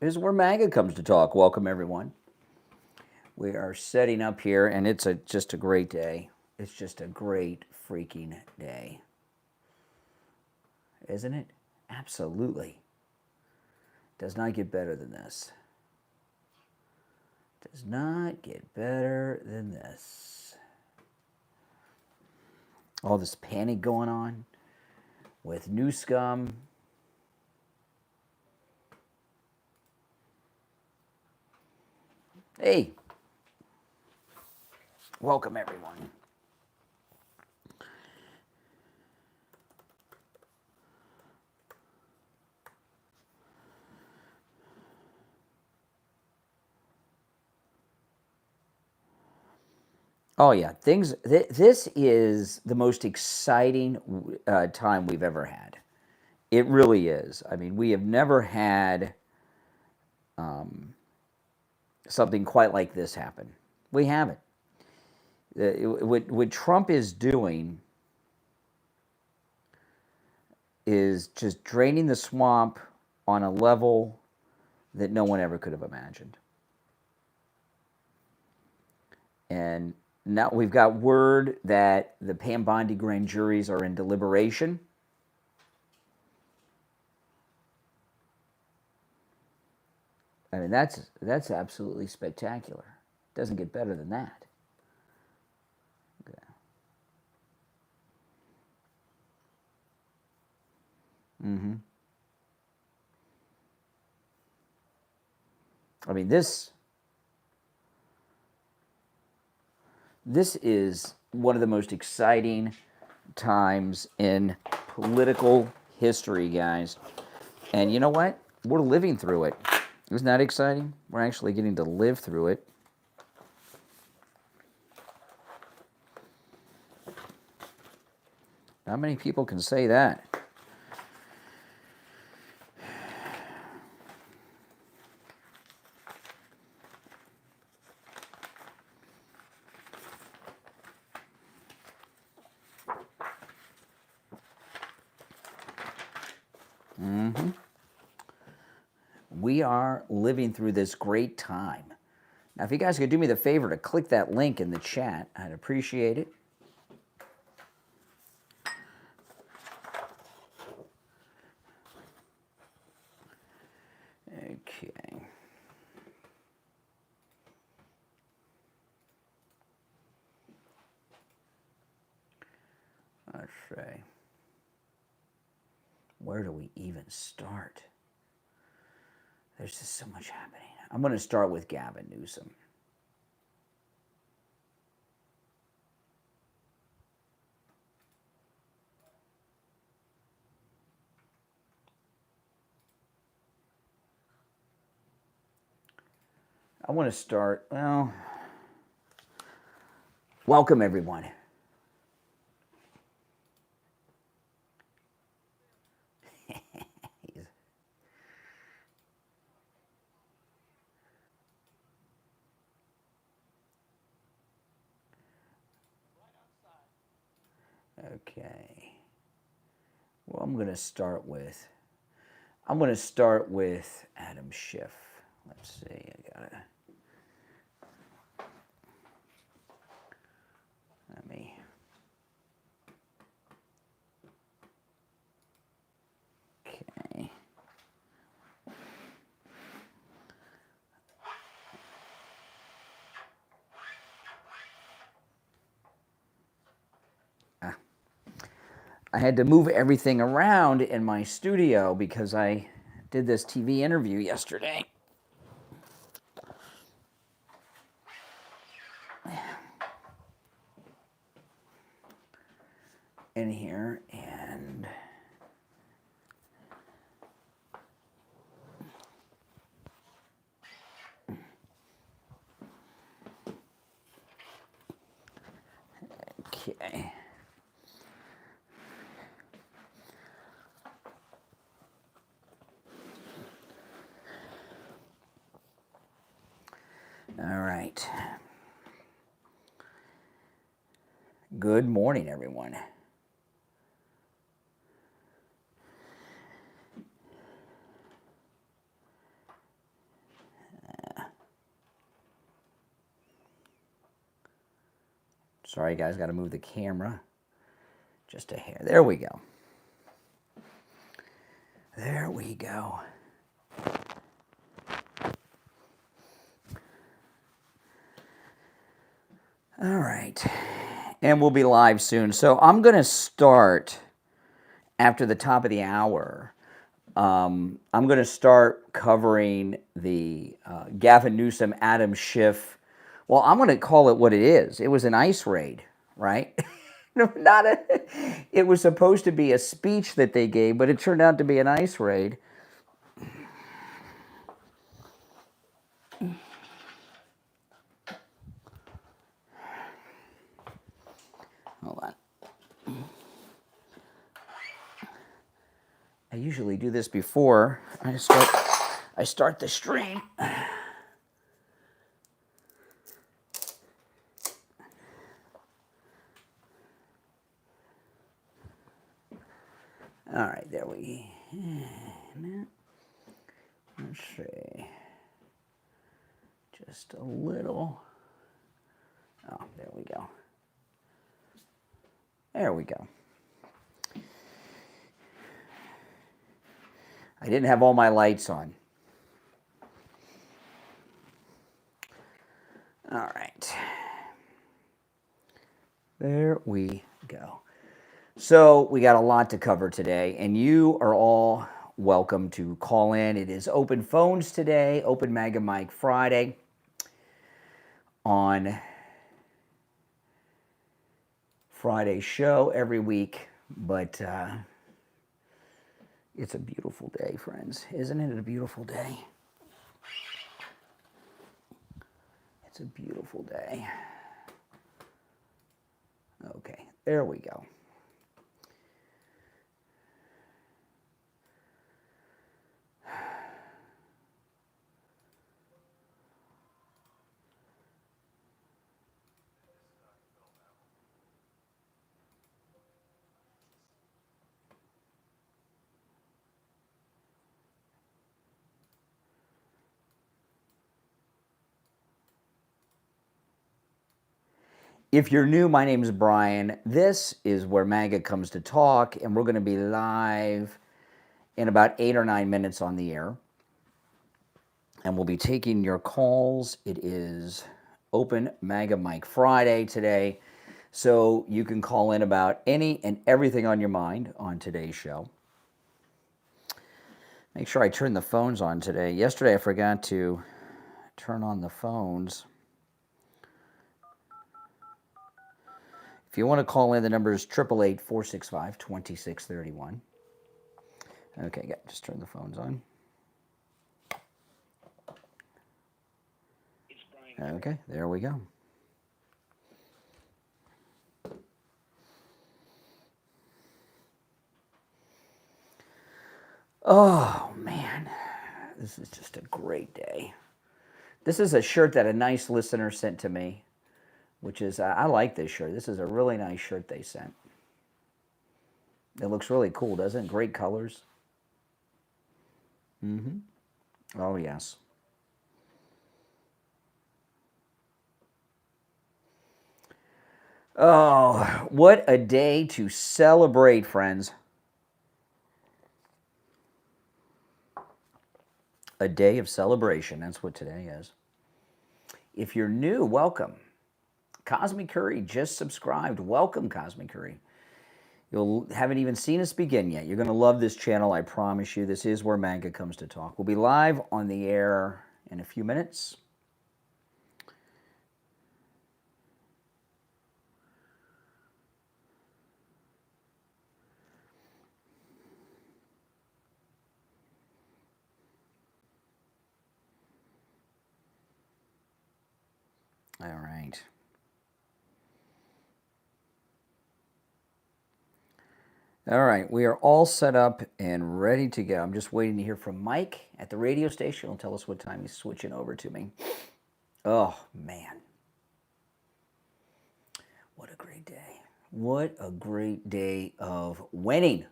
is where MAGA comes to talk. Welcome, everyone. We are setting up here, and it's just a great day. It's just a great freaking day. Isn't it? Absolutely. Does not get better than this. Does not get better than this. All this panic going on with Newsom. Hey, welcome everyone. Oh yeah, this is the most exciting time we've ever had. It really is. I mean, we have never had something quite like this happen. We haven't. What Trump is doing is just draining the swamp on a level that no one ever could have imagined. And now we've got word that the Pam Bondi grand juries are in deliberation. I mean, that's absolutely spectacular. Doesn't get better than that. Okay. Mm-hmm. I mean, this is one of the most exciting times in political history, guys. And you know what? We're living through it. Isn't that exciting? We're actually getting to live through it. Not many people can say that. Mm-hmm. We are living through this great time. Now, if you guys could do me the favor to click that link in the chat, I'd appreciate it. Okay. Let's see. Where do we even start? There's just so much happening. I'm going to start with Gavin Newsom. I want to start, well, welcome everyone. Okay. Well, I'm going to start with Adam Schiff. Let's see. Let me. Okay. I had to move everything around in my studio because I did this TV interview yesterday. In here, and okay. All right. Good morning, everyone. Sorry, guys, got to move the camera just a hair. There we go. There we go. All right. And we'll be live soon. So I'm going to start after the top of the hour. I'm going to start covering the Gavin Newsom, Adam Schiff. Well, I'm going to call it what it is. It was an ICE raid, right? It was supposed to be a speech that they gave, but it turned out to be an ICE raid. Hold on. I usually do this before I start the stream. All right, there we go. Let's see. Just a little. Oh, there we go. There we go. I didn't have all my lights on. All right. There we go. So we got a lot to cover today, and you are all welcome to call in. It is open phones today, open MAGA Mike Friday on Friday's show every week, but it's a beautiful day, friends. Isn't it a beautiful day? It's a beautiful day. Okay, there we go. If you're new, my name is Brian. This is where MAGA comes to talk, and we're going to be live in about 8 or 9 minutes on the air. And we'll be taking your calls. It is open MAGA Mike Friday today, so you can call in about any and everything on your mind on today's show. Make sure I turn the phones on today. Yesterday I forgot to turn on the phones. If you want to call in, the number is 888-465-2631. Okay, just turn the phones on. Okay, there we go. Oh, man. This is just a great day. This is a shirt that a nice listener sent to me, which is, I like this shirt. This is a really nice shirt they sent. It looks really cool, doesn't it? Great colors. Oh, yes. Oh, what a day to celebrate, friends. A day of celebration. That's what today is. If you're new, welcome. Cosmic Curry just subscribed. Welcome, Cosmic Curry. You haven't even seen us begin yet. You're going to love this channel, I promise you. This is where MAGA comes to talk. We'll be live on the air in a few minutes. All right. All right, we are all set up and ready to go. I'm just waiting to hear from Mike at the radio station. He'll tell us what time he's switching over to me. Oh, man. What a great day. What a great day of winning.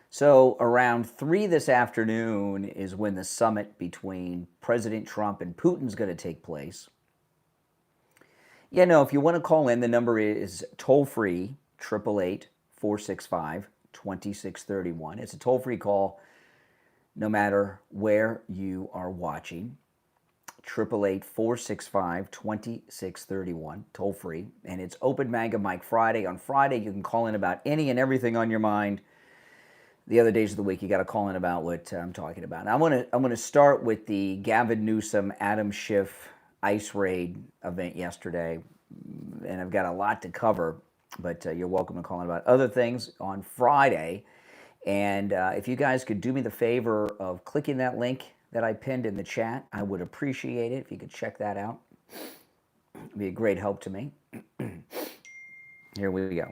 So around 3 this afternoon is when the summit between President Trump and Putin's going to take place. Yeah, no, if you want to call in, the number is toll free, 888-465-2631. It's a toll free call no matter where you are watching. 888-465-2631, toll free. And it's Open Manga Mike Friday. On Friday, you can call in about any and everything on your mind. The other days of the week, you got to call in about what I'm talking about. Now, I'm going to start with the Gavin Newsom, Adam Schiff ice raid event yesterday, and I've got a lot to cover. But you're welcome to call in about other things on Friday. And if you guys could do me the favor of clicking that link that I pinned in the chat, I would appreciate it if you could check that out. It'd be a great help to me. Here we go.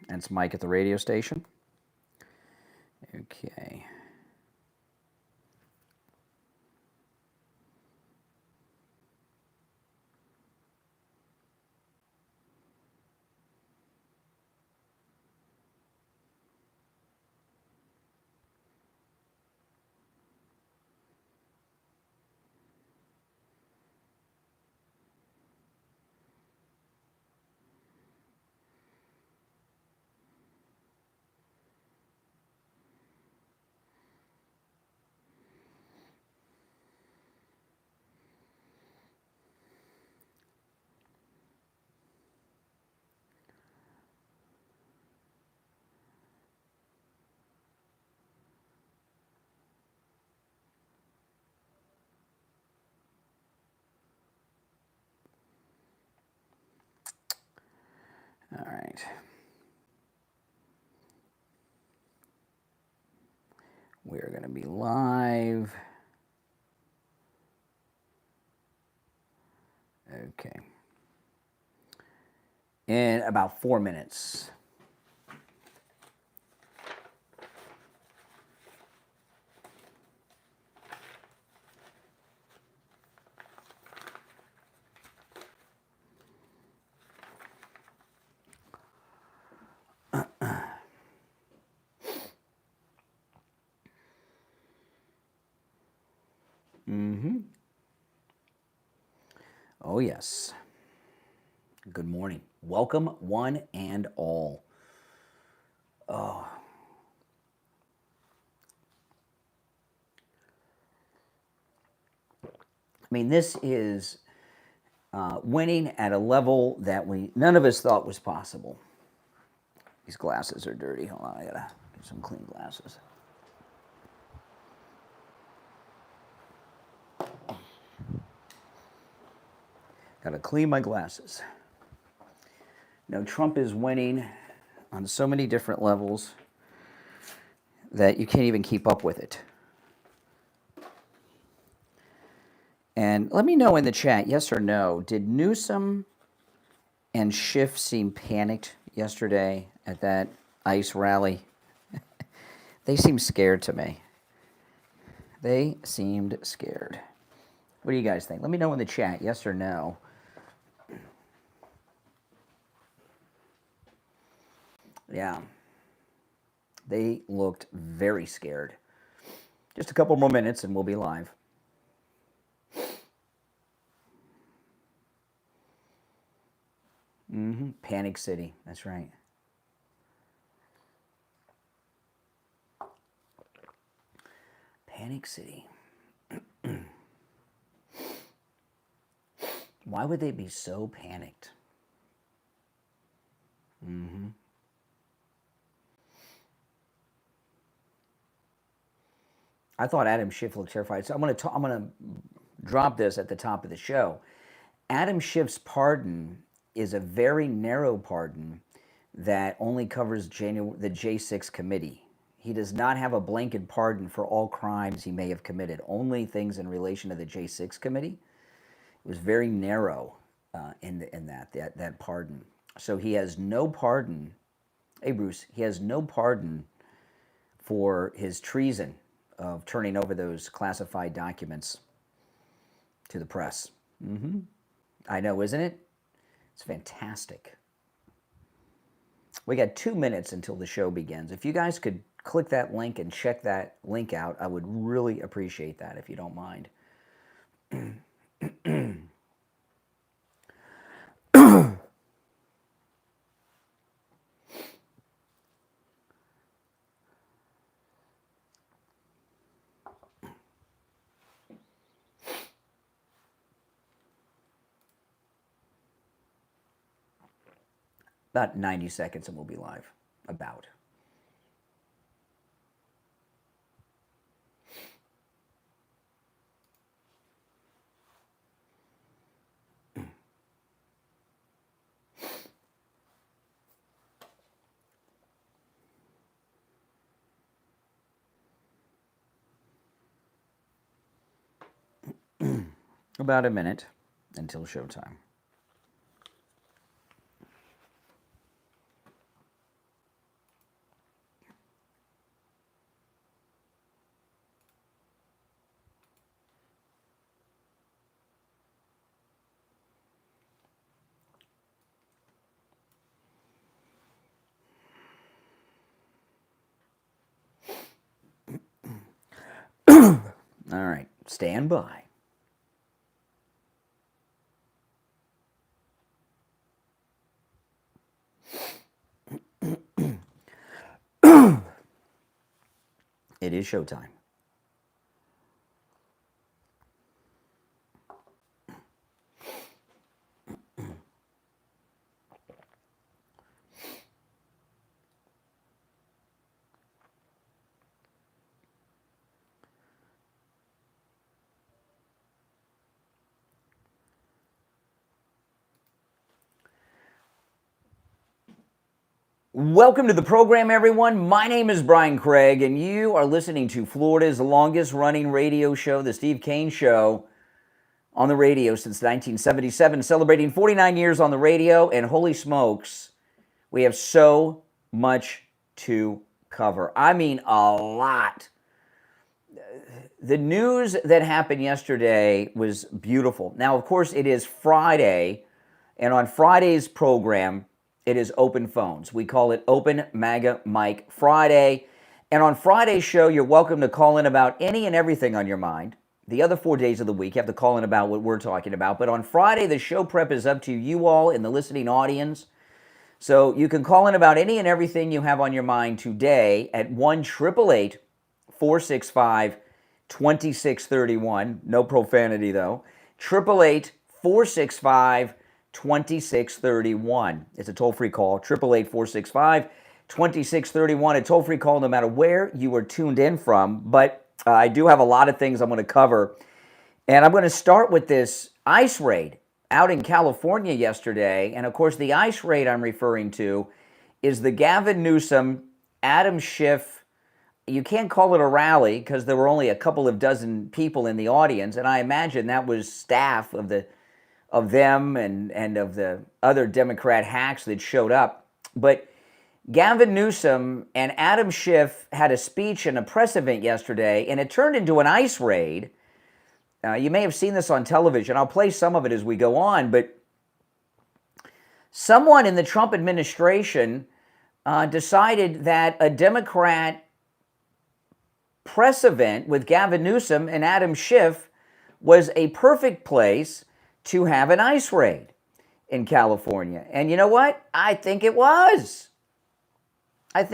That's Mike at the radio station. Okay. All right. We're going to be live. Okay. In about 4 minutes. Oh, yes. Good morning. Welcome, one and all. Oh. I mean, this is winning at a level that none of us thought was possible. These glasses are dirty. Hold on, I gotta get some clean glasses. Gotta clean my glasses. No, Trump is winning on so many different levels that you can't even keep up with it. And let me know in the chat, yes or no, did Newsom and Schiff seem panicked yesterday at that ICE rally? They seemed scared to me. They seemed scared. What do you guys think? Let me know in the chat, yes or no. Yeah. They looked very scared. Just a couple more minutes and we'll be live. Panic City, that's right. Panic City. Why would they be so panicked? I thought Adam Schiff looked terrified. So I'm going to drop this at the top of the show. Adam Schiff's pardon is a very narrow pardon that only covers the J6 committee. He does not have a blanket pardon for all crimes he may have committed, only things in relation to the J6 committee. It was very narrow in that pardon. So he has no pardon. Hey, Bruce, he has no pardon for his treason of turning over those classified documents to the press. I know, isn't it? It's fantastic. We got 2 minutes until the show begins. If you guys could click that link and check that link out, I would really appreciate that if you don't mind. About 90 seconds and we'll be live. About. About a minute until showtime. All right, stand by. It is showtime. Welcome to the program, everyone. My name is Brian Craig, and you are listening to Florida's longest-running radio show, The Steve Kane Show, on the radio since 1977, celebrating 49 years on the radio, and holy smokes, we have so much to cover. I mean, a lot. The news that happened yesterday was beautiful. Now, of course, it is Friday, and on Friday's program, it is open phones. We call it Open MAGA Mike Friday. And on Friday's show, you're welcome to call in about any and everything on your mind. The other 4 days of the week, you have to call in about what we're talking about. But on Friday, the show prep is up to you all in the listening audience. So you can call in about any and everything you have on your mind today at 1-888-465-2631. No profanity, though. 888-465-2631. 2631. It's a toll-free call, 888-465-2631. A toll-free call no matter where you are tuned in from. But I do have a lot of things I'm going to cover. And I'm going to start with this ICE raid out in California yesterday. And of course, the ICE raid I'm referring to is the Gavin Newsom, Adam Schiff. You can't call it a rally because there were only a couple of dozen people in the audience. And I imagine that was staff of them and of the other Democrat hacks that showed up. But Gavin Newsom and Adam Schiff had a speech and a press event yesterday, and it turned into an ICE raid. You may have seen this on television. I'll play some of it as we go on, but someone in the Trump administration decided that a Democrat press event with Gavin Newsom and Adam Schiff was a perfect place to have an ICE raid in California. And you know what? I think it was. And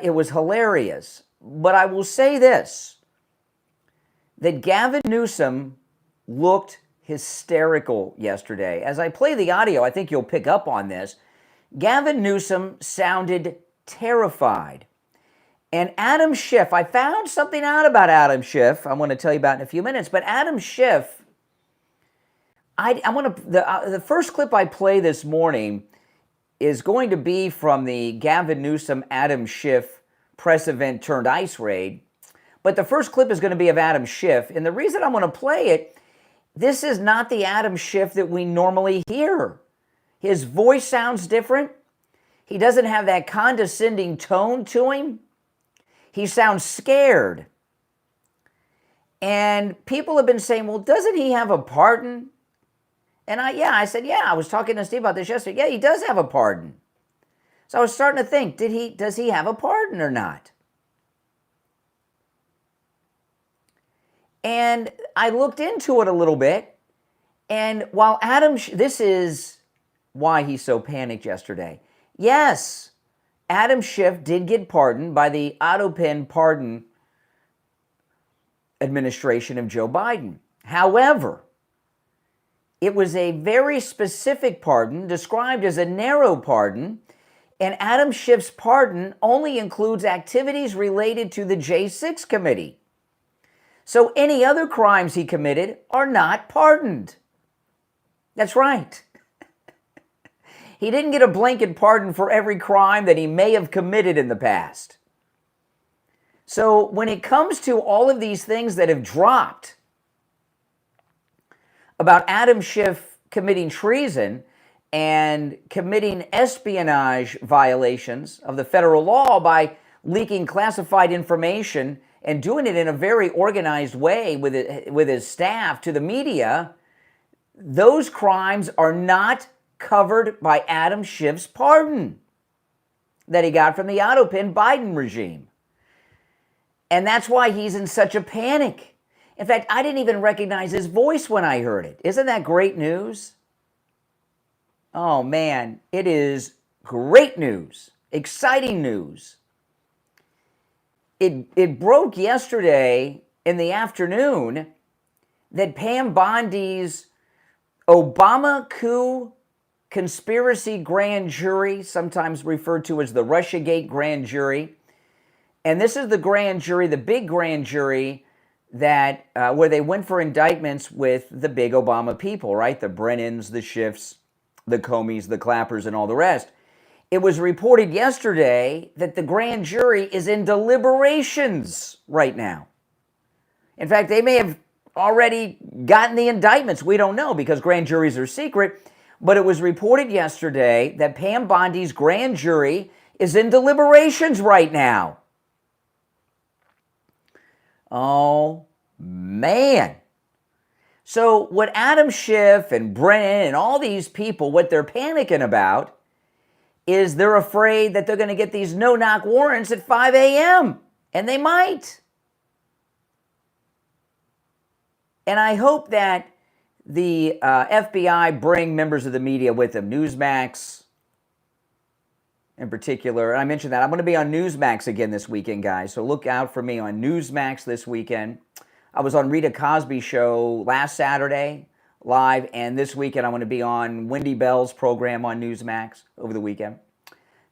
it was hilarious. But I will say this, that Gavin Newsom looked hysterical yesterday. As I play the audio, I think you'll pick up on this. Gavin Newsom sounded terrified. And Adam Schiff, I found something out about Adam Schiff I'm going to tell you about in a few minutes, but Adam Schiff, the first clip I play this morning is going to be from the Gavin Newsom, Adam Schiff press event turned ICE raid, but the first clip is going to be of Adam Schiff, and the reason I'm going to play it, this is not the Adam Schiff that we normally hear. His voice sounds different. He doesn't have that condescending tone to him. He sounds scared. And people have been saying, well, doesn't he have a pardon? And I said, I was talking to Steve about this yesterday. Yeah, he does have a pardon. So I was starting to think, does he have a pardon or not? And I looked into it a little bit, And while this is why he's so panicked yesterday. Yes, Adam Schiff did get pardoned by the auto-pen pardon administration of Joe Biden. However, it was a very specific pardon, described as a narrow pardon, and Adam Schiff's pardon only includes activities related to the J6 committee. So any other crimes he committed are not pardoned. That's right. He didn't get a blanket pardon for every crime that he may have committed in the past. So when it comes to all of these things that have dropped about Adam Schiff committing treason and committing espionage violations of the federal law by leaking classified information and doing it in a very organized way with his staff to the media, those crimes are not covered by Adam Schiff's pardon that he got from the auto-pen Biden regime. And that's why he's in such a panic. In fact, I didn't even recognize his voice when I heard it. Isn't that great news? Oh man, it is great news, exciting news. It broke yesterday in the afternoon that Pam Bondi's Obama coup conspiracy grand jury, sometimes referred to as the Russiagate grand jury, and this is the grand jury, the big grand jury that where they went for indictments with the big Obama people, right? The Brennans, the Schiffs, the Comeys, the Clappers, and all the rest. It was reported yesterday that the grand jury is in deliberations right now. In fact, they may have already gotten the indictments. We don't know because grand juries are secret. But it was reported yesterday that Pam Bondi's grand jury is in deliberations right now. Oh, man. So what Adam Schiff and Brennan and all these people, what they're panicking about is they're afraid that they're going to get these no-knock warrants at 5 a.m. And they might. And I hope that the FBI bring members of the media with them. Newsmax in particular. I mentioned that. I'm going to be on Newsmax again this weekend, guys. So look out for me on Newsmax this weekend. I was on Rita Cosby's show last Saturday live, and this weekend I'm going to be on Wendy Bell's program on Newsmax over the weekend.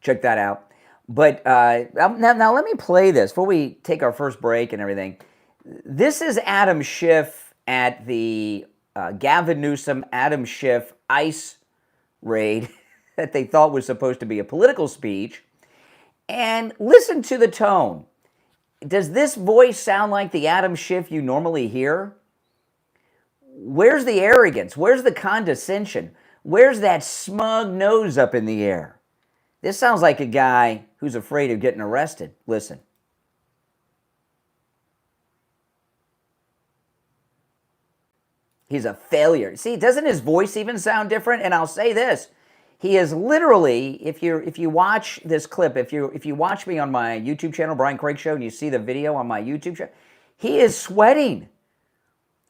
Check that out. But now let me play this before we take our first break and everything. This is Adam Schiff at the Gavin Newsom, Adam Schiff ICE raid that they thought was supposed to be a political speech. And listen to the tone. Does this voice sound like the Adam Schiff you normally hear? Where's the arrogance? Where's the condescension? Where's that smug nose up in the air? This sounds like a guy who's afraid of getting arrested. Listen. He's a failure. See, doesn't his voice even sound different? And I'll say this. He is literally, if you watch this clip, if you watch me on my YouTube channel, Brian Craig Show, and you see the video on my YouTube channel, he is sweating.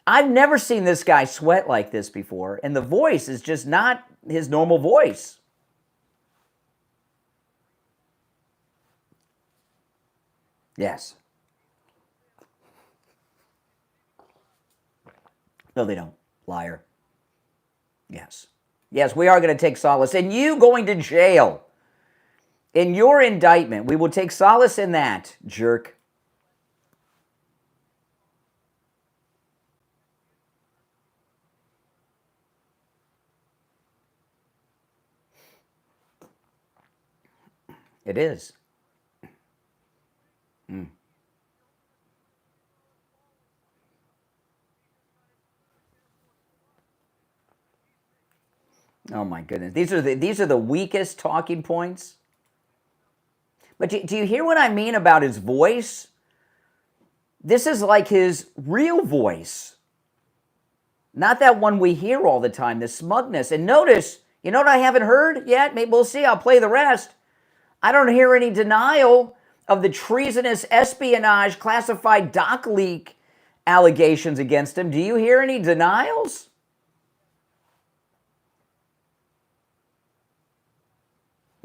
I've never seen this guy sweat like this before, and the voice is just not his normal voice. Yes. No, they don't. Liar. Yes. Yes, we are going to take solace in you going to jail. In your indictment, we will take solace in that, jerk. It is. Oh my goodness. These are the weakest talking points. But do you hear what I mean about his voice? This is like his real voice. Not that one we hear all the time, the smugness. And notice, you know what I haven't heard yet? Maybe we'll see. I'll play the rest. I don't hear any denial of the treasonous espionage classified doc leak allegations against him. Do you hear any denials?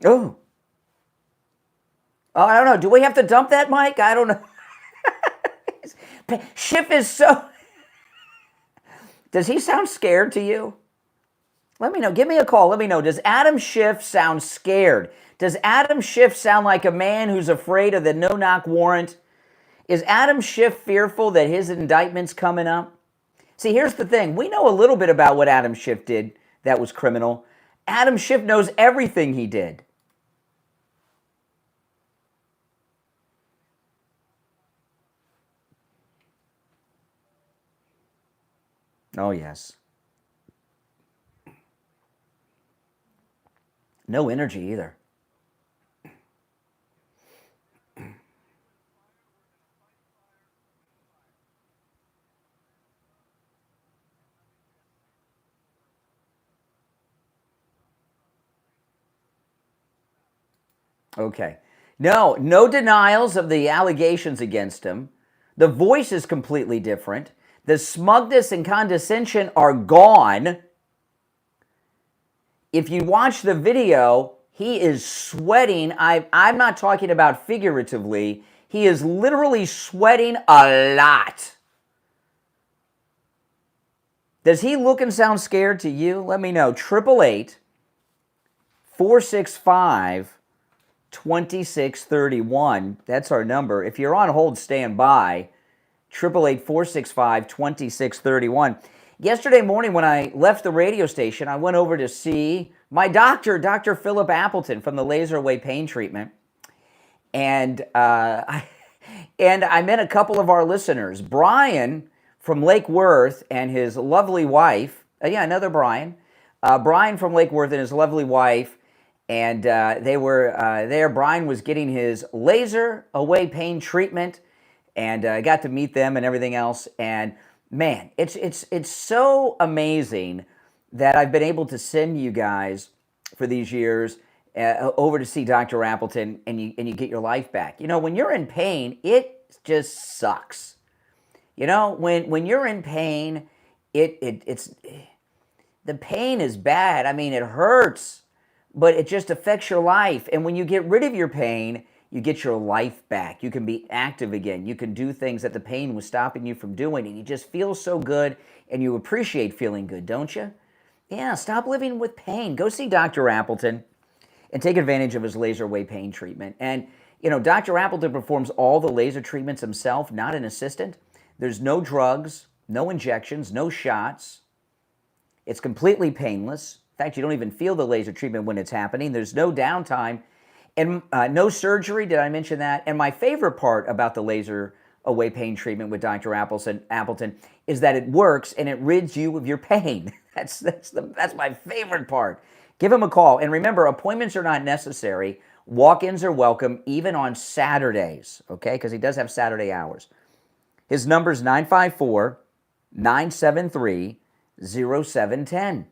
Oh. Oh, I don't know. Do we have to dump that mic? I don't know. Schiff is so... Does he sound scared to you? Let me know. Give me a call. Let me know. Does Adam Schiff sound scared? Does Adam Schiff sound like a man who's afraid of the no-knock warrant? Is Adam Schiff fearful that his indictment's coming up? See, here's the thing. We know a little bit about what Adam Schiff did that was criminal. Adam Schiff knows everything he did. Oh, yes. No energy either. Okay. No denials of the allegations against him. The voice is completely different. The smugness and condescension are gone. If you watch the video, he is sweating. I'm not talking about figuratively. He is literally sweating a lot. Does he look and sound scared to you? Let me know. 888-465-2631. That's our number. If you're on hold, stand by. 888-465-2631. Yesterday morning when I left the radio station, I went over to see my doctor, Dr. Philip Appleton from the Laser Away Pain Treatment. And I met a couple of our listeners. Brian from Lake Worth and his lovely wife. Another Brian. Brian from Lake Worth and his lovely wife. And they were there. Brian was getting his laser away pain treatment. And I got to meet them and everything else. And man, it's so amazing that I've been able to send you guys for these years over to see Dr. Appleton, and you get your life back. You know, when you're in pain, it just sucks. You know, when you're in pain, it's the pain is bad. I mean, it hurts, but it just affects your life. And when you get rid of your pain, you get your life back. You can be active again. You can do things that the pain was stopping you from doing, and you just feel so good, and you appreciate feeling good, don't you? Yeah, stop living with pain. Go see Dr. Appleton and take advantage of his laser away pain treatment. And, you know, Dr. Appleton performs all the laser treatments himself, not an assistant. There's no drugs, no injections, no shots. It's completely painless. In fact, you don't even feel the laser treatment when it's happening. There's no downtime. And no surgery, did I mention that? And my favorite part about the laser away pain treatment with Dr. Appleton is that it works and it rids you of your pain. That's my favorite part. Give him a call. And remember, appointments are not necessary. Walk-ins are welcome, even on Saturdays, okay? Because he does have Saturday hours. His number is 954-973-0710.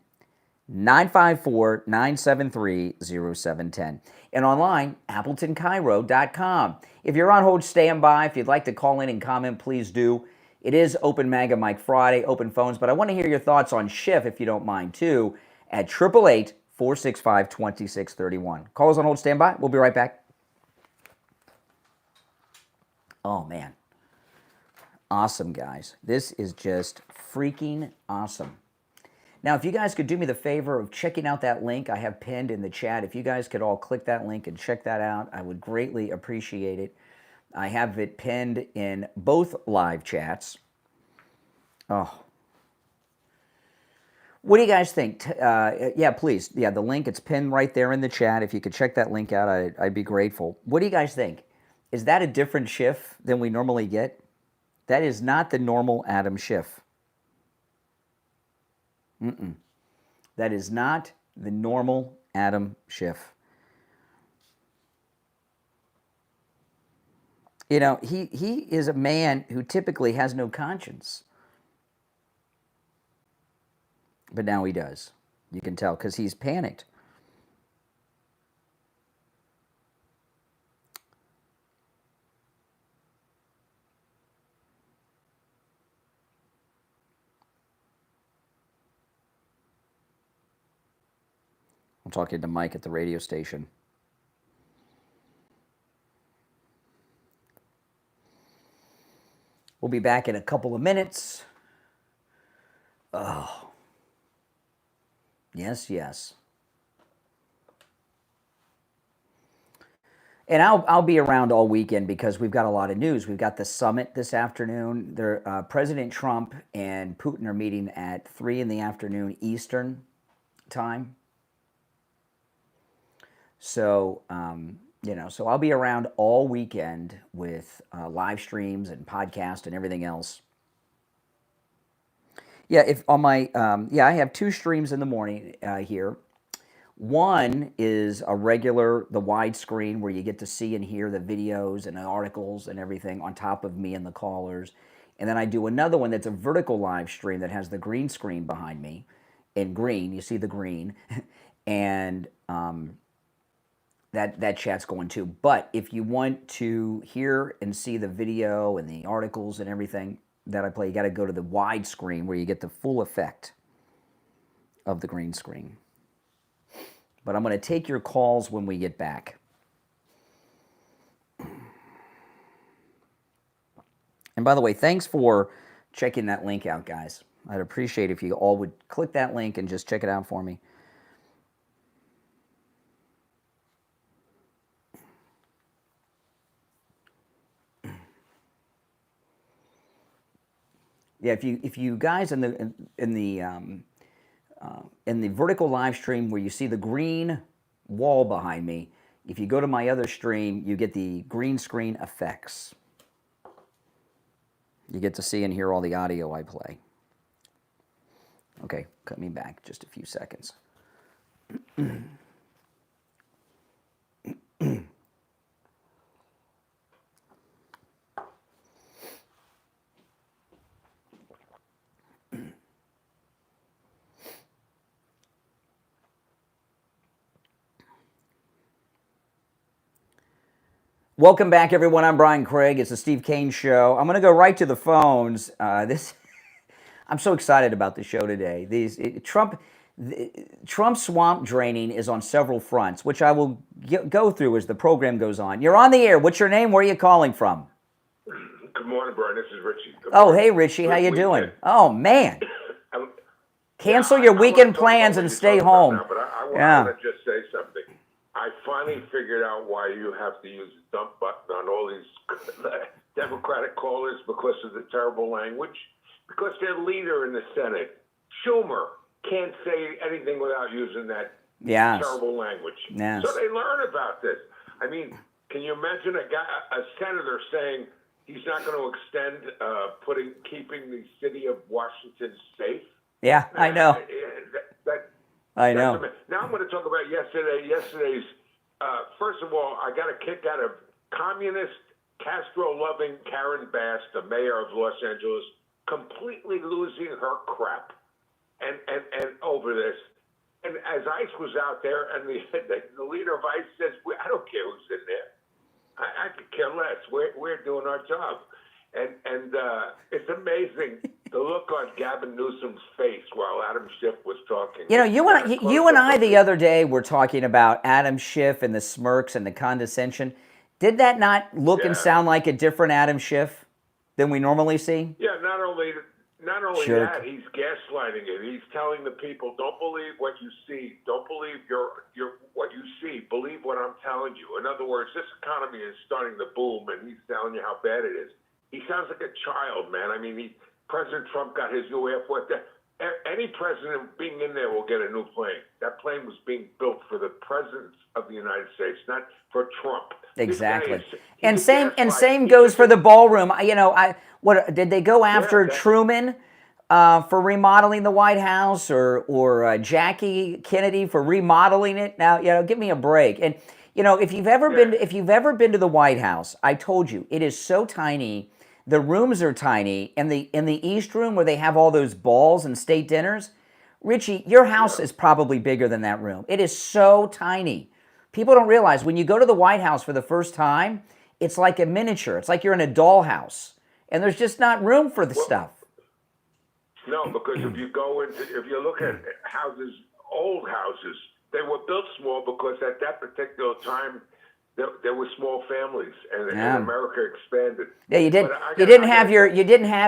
954-973-0710. And online, AppletonCairo.com. If you're on hold, stand by. If you'd like to call in and comment, please do. It is Open MAGA Mike Friday, open phones, but I want to hear your thoughts on Schiff, if you don't mind, too, at 888-465-2631. Call us on hold, stand by. We'll be right back. Oh, man. Awesome, guys. This is just freaking awesome. Now, if you guys could do me the favor of checking out that link I have pinned in the chat, if you guys could all click that link and check that out, I would greatly appreciate it. I have it pinned in both live chats. Oh. What do you guys think? Yeah, please. Yeah, the link, it's pinned right there in the chat. If you could check that link out, I'd be grateful. What do you guys think? Is that a different Schiff than we normally get? That is not the normal Adam Schiff. That is not the normal Adam Schiff. You know, he is a man who typically has no conscience. But now he does. You can tell because he's panicked. I'm talking to Mike at the radio station. We'll be back in a couple of minutes. Oh. Yes, yes. And I'll be around all weekend because we've got a lot of news. We've got the summit this afternoon. President Trump and Putin are meeting at 3 in the afternoon Eastern time. So, so I'll be around all weekend with live streams and podcast and everything else. Yeah, if on my I have 2 streams in the morning here. One is the widescreen where you get to see and hear the videos and the articles and everything on top of me and the callers. And then I do another one that's a vertical live stream that has the green screen behind me in green. You see the green. And that chat's going too. But if you want to hear and see the video and the articles and everything that I play, you got to go to the widescreen where you get the full effect of the green screen. But I'm going to take your calls when we get back. And by the way, thanks for checking that link out, guys. I'd appreciate if you all would click that link and just check it out for me. Yeah, if you guys in the vertical live stream where you see the green wall behind me, if you go to my other stream, you get the green screen effects. You get to see and hear all the audio I play. Okay, cut me back just a few seconds. Welcome back, everyone. I'm Brian Craig. It's the Steve Kane Show. I'm going to go right to the phones. I'm so excited about the show today. Trump swamp draining is on several fronts, which I will go through as the program goes on. You're on the air. What's your name? Where are you calling from? Good morning, Brian. This is Richie. Hey, Richie. How you doing? Oh, man. Cancel your weekend plans and stay home. Now, but I want to just say something. I finally figured out why you have to use the dump button on all these Democratic callers because of the terrible language. Because their leader in the Senate, Schumer, can't say anything without using that terrible language. Yes. So they learn about this. I mean, can you imagine a senator saying he's not going to extend keeping the city of Washington safe? Yeah, I know. I know. Now I'm going to talk about yesterday's. First of all, I got a kick out of communist, Castro-loving Karen Bass, the mayor of Los Angeles, completely losing her crap, and over this. And as ICE was out there, and the leader of ICE says, "I don't care who's in there. I could care less. We're doing our job." And it's amazing the look on Gavin Newsom's face while Adam Schiff was talking. You know, you and I the other day were talking about Adam Schiff and the smirks and the condescension. Did that not look and sound like a different Adam Schiff than we normally see? Yeah, not only that, he's gaslighting it. He's telling the people, don't believe what you see. Don't believe what you see. Believe what I'm telling you. In other words, this economy is starting to boom, and he's telling you how bad it is. He sounds like a child, man. I mean, President Trump got his new Air Force. Any president being in there will get a new plane. That plane was being built for the president of the United States, not for Trump. Exactly. And same goes for the ballroom. What did they go after Truman for remodeling the White House, or Jackie Kennedy for remodeling it? Now, give me a break. And if you've ever been to the White House, I told you it is so tiny. The rooms are tiny, and in the East Room where they have all those balls and state dinners, Richie, your house is probably bigger than that room. It is so tiny. People don't realize when you go to the White House for the first time, it's like a miniature. It's like you're in a dollhouse, and there's just not room for the stuff. No, because if you look at houses, old houses, they were built small because at that particular time, there were small families, and America expanded. Yeah, you didn't have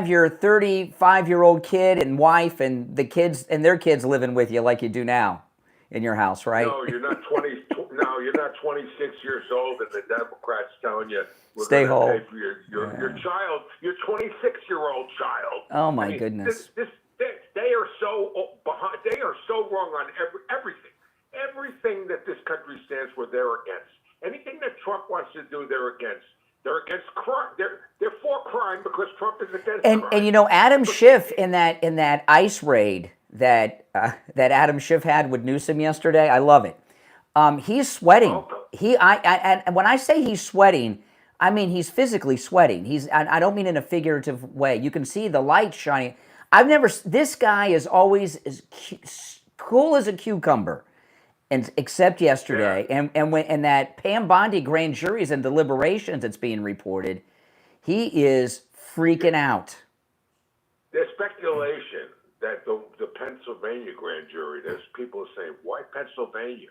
your 35-year-old kid and wife and the kids and their kids living with you like you do now in your house, right? No, you're not 20. No, you're not 26 years old, and the Democrats telling you we're Stay going to home. pay for your child, your 26-year-old child. Oh my goodness! They are so behind. They are so wrong on everything. Everything that this country stands for, they're against. Anything that Trump wants to do, they're against. They're against crime. They're for crime because Trump is against crime. And you know, Adam Schiff in that ICE raid that Adam Schiff had with Newsom yesterday, I love it. He's sweating. And when I say he's sweating, I mean he's physically sweating. I don't mean in a figurative way. You can see the light shining. This guy is always as cool as a cucumber. And except yesterday, and that Pam Bondi grand juries and deliberations that's being reported, he is freaking out. There's speculation that the Pennsylvania grand jury, there's people saying, why Pennsylvania?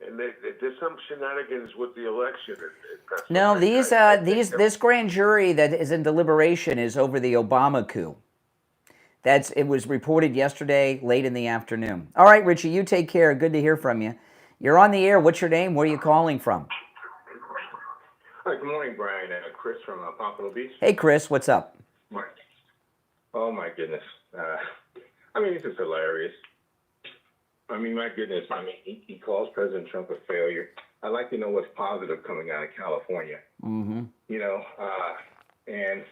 And there's some shenanigans with the election in Pennsylvania. No, this grand jury that is in deliberation is over the Obama coup. It was reported yesterday, late in the afternoon. All right, Richie, you take care. Good to hear from you. You're on the air. What's your name? Where are you calling from? Hi, good morning, Brian. Chris from Pompano Beach. Hey, Chris, what's up? Oh, my goodness. I mean, this is hilarious. I mean, my goodness. I mean, he calls President Trump a failure. I'd like to know what's positive coming out of California. Mm-hmm. You know, and,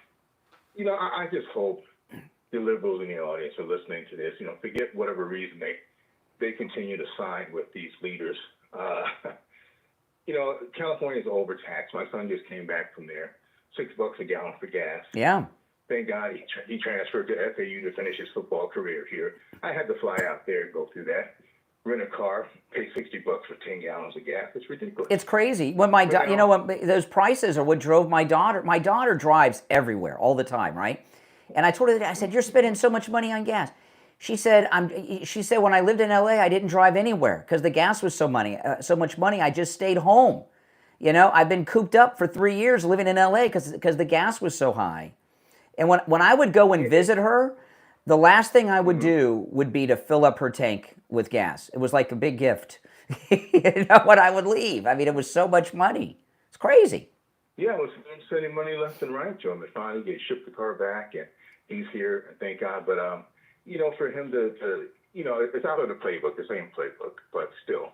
you know, I just hope the liberals in the audience are listening to this, you know, forget whatever reason they continue to side with these leaders. You know, California's overtaxed. My son just came back from there, $6 a gallon for gas. Yeah. Thank God he transferred to FAU to finish his football career here. I had to fly out there and go through that, rent a car, pay $60 for 10 gallons of gas. It's ridiculous. It's crazy. When you know what, those prices are what drove my daughter. My daughter drives everywhere all the time, right? And I told her that, I said, you're spending so much money on gas. She said, when I lived in LA, I didn't drive anywhere because the gas was so much money. I just stayed home. You know, I've been cooped up for 3 years living in LA because the gas was so high. And when I would go and visit her, the last thing I would do would be to fill up her tank with gas. It was like a big gift. You know, when I would leave. I mean, it was so much money. It's crazy. Yeah, I was sending money left and right to him. And finally, they shipped the car back, and he's here, thank God. But, you know, for him to, you know, it's out of the playbook, the same playbook, but still,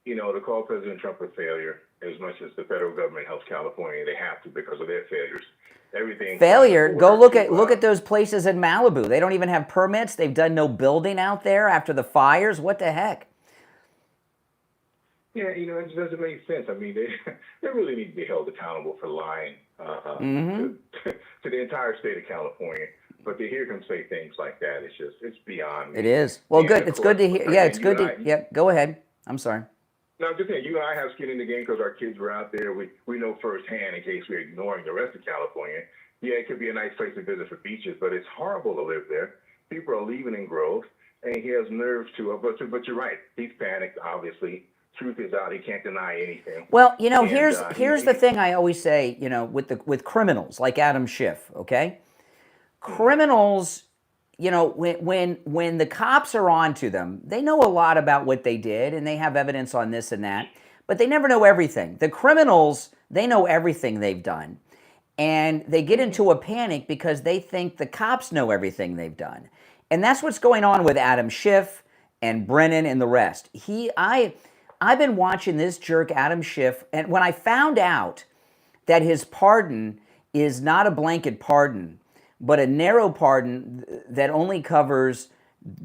you know, to call President Trump a failure, as much as the federal government helps California, they have to because of their failures. Everything. Failure? Go look at those places in Malibu. They don't even have permits. They've done no building out there after the fires. What the heck? Yeah, you know, it just doesn't make sense. I mean, they really need to be held accountable for lying to the entire state of California. But to hear him say things like that, it's beyond me. It is. Well, good. It's good to hear. Yeah, it's good to. Yeah, go ahead. I'm sorry. No, just saying, you and I have skin in the game because our kids were out there. We know firsthand, in case we're ignoring the rest of California. Yeah, it could be a nice place to visit for beaches, but it's horrible to live there. People are leaving in Grove, and he has nerves to. But you're right. He's panicked, obviously. Truth is out. He can't deny anything. Well, you know, here's the thing I always say, you know, with criminals like Adam Schiff, okay? Criminals, you know, when the cops are on to them, they know a lot about what they did and they have evidence on this and that, but they never know everything. The criminals, they know everything they've done. And they get into a panic because they think the cops know everything they've done. And that's what's going on with Adam Schiff and Brennan and the rest. I've been watching this jerk, Adam Schiff, and when I found out that his pardon is not a blanket pardon, but a narrow pardon that only covers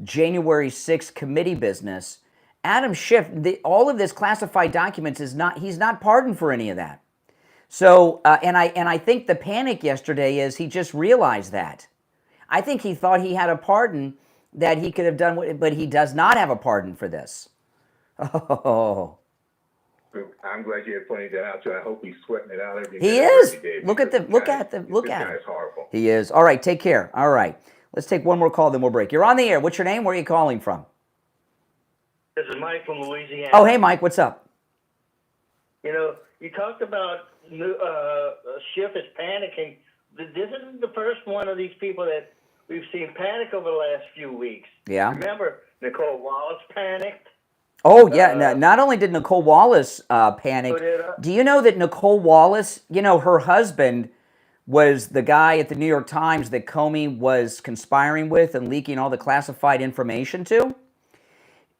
January 6th committee business, Adam Schiff, all of this classified documents he's not pardoned for any of that. So, and I think the panic yesterday is he just realized that. I think he thought he had a pardon that he could have done, but he does not have a pardon for this. Oh. I'm glad you had pointed that out, so I hope he's sweating it out every day. He is. Look at him. This guy's horrible. He is. All right, take care. All right. Let's take one more call, then we'll break. You're on the air. What's your name? Where are you calling from? This is Mike from Louisiana. Oh, hey, Mike. What's up? You know, you talked about Schiff is panicking. This isn't the first one of these people that we've seen panic over the last few weeks. Yeah. Remember, Nicole Wallace panicked. Oh, yeah. Not only did Nicole Wallace panic, Put do you know that Nicole Wallace, her husband was the guy at the New York Times that Comey was conspiring with and leaking all the classified information to?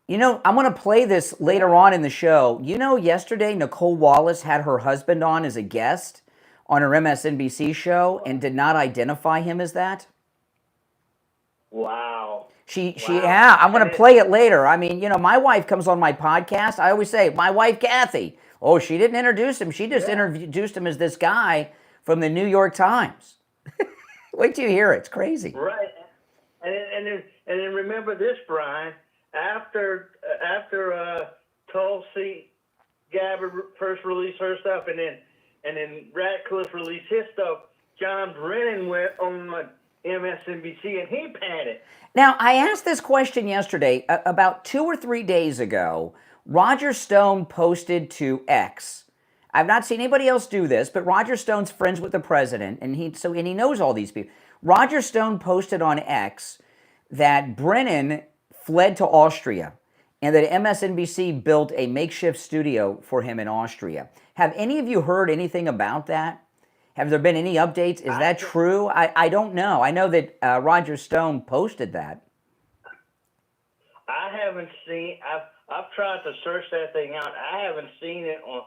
I'm going to play this later on in the show. Yesterday Nicole Wallace had her husband on as a guest on her MSNBC show and did not identify him as that. Wow. Yeah, I'm going to play it later. I mean, my wife comes on my podcast. I always say, my wife, Kathy. Oh, she didn't introduce him. She just introduced him as this guy from the New York Times. Wait till you hear it. It's crazy. Right. And then remember this, Brian. After Tulsi Gabbard first released her stuff, and then Ratcliffe released his stuff, John Brennan went on MSNBC and he panicked. Now, I asked this question yesterday. About 2 or 3 days ago, Roger Stone posted to X. I've not seen anybody else do this, but Roger Stone's friends with the president, and he knows all these people. Roger Stone posted on X that Brennan fled to Austria and that MSNBC built a makeshift studio for him in Austria. Have any of you heard anything about that? Have there been any updates? Is that true? I don't know. I know that Roger Stone posted that. I haven't seen. I've tried to search that thing out. I haven't seen it on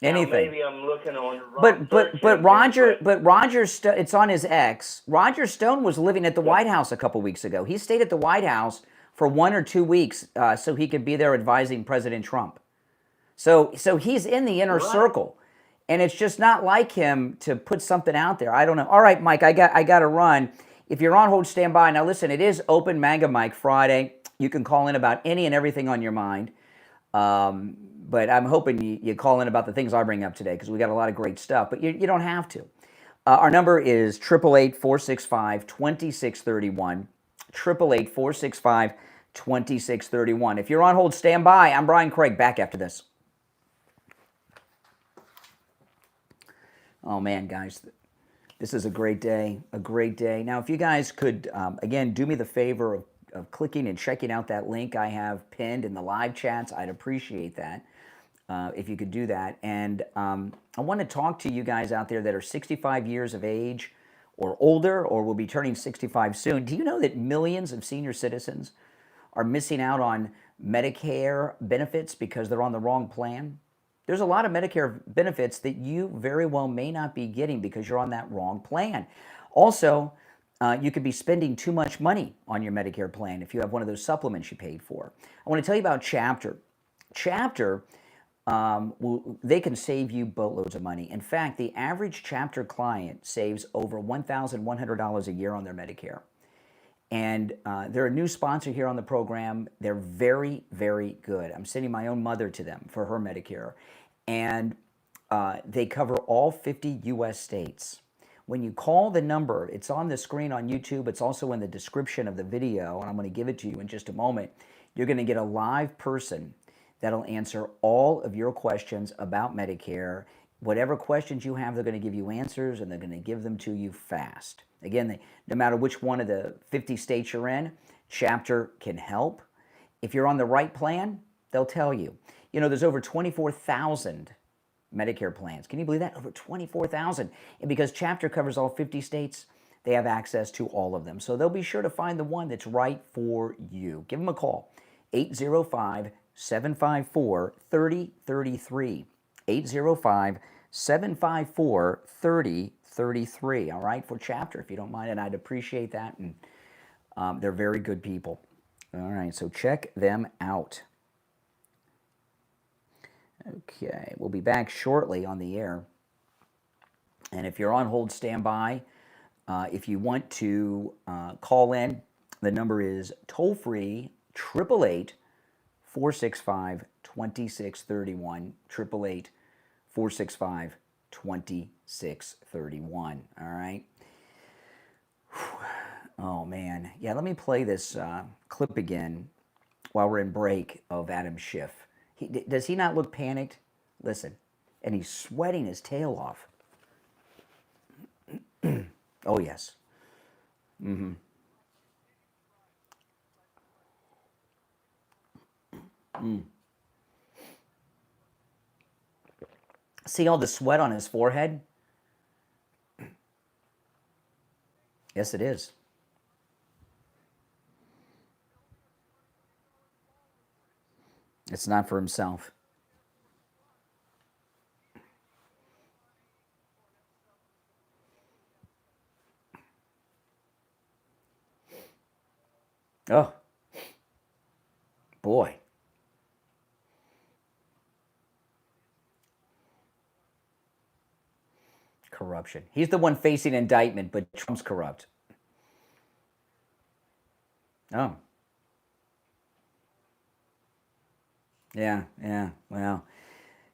anything. Now maybe I'm looking on the wrong but Roger it's on his X. Roger Stone was living at the White House a couple weeks ago. He stayed at the White House for 1 or 2 weeks so he could be there advising President Trump. So he's in the inner circle. And it's just not like him to put something out there. I don't know. All right, Mike, I got to run. If you're on hold, stand by. Now, listen, it is Open MAGA Mike Friday. You can call in about any and everything on your mind. But I'm hoping you call in about the things I bring up today because we got a lot of great stuff. But you don't have to. Our number is 888-465-2631. 888-465-2631. If you're on hold, stand by. I'm Brian Craig. Back after this. Oh, man, guys, this is a great day, Now, if you guys could, again, do me the favor of clicking and checking out that link I have pinned in the live chats, I'd appreciate that if you could do that. And I want to talk to you guys out there that are 65 years of age or older or will be turning 65 soon. Do you know that millions of senior citizens are missing out on Medicare benefits because they're on the wrong plan? There's a lot of Medicare benefits that you very well may not be getting because you're on that wrong plan. Also, you could be spending too much money on your Medicare plan if you have one of those supplements you paid for. I want to tell you about Chapter. Chapter, they can save you boatloads of money. In fact, the average Chapter client saves over $1,100 a year on their Medicare. And they're a new sponsor here on the program. They're very, very good. I'm sending my own mother to them for her Medicare. And they cover all 50 U.S. states. When you call the number, it's on the screen on YouTube. It's also in the description of the video, and I'm going to give it to you in just a moment. You're going to get a live person that'll answer all of your questions about Medicare. Whatever questions you have, they're going to give you answers, and they're going to give them to you fast. Again, no matter which one of the 50 states you're in, Chapter can help. If you're on the right plan, they'll tell you. You know, there's over 24,000 Medicare plans. Can you believe that? Over 24,000. And because Chapter covers all 50 states, they have access to all of them. So they'll be sure to find the one that's right for you. Give them a call. 805-754-3033. 805-754-3033. All right, for Chapter, if you don't mind, and I'd appreciate that. And they're very good people. All right, so check them out. Okay, we'll be back shortly on the air. And if you're on hold, stand by. If you want to call in, the number is toll-free, 888-465-2631, 888-465-2631, all right? Oh, man. Yeah, let me play this clip again while we're in break of Adam Schiff. Does he not look panicked? Listen, and he's sweating his tail off. Oh, yes. Mm-hmm. See all the sweat on his forehead? Yes, it is. It's not for himself. Oh, boy. Corruption. He's the one facing indictment, but Trump's corrupt. Oh. Yeah, well.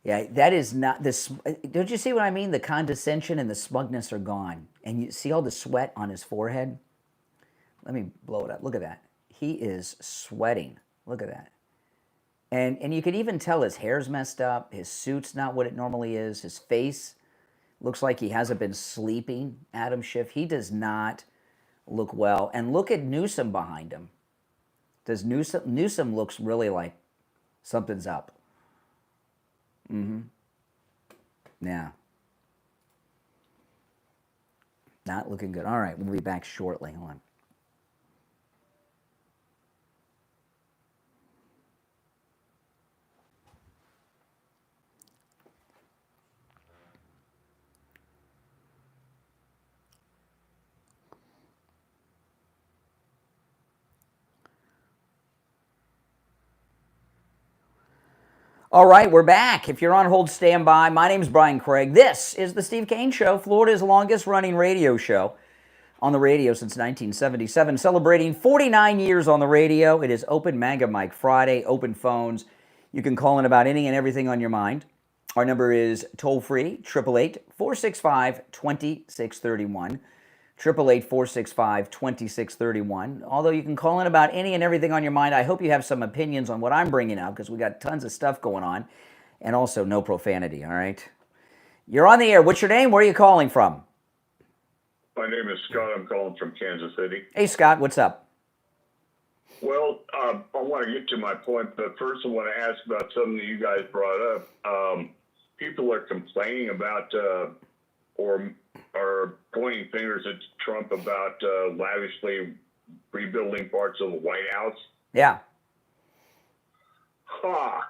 Yeah, that is not this. Don't you see what I mean? The condescension and the smugness are gone. And you see all the sweat on his forehead? Let me blow it up. Look at that. He is sweating. Look at that. And you can even tell his hair's messed up. His suit's not what it normally is. His face looks like he hasn't been sleeping. Adam Schiff, he does not look well. And look at Newsom behind him. Does Newsom looks really like something's up. Mm-hmm. Yeah. Not looking good. All right, we'll be back shortly. Hold on. All right, we're back. If you're on hold, stand by. My name's Brian Craig. This is the Steve Kane Show, Florida's longest-running radio show on the radio since 1977, celebrating 49 years on the radio. It is Open MAGA Mike Friday, open phones. You can call in about any and everything on your mind. Our number is toll-free, 888-465-2631. 888-465-2631. Although you can call in about any and everything on your mind, I hope you have some opinions on what I'm bringing up because we got tons of stuff going on. And also no profanity, all right? You're on the air. What's your name? Where are you calling from? My name is Scott. I'm calling from Kansas City. Hey, Scott. What's up? Well, I want to get to my point, but first I want to ask about something that you guys brought up. People are complaining about or are pointing fingers at Trump about lavishly rebuilding parts of the White House. Yeah. I'll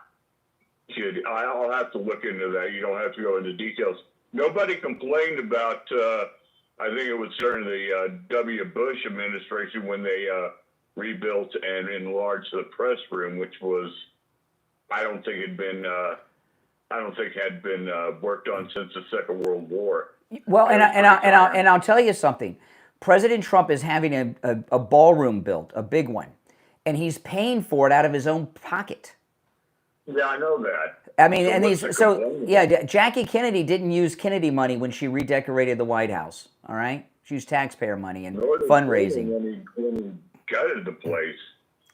have to look into that. You don't have to go into details. Nobody complained about, I think it was during the W. Bush administration when they rebuilt and enlarged the press room, which was, I don't think had been worked on since the Second World War. Well, and I'll tell you something. President Trump is having a ballroom built, a big one, and he's paying for it out of his own pocket. Yeah, I know that. I mean, Jackie Kennedy didn't use Kennedy money when she redecorated the White House. All right, she used taxpayer money and fundraising. When he gutted the place.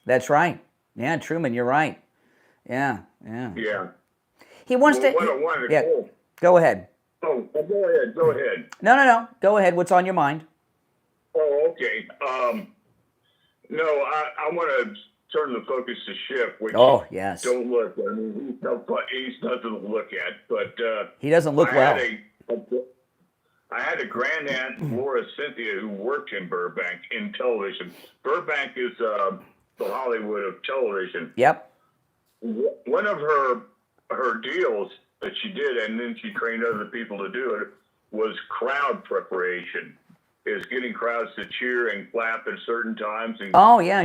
That's right. Yeah, Truman, you're right. Yeah. He wants to. Go ahead. Oh, go ahead. No. Go ahead. What's on your mind? Oh, okay. No, I want to turn the focus to Schiff, which yes. Don't look. I mean, he's nothing to look at, but he doesn't look well. I had a grand aunt, Laura Cynthia, who worked in Burbank in television. Burbank is the Hollywood of television. Yep. One of her deals that she did, and then she trained other people to do it, was crowd preparation. Is getting crowds to cheer and clap at certain times. And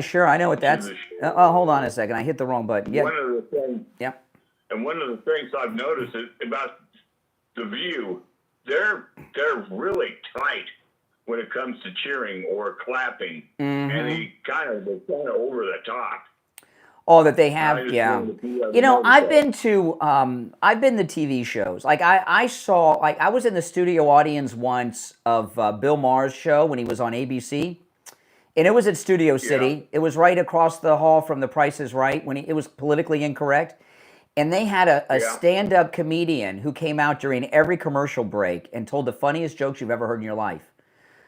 sure. I know what that's. Hold on a second. I hit the wrong button. Yeah. One of the things. Yep. And one of the things I've noticed is about The View, they're really tight when it comes to cheering or clapping, and they're kind of over the top. Oh, that they have, yeah. You know, I've been to TV shows. Like I saw, like I was in the studio audience once of Bill Maher's show when he was on ABC, and it was at Studio City. It was right across the hall from The Price is Right when it was politically incorrect, And they had a Yeah. stand-up comedian who came out during every commercial break and told the funniest jokes you've ever heard in your life,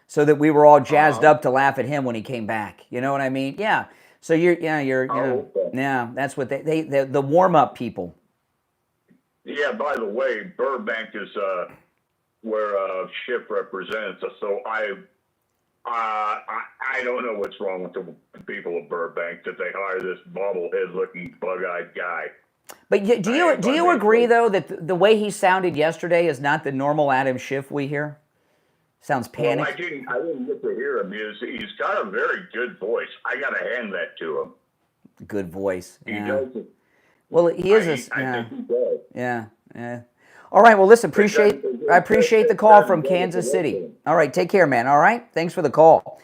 so that we were all jazzed up to laugh at him when he came back. You know what I mean? Yeah. So you're Okay. yeah, that's what the warm-up people. Yeah, by the way, Burbank is where Schiff represents us, so I don't know what's wrong with the people of Burbank that they hire this bobblehead-looking, bug-eyed guy. But do you agree though that the way he sounded yesterday is not the normal Adam Schiff we hear? Sounds Well, panicked. I didn't get to hear him. He's got a very good voice. I got to hand that to him. Good voice. He Yeah. does it. Well, he is I yeah. think he does. Yeah. All right. Well, listen. I appreciate the call from Kansas City. All right. Take care, man. All right. Thanks for the call.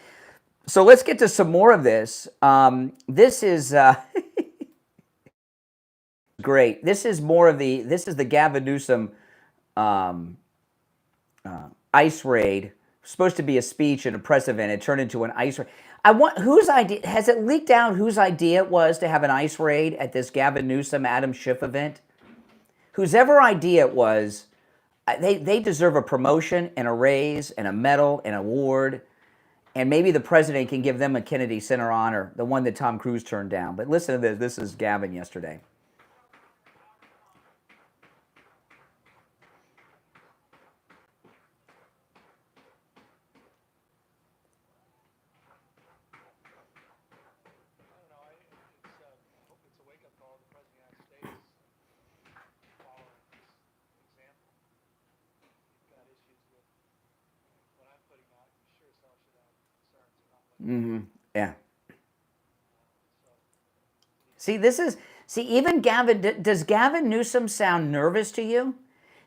So let's get to some more of this. This is great. This is the Gavin Newsom ICE raid. Supposed to be a speech and a press event. It turned into an ICE raid. Whose idea has it leaked out? Whose idea it was to have an ICE raid at this Gavin Newsom Adam Schiff event? Whosever idea it was, they deserve a promotion and a raise and a medal and award, and maybe the president can give them a Kennedy Center honor, the one that Tom Cruise turned down. But listen to this. This is Gavin yesterday. Yeah. See, even Gavin, does Gavin Newsom sound nervous to you?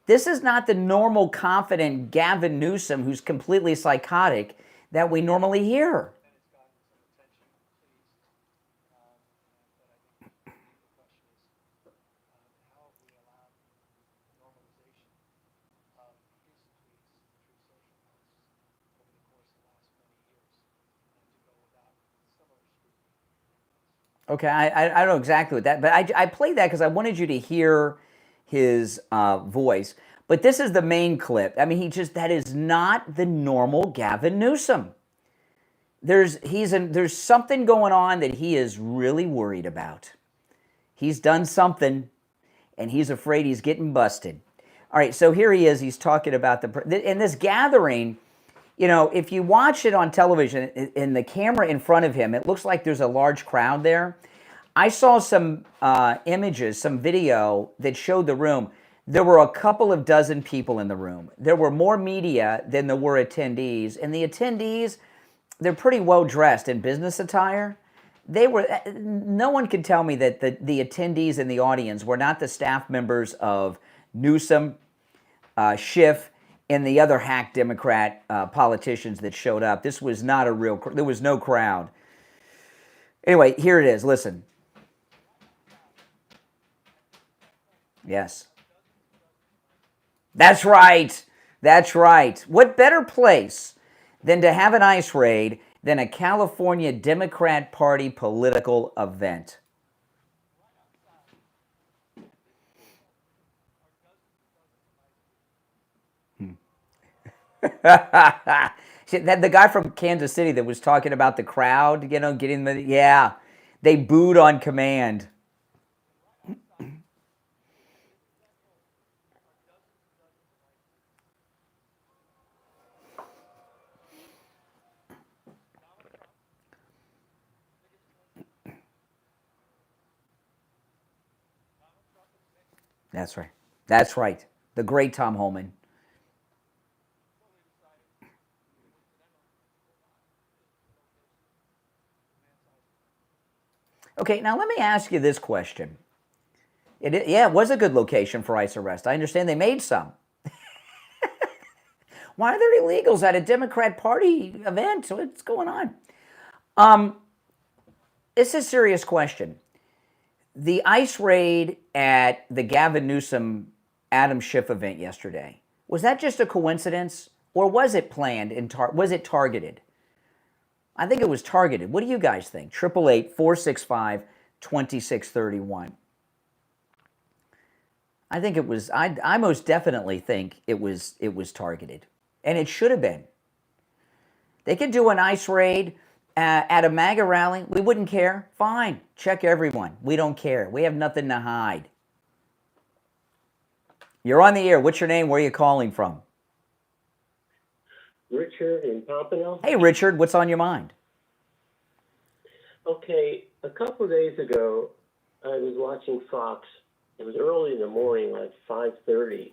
This is not the normal, confident Gavin Newsom who's completely psychotic that we normally hear. Okay, I don't know exactly what that, but I played that because I wanted you to hear his voice. But this is the main clip. I mean, that is not the normal Gavin Newsom. There's something going on that he is really worried about. He's done something, and he's afraid he's getting busted. All right, so here he is. He's talking about in this gathering. You know, if you watch it on television, in the camera in front of him, it looks like there's a large crowd there. I saw some images, some video that showed the room. There were a couple of dozen people in the room. There were more media than there were attendees. And the attendees, they're pretty well dressed in business attire. No one can tell me that the attendees in the audience were not the staff members of Newsom, Schiff, and the other hack Democrat politicians that showed up. This was not there was no crowd. Anyway, here it is. Listen. Yes. That's right. That's right. What better place than to have an ICE raid than a California Democrat Party political event? The guy from Kansas City that was talking about the crowd, getting they booed on command. That's right. That's right. The great Tom Holman. Okay, now let me ask you this question. It was a good location for ICE arrest. I understand they made some. Why are there illegals at a Democrat Party event? What's going on? It's a serious question. The ICE raid at the Gavin Newsom Adam Schiff event yesterday, was that just a coincidence, or was it planned and was it targeted? I think it was targeted. What do you guys think? 888-465-2631. I think it was. I most definitely think it was targeted, and it should have been. They could do an ICE raid at a MAGA rally. We wouldn't care. Fine, check everyone. We don't care. We have nothing to hide. You're on the air. What's your name? Where are you calling from? Richard in Pompano. Hey, Richard. What's on your mind? Okay, a couple of days ago, I was watching Fox. It was early in the morning, like 5:30,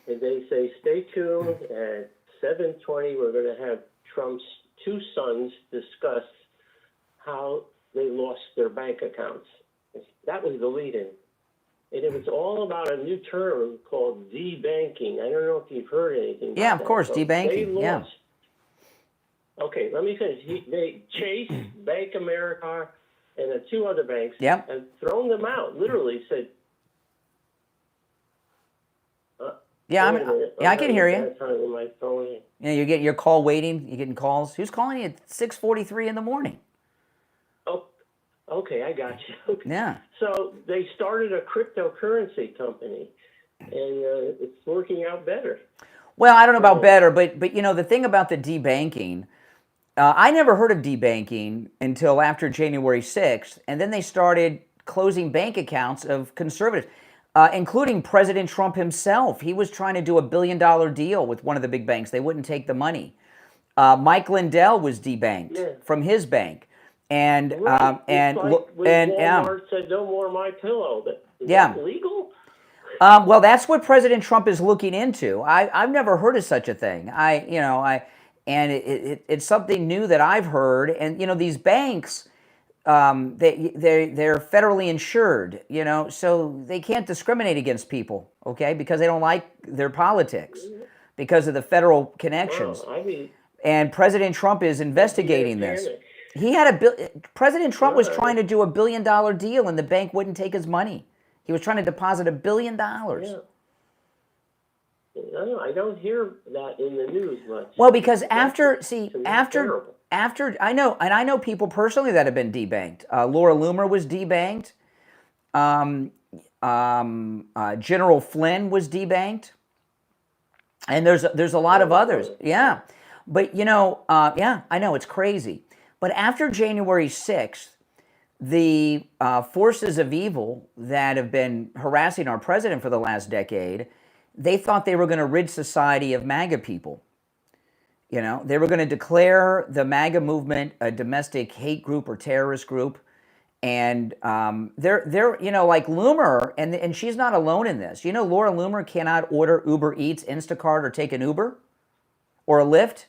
and they say, "Stay tuned at 7:20. We're going to have Trump's two sons discuss how they lost their bank accounts." That was the lead-in, and it was all about a new term called debanking. I don't know if you've heard anything. Yeah, about of course, that. debanking. Yeah. Okay, let me finish. They Chase, Bank America, and the two other banks Yep. have thrown them out. Literally said. Yeah, wait a minute, I can hear you. having a bad time with my phone. Yeah, you're getting your call waiting. You're getting calls. Who's calling you at 6:43 in the morning? Oh, okay, I got you. Yeah. So they started a cryptocurrency company, and it's working out better. Well, I don't know about better, but you know the thing about the debanking, I never heard of debanking until after January 6th, and then they started closing bank accounts of conservatives, including President Trump himself. He was trying to do $1 billion deal with one of the big banks. They wouldn't take the money. Mike Lindell was debanked from his bank, and Right. and It's like when and Walmart said no more My Pillow. Is Yeah. that legal? well, that's what President Trump is looking into. I've never heard of such a thing. And it's something new that I've heard. And you know, these banks, they're federally insured. You know, so they can't discriminate against people, okay, because they don't like their politics, because of the federal connections. Wow, I mean, And President Trump is investigating this. He had President Trump was trying to do $1 billion deal, and the bank wouldn't take his money. He was trying to deposit $1 billion. yeah. I don't hear that in the news much. Well, because That's terrible. after I know people personally that have been debanked. Laura Loomer was debanked. General Flynn was debanked, and there's a lot of others. Yeah, but you know, yeah, I know it's crazy. But after January 6th, the forces of evil that have been harassing our president for the last decade, they thought they were going to rid society of MAGA people. You know, they were going to declare the MAGA movement a domestic hate group or terrorist group. And they're you know, like Loomer, and she's not alone in this. You know, Laura Loomer cannot order Uber Eats, Instacart, or take an Uber or a Lyft.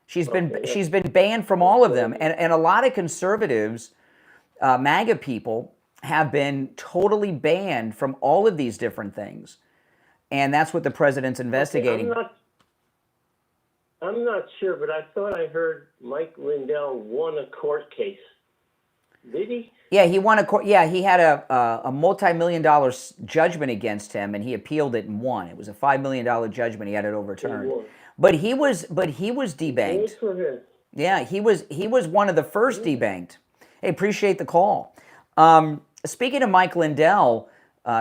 She's been banned from all of them. And a lot of conservatives, MAGA people, have been totally banned from all of these different things. And that's what the president's investigating. Okay, I'm not sure, but I thought I heard Mike Lindell won a court case. Did he? Yeah, he won a court. Yeah, he had a multi-million-dollar judgment against him, and he appealed it and won. It was a $5 million judgment. He had it overturned. But he was debanked. Good for him. Yeah, he was one of the first debanked. Hey, appreciate the call. Speaking of Mike Lindell,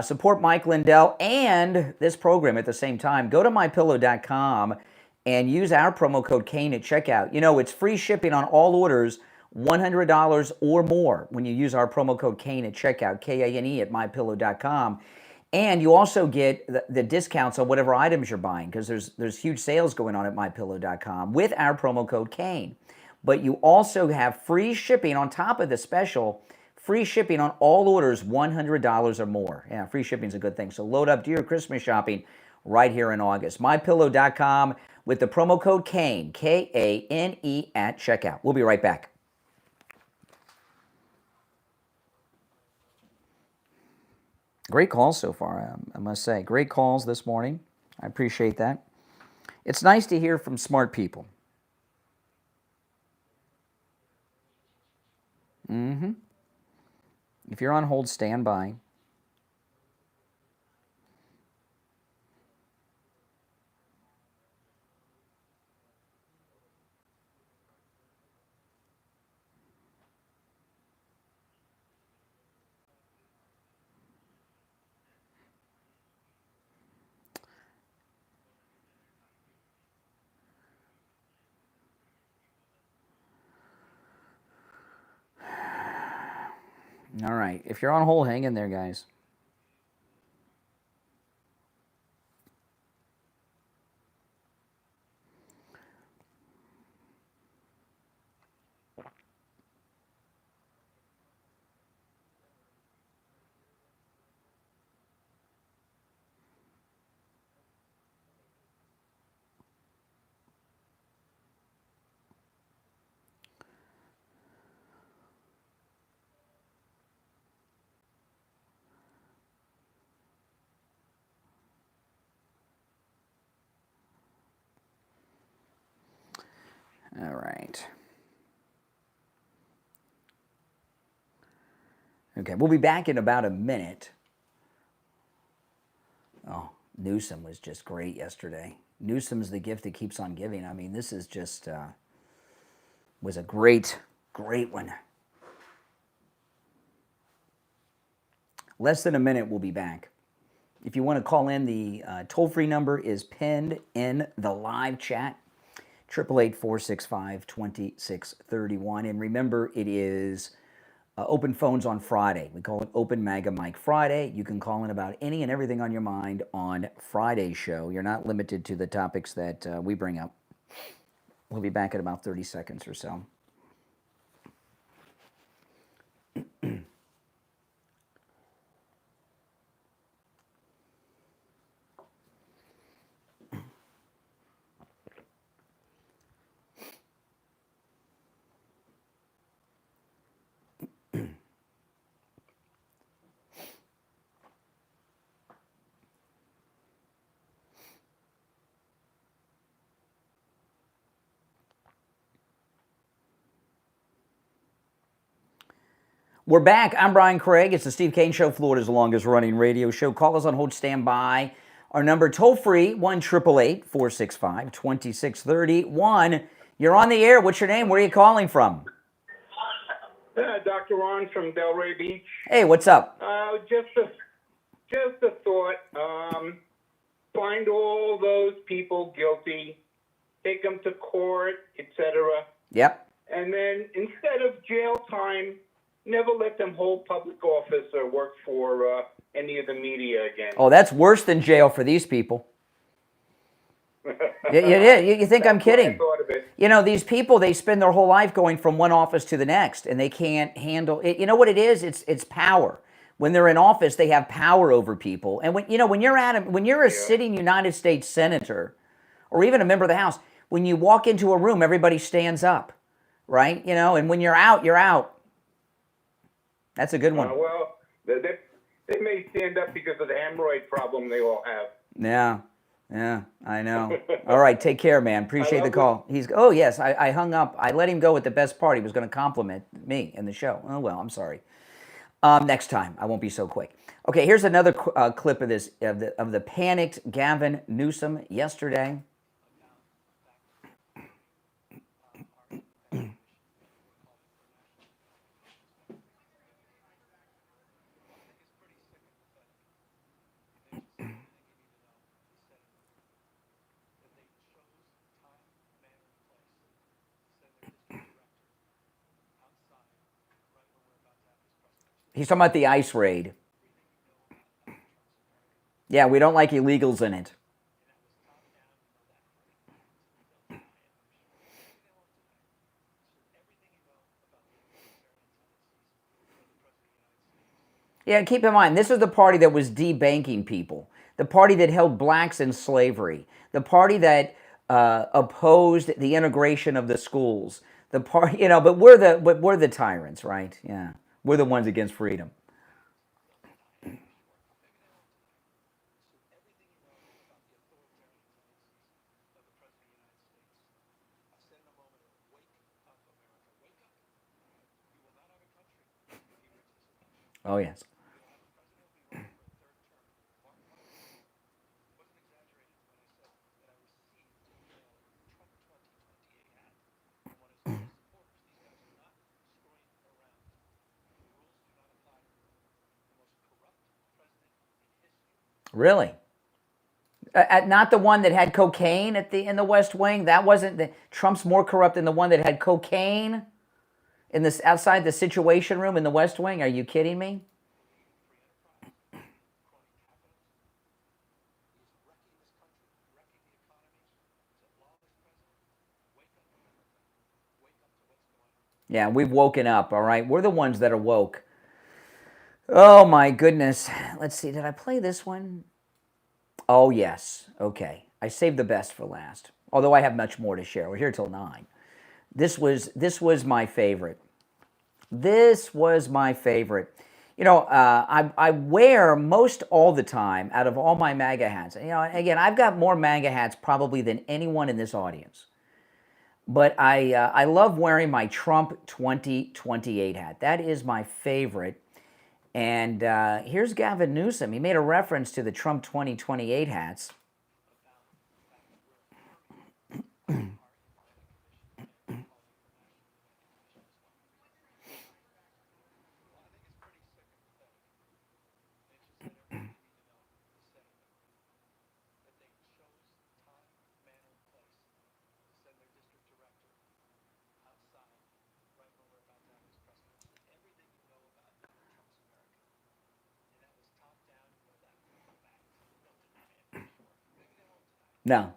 support Mike Lindell and this program at the same time. Go to mypillow.com and use our promo code Kane at checkout. You know, it's free shipping on all orders, $100 or more, when you use our promo code Kane at checkout, Kane at mypillow.com. And you also get the discounts on whatever items you're buying, because there's huge sales going on at mypillow.com with our promo code Kane. But you also have free shipping on top of the special, free shipping on all orders $100 or more. Yeah, free shipping is a good thing. So load up, do your Christmas shopping right here in August. mypillow.com with the promo code Kane, Kane, at checkout. We'll be right back. Great calls so far, I must say. Great calls this morning. I appreciate that. It's nice to hear from smart people. If you're on hold, stand by. All right. If you're on hold, hang in there, guys. All right. Okay, we'll be back in about a minute. Oh, Newsom was just great yesterday. Newsom's the gift that keeps on giving. I mean, this is just was a great one. Less than a minute, we'll be back. If you want to call in, the toll-free number is pinned in the live chat, 888-465-2631. And remember, it is open phones on Friday. We call it Open MAGA Mike Friday. You can call in about any and everything on your mind on Friday's show. You're not limited to the topics that we bring up. We'll be back in about 30 seconds or so. We're back. I'm Brian Craig. It's the Steve Kane Show, Florida's longest running radio show. Call us on hold, stand by. Our number toll free, 1-888-465-2630. You're on the air. What's your name? Where are you calling from? Dr. Ron from Delray Beach. Hey, what's up? Just a thought. Find all those people guilty, take them to court, etc. Yep. And then instead of jail time, never let them hold public office or work for any of the media again. Oh, that's worse than jail for these people. You think I'm kidding? I thought of it. You know, these people, they spend their whole life going from one office to the next, and they can't handle it. You know what it is? It's power. When they're in office, they have power over people. And when you're a sitting United States senator, or even a member of the House, when you walk into a room, everybody stands up, right? You know, and when you're out, you're out. That's a good one. Well, they may stand up because of the hemorrhoid problem they all have. Yeah, I know. All right, take care, man. Appreciate the call. I hung up. I let him go with the best part. He was going to compliment me in the show. Oh, well, I'm sorry. Next time, I won't be so quick. Okay, here's another clip of this of the panicked Gavin Newsom yesterday. He's talking about the ICE raid. Yeah, we don't like illegals in it. Yeah, keep in mind, this is the party that was debanking people, the party that held blacks in slavery, the party that opposed the integration of the schools, the party, but we're the tyrants, right? Yeah, we're the ones against freedom. Oh, yes. Really? Not the one that had cocaine in the West Wing? That wasn't Trump's more corrupt than the one that had cocaine in this outside the Situation Room in the West Wing. Are you kidding me? Yeah, we've woken up, all right? We're the ones that are woke. Oh, my goodness. Let's see, did I play this one? Oh, yes. Okay. I saved the best for last, although I have much more to share. We're here till 9. This was my favorite. This was my favorite. You know, I wear most all the time out of all my MAGA hats. You know, again, I've got more MAGA hats probably than anyone in this audience. But I love wearing my Trump 2028 hat. That is my favorite. And here's Gavin Newsom. He made a reference to the Trump 2028 hats. No.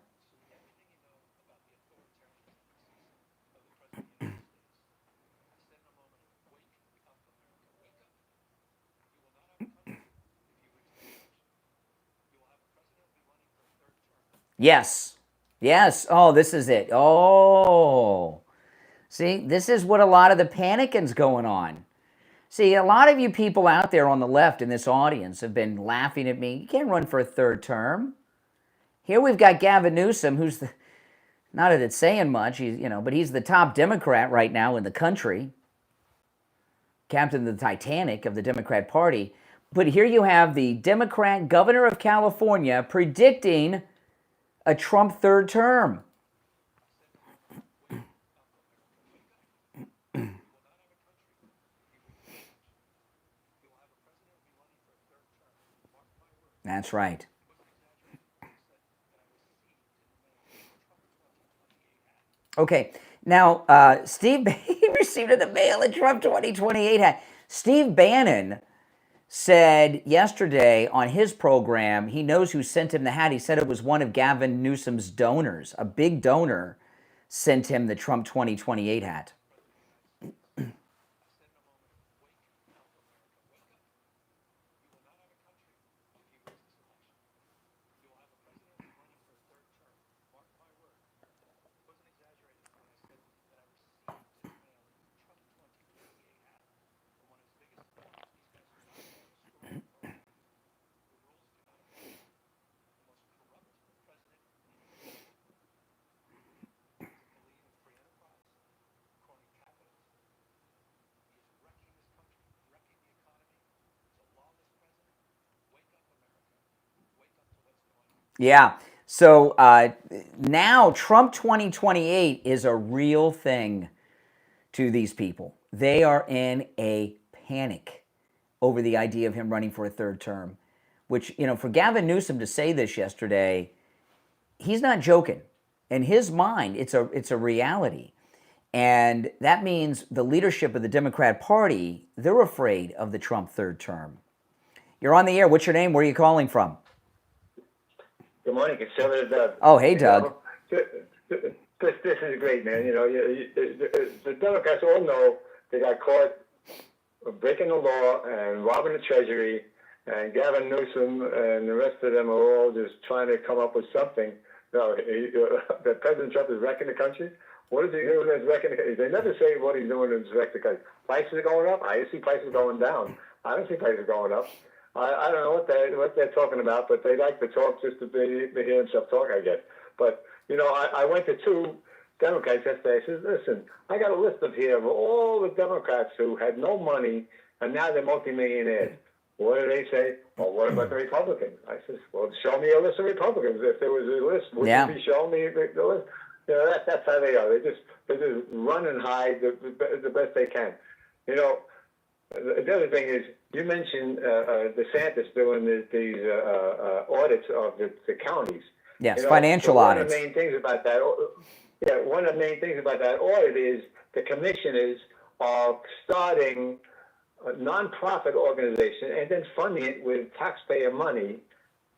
Yes. Yes. Oh, this is it. Oh. See, this is what a lot of the panicing's going on. See, a lot of you people out there on the left in this audience have been laughing at me. You can't run for a third term. Here we've got Gavin Newsom, who's the, not that it's saying much, but he's the top Democrat right now in the country, captain of the Titanic of the Democrat Party. But here you have the Democrat governor of California predicting a Trump third term. That's right. Okay, now Steve he received in the mail a Trump 2028 hat. Steve Bannon said yesterday on his program he knows who sent him the hat. He said it was one of Gavin Newsom's donors. A big donor sent him the Trump 2028 hat. Yeah. So now Trump 2028 is a real thing to these people. They are in a panic over the idea of him running for a third term, which, for Gavin Newsom to say this yesterday, he's not joking. In his mind, it's a reality. And that means the leadership of the Democrat Party, they're afraid of the Trump third term. You're on the air. What's your name? Where are you calling from? Good morning, Conservative Doug. Oh, hey, Doug. This is great, man. The Democrats all know they got caught breaking the law and robbing the Treasury, and Gavin Newsom and the rest of them are all just trying to come up with something. That President Trump is wrecking the country. What is he doing that's wrecking the country? They never say what he's doing that's wrecking the country. Prices are going up. I see prices going down. I don't see prices going up. I don't know what they're talking about, but they like to talk just to hear themselves talk, I guess. But, I went to 2 Democrats yesterday. I said, listen, I got a list of here of all the Democrats who had no money, and now they're multimillionaires. What do they say? Well, what about the Republicans? I said, well, show me a list of Republicans. If there was a list, would you be showing me the list? That's how they are. They just run and hide the best they can. The other thing is, you mentioned DeSantis doing these audits of the counties. Yes, financial audits. One of the main things about that, one of the main things about that audit is the commissioners of starting a nonprofit organization and then funding it with taxpayer money,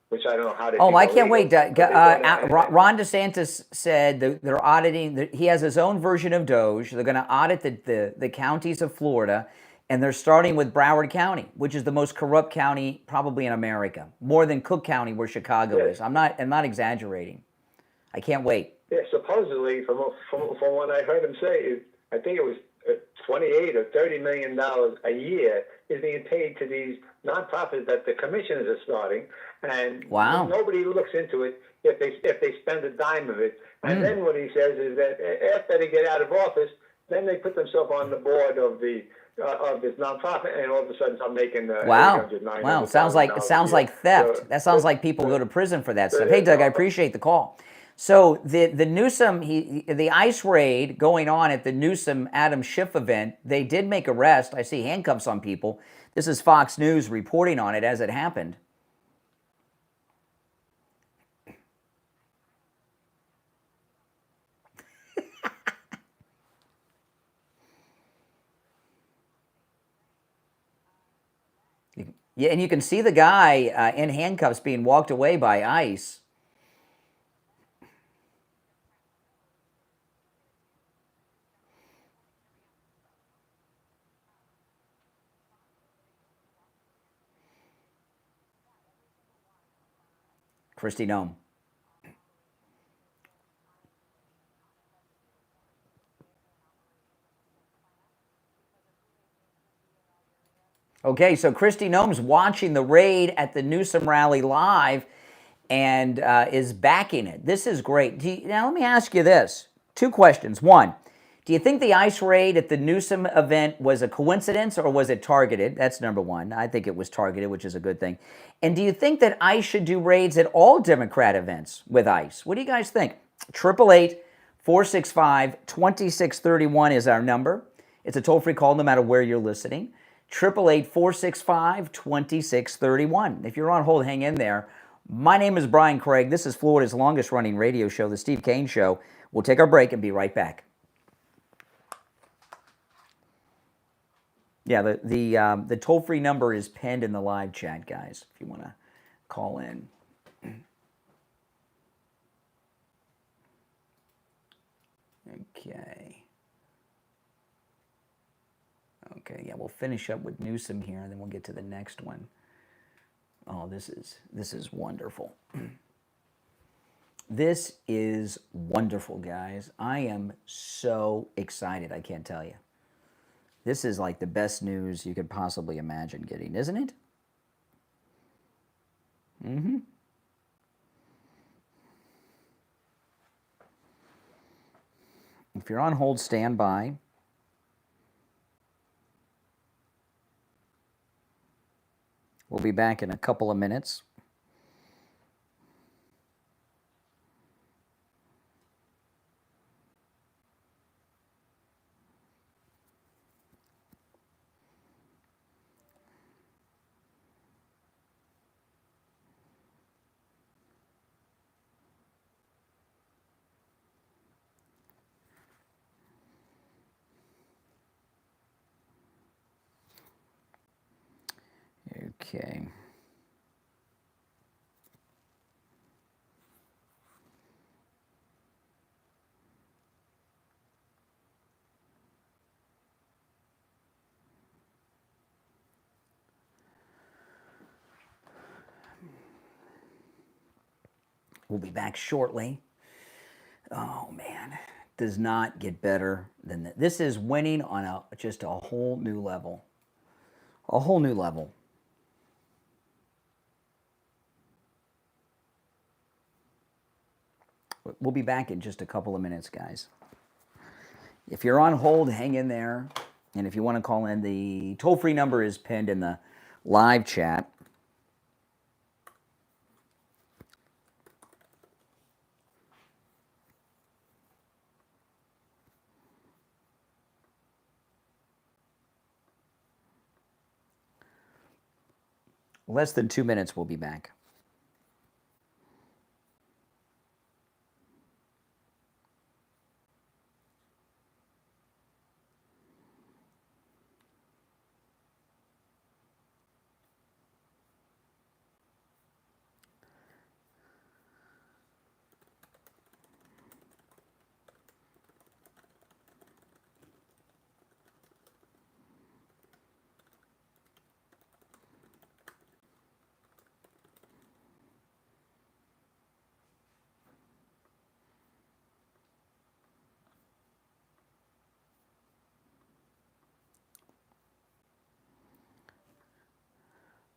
which I don't know how they. Oh, think I are can't legal, wait. but they're gonna- Ron DeSantis said they're auditing. He has his own version of Doge. They're going to audit the counties of Florida, and they're starting with Broward County, which is the most corrupt county probably in America, more than Cook County, where Chicago Yes. is. I'm not exaggerating. I can't wait. Yeah, supposedly, from what I heard him say, I think it was $28 or $30 million a year is being paid to these nonprofits that the commissioners are starting, and Wow. nobody looks into it if they spend a dime of it. And then what he says is that after they get out of office, then they put themselves on the board of the of this nonprofit, and all of a sudden start making Wow. $800,000, Wow. $900,000 It sounds like theft. So, That sounds like people go to prison for that stuff. Hey, Doug, I appreciate the call. So the Newsom, the ICE raid going on at the Newsom Adam Schiff event, they did make arrest. I see handcuffs on people. This is Fox News reporting on it as it happened. Yeah, and you can see the guy in handcuffs being walked away by ICE. Kristi Noem. Okay, so Kristi Noem's watching the raid at the Newsom rally live and is backing it. This is great. Now, let me ask you this. Two questions. One, do you think the ICE raid at the Newsom event was a coincidence or was it targeted? That's number one. I think it was targeted, which is a good thing. And do you think that ICE should do raids at all Democrat events with ICE? What do you guys think? 888-465-2631 is our number. It's a toll-free call no matter where you're listening. 888-465-2631. If you're on hold, hang in there. My name is Brian Craig. This is Florida's longest-running radio show, The Steve Kane Show. We'll take our break and be right back. Yeah, the toll-free number is pinned in the live chat, guys, if you want to call in. Okay, yeah, we'll finish up with Newsom here, and then we'll get to the next one. Oh, this is wonderful. This is wonderful, guys. I am so excited, I can't tell you. This is like the best news you could possibly imagine getting, isn't it? Mm-hmm. If you're on hold, stand by. We'll be back in a couple of minutes. Okay. We'll be back shortly. Oh, man. Does not get better than this. This is winning on just a whole new level. A whole new level. We'll be back in just a couple of minutes, guys. If you're on hold, hang in there. And if you want to call in, the toll-free number is pinned in the live chat. Less than 2 minutes, we'll be back.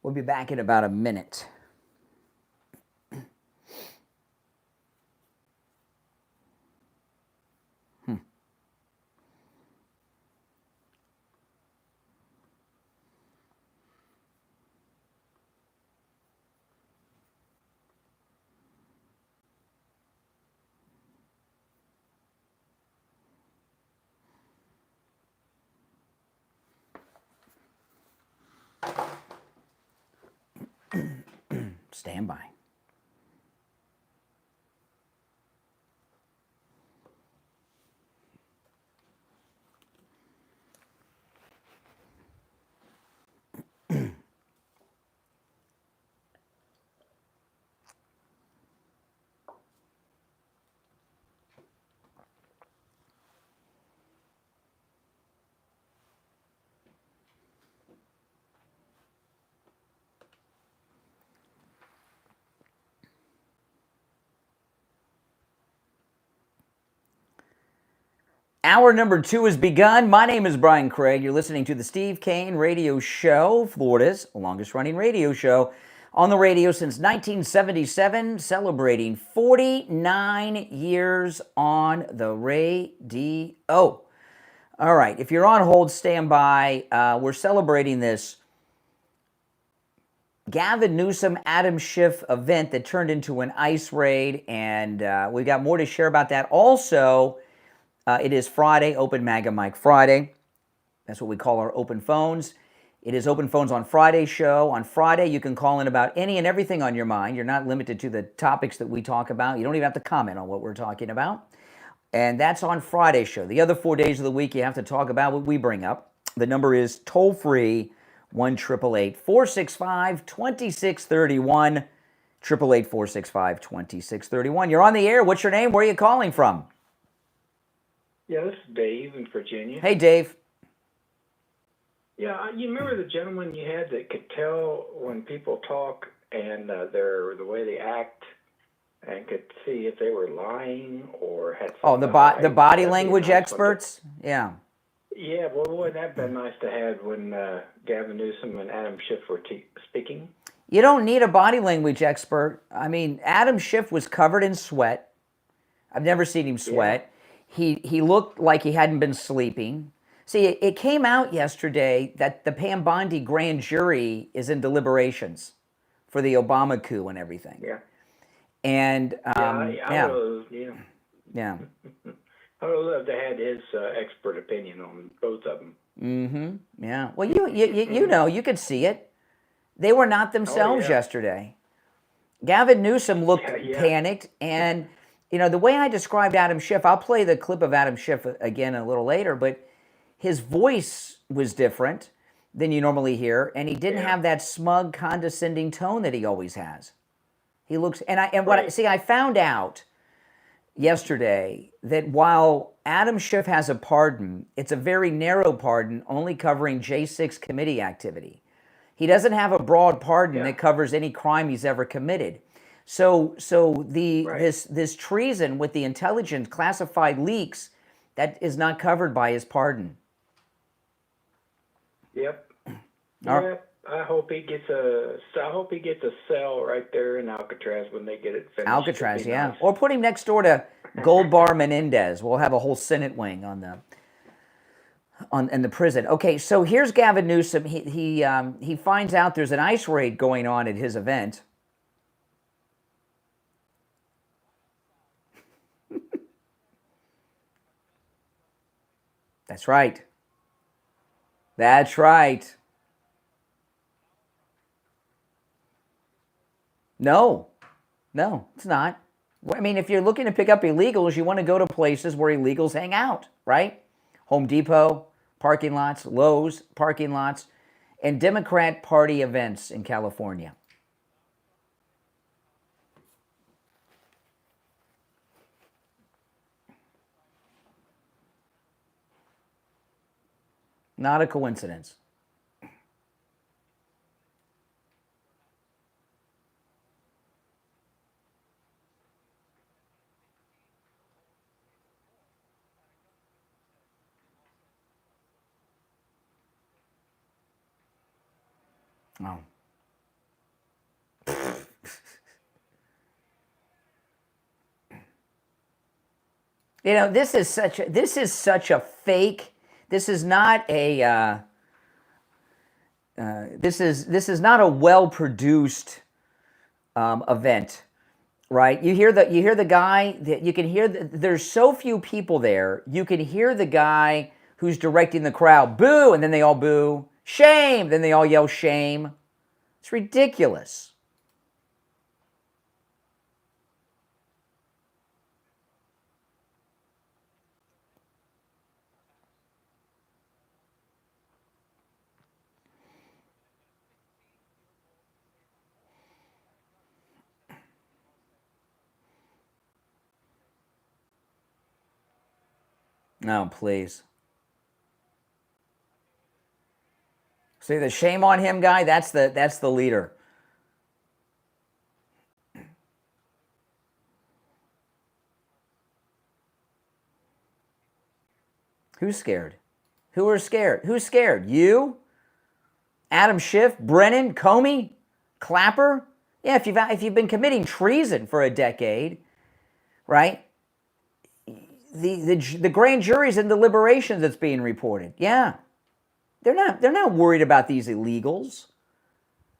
We'll be back in about a minute. Stand by. Hour number 2 has begun. My name is Brian Craig. You're listening to the Steve Kane Radio Show, Florida's longest-running radio show, on the radio since 1977, celebrating 49 years on the radio. All right, if you're on hold, stand by. We're celebrating this Gavin Newsom, Adam Schiff event that turned into an ICE raid, and we've got more to share about that. Also, it is Friday, Open MAGA Mike Friday. That's what we call our open phones. It is Open Phones on Friday show. On Friday, you can call in about any and everything on your mind. You're not limited to the topics that we talk about. You don't even have to comment on what we're talking about. And that's on Friday show. The other 4 days of the week, you have to talk about what we bring up. The number is toll-free, 1-888-465-2631, 888-465-2631. You're on the air. What's your name? Where are you calling from? Yeah, this is Dave in Virginia. Hey, Dave. Yeah, you remember the gentleman you had that could tell when people talk and the way they act, and could see if they were lying or had. Oh, the body language experts. Yeah. Yeah, well, wouldn't that have been nice to have when Gavin Newsom and Adam Schiff were speaking? You don't need a body language expert. I mean, Adam Schiff was covered in sweat. I've never seen him sweat. Yeah. He looked like he hadn't been sleeping. See, it came out yesterday that the Pam Bondi grand jury is in deliberations for the Obama coup and everything. Yeah. And I would love to have his expert opinion on both of them. Mm-hmm. Yeah. Well, you know, you could see it. They were not themselves yesterday. Gavin Newsom looked panicked, and you know, the way I described Adam Schiff, I'll play the clip of Adam Schiff again a little later, but his voice was different than you normally hear, and he didn't have that smug, condescending tone that he always has. He looks, I found out yesterday that while Adam Schiff has a pardon, it's a very narrow pardon, only covering J6 committee activity. He doesn't have a broad pardon that covers any crime he's ever committed. So this treason with the intelligence classified leaks, that is not covered by his pardon. Yep. I hope he gets a cell right there in Alcatraz when they get it finished. Alcatraz, yeah. Nice. Or put him next door to Goldbar Menendez. We'll have a whole Senate wing in the prison. Okay, so here's Gavin Newsom. He finds out there's an ICE raid going on at his event. That's right. That's right. No, it's not. I mean, if you're looking to pick up illegals, you want to go to places where illegals hang out, right? Home Depot, parking lots, Lowe's, parking lots, and Democrat Party events in California. Not a coincidence. Oh. You know, this is such a fake. This is not a this is not a well produced event, right? You hear the guy that you can hear. There's so few people there. You can hear the guy who's directing the crowd boo, and then they all boo. Shame, then they all yell shame. It's ridiculous. No, please. See the shame on him guy? That's the leader. Who's scared? Who are scared? Who's scared? You? Adam Schiff? Brennan? Comey? Clapper? Yeah, if you've been committing treason for a decade, right? The grand juries and deliberations that's being reported. Yeah. They're not worried about these illegals.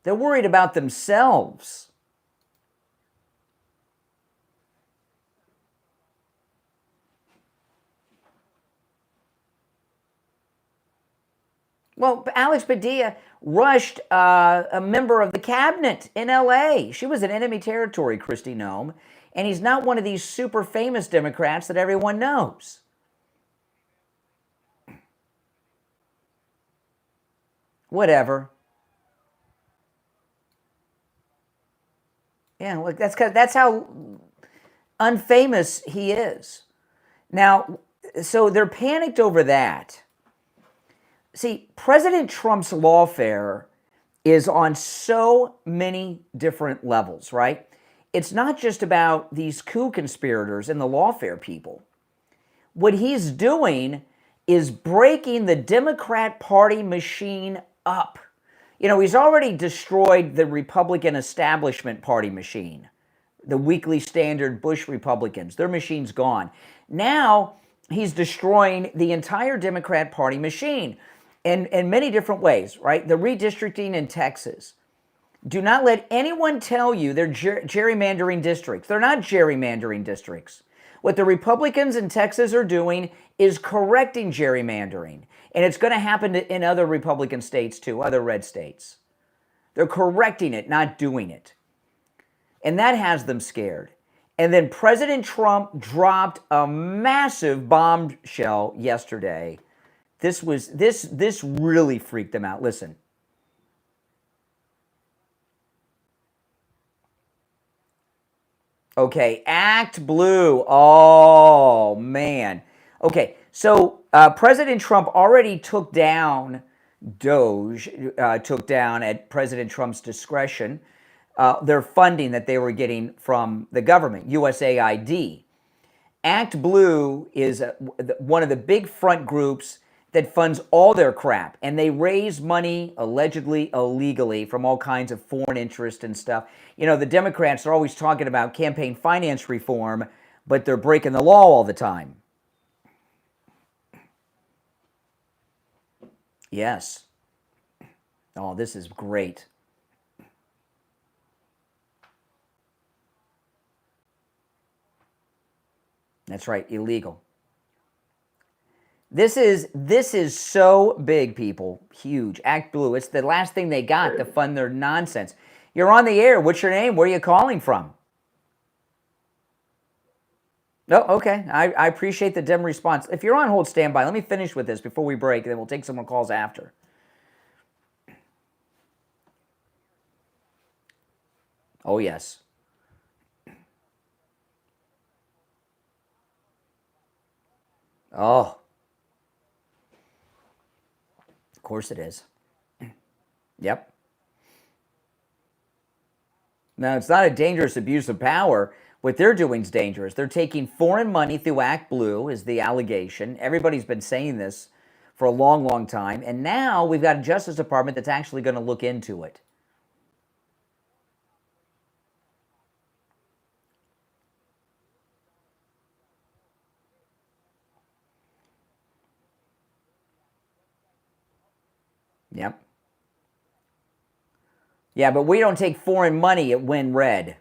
They're worried about themselves. Well, Alex Padilla rushed a member of the cabinet in L.A. She was in enemy territory, Kristi Noem, and he's not one of these super famous Democrats that everyone knows. Whatever. Yeah, look, that's how unfamous he is. Now, so they're panicked over that. See, President Trump's lawfare is on so many different levels, right? It's not just about these coup conspirators and the lawfare people. What he's doing is breaking the Democrat Party machine up. You know, he's already destroyed the Republican establishment party machine, the Weekly Standard Bush Republicans. Their machine's gone. Now he's destroying the entire Democrat Party machine in many different ways, right? The redistricting in Texas. Do not let anyone tell you they're gerrymandering districts. They're not gerrymandering districts. What the Republicans in Texas are doing is correcting gerrymandering. And it's going to happen in other Republican states too, other red states. They're correcting it, not doing it. And that has them scared. And then President Trump dropped a massive bombshell yesterday. This really freaked them out. Listen. Okay, Act Blue. Oh, man. Okay, so President Trump already took down Doge, took down at President Trump's discretion their funding that they were getting from the government, USAID. Act Blue is one of the big front groups that funds all their crap, and they raise money allegedly illegally from all kinds of foreign interest and stuff. You know, the Democrats are always talking about campaign finance reform, but they're breaking the law all the time. Yes. Oh, this is great. That's right, illegal. This is so big, people. Huge. Act Blue. It's the last thing they got to fund their nonsense. You're on the air. What's your name? Where are you calling from? No, okay. I appreciate the dim response. If you're on hold, stand by. Let me finish with this before we break, and then we'll take some more calls after. Oh, yes. Oh. Of course it is. Yep. Now, it's not a dangerous abuse of power. What they're doing is dangerous. They're taking foreign money through Act Blue, is the allegation. Everybody's been saying this for a long, long time. And now we've got a Justice Department that's actually going to look into it. Yep. Yeah, but we don't take foreign money at Win Red.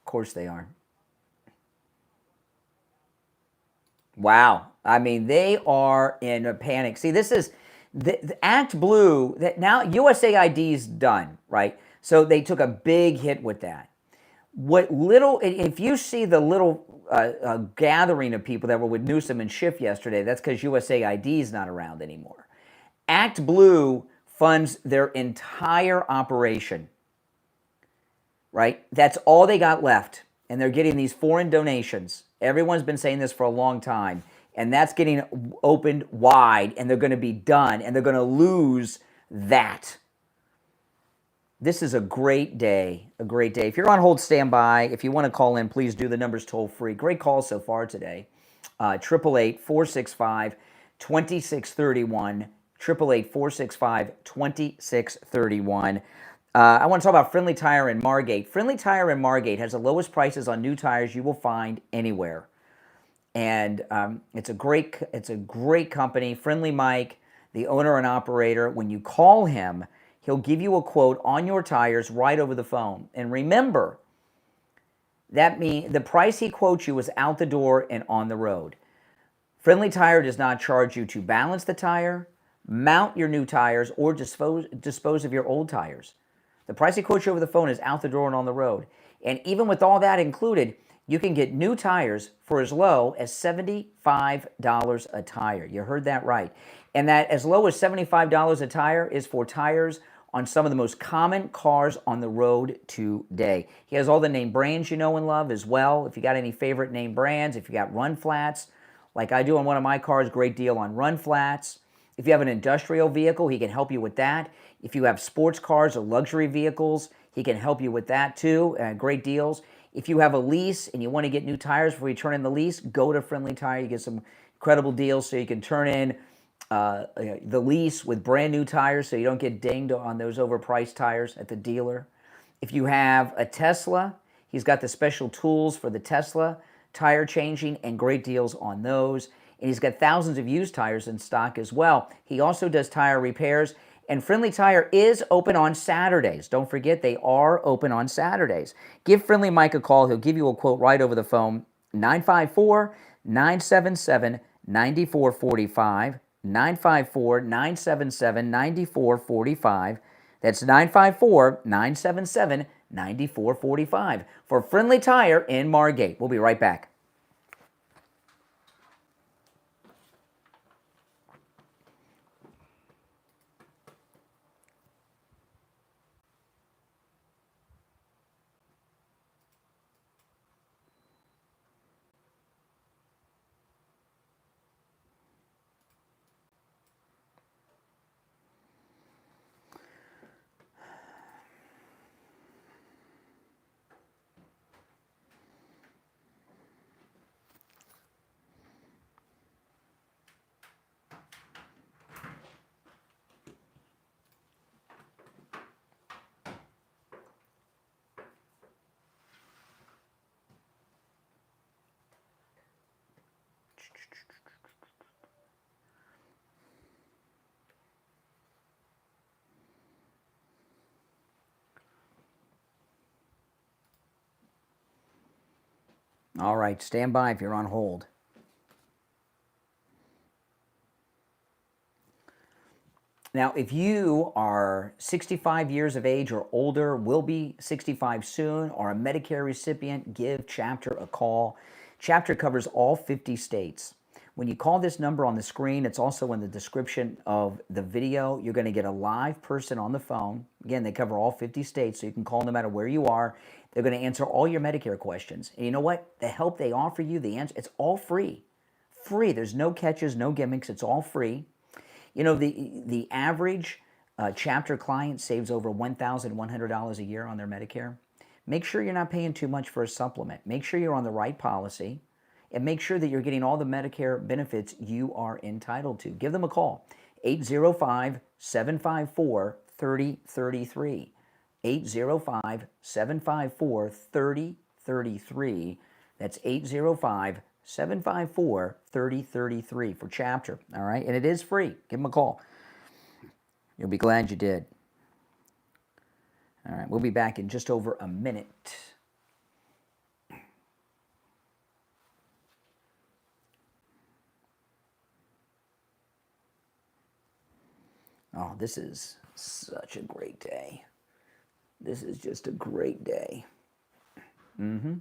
Of course they are. Wow. I mean, they are in a panic. See, this is the Act Blue, that now USAID's done, right? So they took a big hit with that. What little, if you see the little gathering of people that were with Newsom and Schiff yesterday, that's because USAID is not around anymore. Act Blue funds their entire operation, right? That's all they got left. And they're getting these foreign donations. Everyone's been saying this for a long time. And that's getting opened wide, and they're going to be done, and they're going to lose that. This is a great day, a great day. If you're on hold, stand by. If you want to call in, please do. The number's toll free. Great calls so far today. 888-465-2631. 888-465-2631. I want to talk about Friendly Tire in Margate. Friendly Tire in Margate has the lowest prices on new tires you will find anywhere. And it's a great company. Friendly Mike, the owner and operator, when you call him, he'll give you a quote on your tires right over the phone. And remember, that means the price he quotes you is out the door and on the road. Friendly Tire does not charge you to balance the tire, mount your new tires, or dispose of your old tires. The price he quotes you over the phone is out the door and on the road. And even with all that included, you can get new tires for as low as $75 a tire. You heard that right. And that as low as $75 a tire is for tires on some of the most common cars on the road today. He has all the name brands you know and love as well. If you got any favorite name brands, if you got run flats, like I do on one of my cars, great deal on run flats. If you have an industrial vehicle, he can help you with that. If you have sports cars or luxury vehicles, he can help you with that too. Great deals. If you have a lease and you want to get new tires before you turn in the lease, go to Friendly Tire. You get some incredible deals so you can turn in the lease with brand new tires so you don't get dinged on those overpriced tires at the dealer. If you have a Tesla, he's got the special tools for the Tesla tire changing and great deals on those. And he's got thousands of used tires in stock as well. He also does tire repairs. And Friendly Tire is open on Saturdays. Don't forget, they are open on Saturdays. Give Friendly Mike a call. He'll give you a quote right over the phone. 954-977-9445. 954-977-9445. That's 954-977-9445 for Friendly Tire in Margate. We'll be right back. All right, stand by if you're on hold. Now, if you are 65 years of age or older, will be 65 soon, or a Medicare recipient, give Chapter a call. Chapter covers all 50 states. When you call this number on the screen, it's also in the description of the video. You're going to get a live person on the phone. Again, they cover all 50 states, so you can call no matter where you are. They're going to answer all your Medicare questions. And you know what? The help they offer you, the answer, it's all free. Free. There's no catches, no gimmicks. It's all free. You know, the average Chapter client saves over $1,100 a year on their Medicare. Make sure you're not paying too much for a supplement. Make sure you're on the right policy. And make sure that you're getting all the Medicare benefits you are entitled to. Give them a call. 805-754-3033. 805-754-3033. That's 805 754-3033 for chapter, all right? And it is free. Give them a call. You'll be glad you did. All right, we'll be back in just over a minute. Oh, this is such a great day. This is just a great day. Mm-hmm.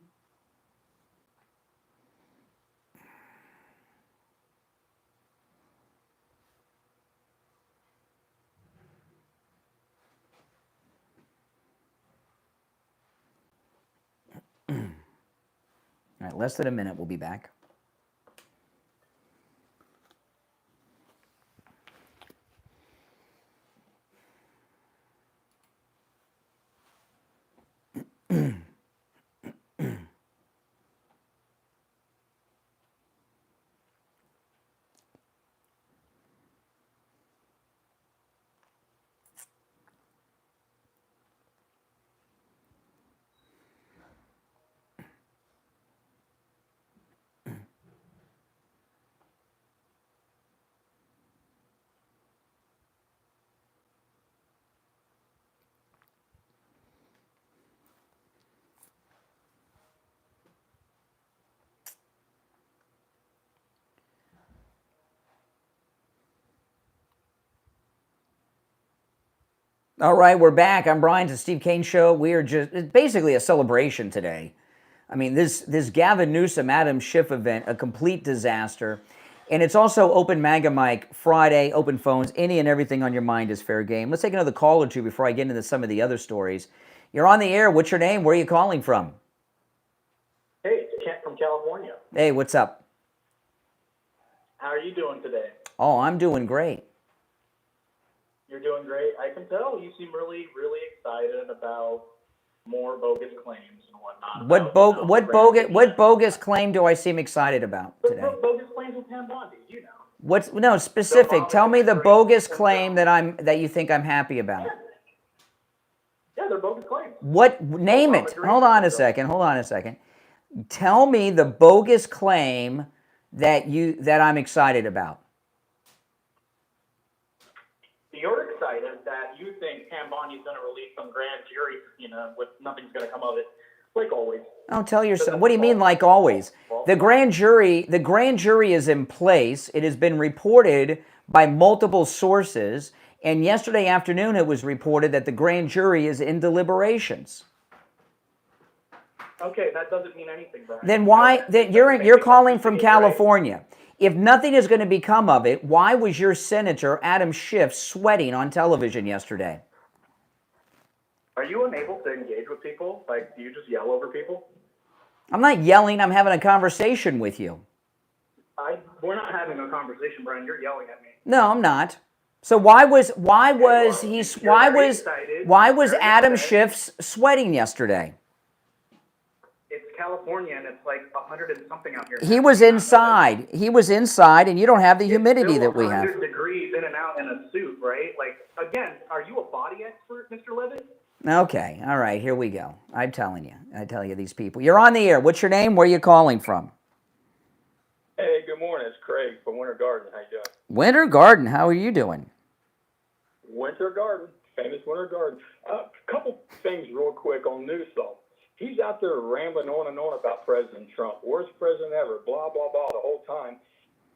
All right, less than a minute, we'll be back. All right, we're back. I'm Brian, it's the Steve Kane Show. It's basically a celebration today. I mean, this Gavin Newsom, Adam Schiff event, a complete disaster. And it's also Open MAGA Mic Friday, open phones, any and everything on your mind is fair game. Let's take another call or two before I get into some of the other stories. You're on the air. What's your name? Where are you calling from? Hey, it's Kent from California. Hey, what's up? How are you doing today? Oh, I'm doing great. You're doing great. I can tell you seem really, really excited about more bogus claims and whatnot. What bogus claim do I seem excited about today? Bogus claims with Pam Bondi, you know. No, specific. Tell me the bogus claim that you think I'm happy about. Yeah, they're bogus claims. What? Name it. Hold on a second. Tell me the bogus claim that I'm excited about. You're excited that you think Pam Bondi's going to release some grand jury, with nothing's going to come of it, like always. Oh, tell yourself. What do you mean, like always? The grand jury is in place. It has been reported by multiple sources, and yesterday afternoon it was reported that the grand jury is in deliberations. Okay, that doesn't mean anything, Brian. Then why? Then you're calling from California. If nothing is going to become of it, why was your senator, Adam Schiff, sweating on television yesterday? Are you unable to engage with people? Like, do you just yell over people? I'm not yelling. I'm having a conversation with you. We're not having a conversation, Brian. You're yelling at me. No, I'm not. So why was Adam Schiff sweating yesterday? It's California, and it's like 100 and something out here. He was inside. And you don't have the humidity that we have. 100 degrees in and out in a suit, right? Like, again, are you a body expert, Mr. Levitt? Okay, all right, here we go. I tell you these people. You're on the air. What's your name? Where are you calling from? Hey, good morning. It's Craig from Winter Garden. How you doing? Winter Garden. How are you doing? Winter Garden, famous Winter Garden. A couple things real quick on Newsom. He's out there rambling on and on about President Trump. Worst president ever, blah, blah, blah, the whole time.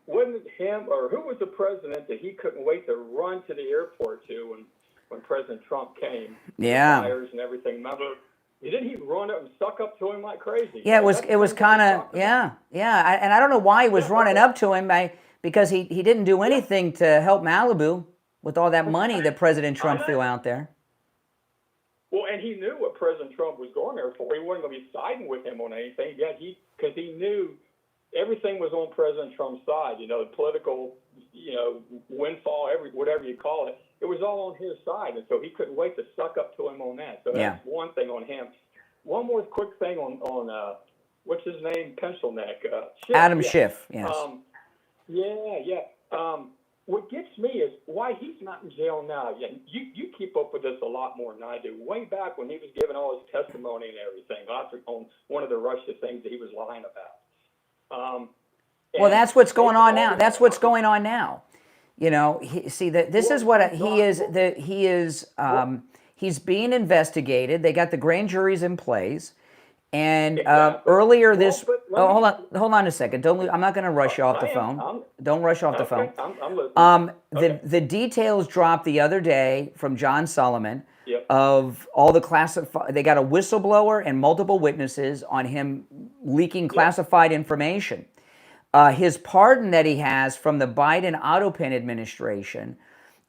Wasn't it him, or who was the president that he couldn't wait to run to the airport to when President Trump came? Yeah. Fires and everything. Remember? Didn't he run up and suck up to him like crazy? Yeah, it was kind of, yeah. And I don't know why he was running up to him, because he didn't do anything to help Malibu with all that money that President Trump threw out there. Well, and he knew what President Trump was going there for. He wasn't going to be siding with him on anything. Yet because he knew everything was on President Trump's side. The political, windfall, whatever you call it. It was all on his side, and so he couldn't wait to suck up to him on that. So that's one thing on him. One more quick thing on what's his name, Pencil Neck? Schiff. Adam Schiff. Yes. What gets me is why he's not in jail now. Yeah, you keep up with this a lot more than I do. Way back when he was giving all his testimony and everything, on one of the Russia things that he was lying about. Well, And that's what's they going on called now. him That's on what's it. going on now. You know, see that this is what he's being investigated. They got the grand juries in place, and Exactly. earlier Well, this. but let Oh, me. hold on a second. I'm not going to rush you off the I am. phone. Don't rush off the Okay. phone. I'm listening. Okay. The details dropped the other day from John Sullivan Yep. of all the classified. They got a whistleblower and multiple witnesses on him leaking classified information. His pardon that he has from the Biden Autopin administration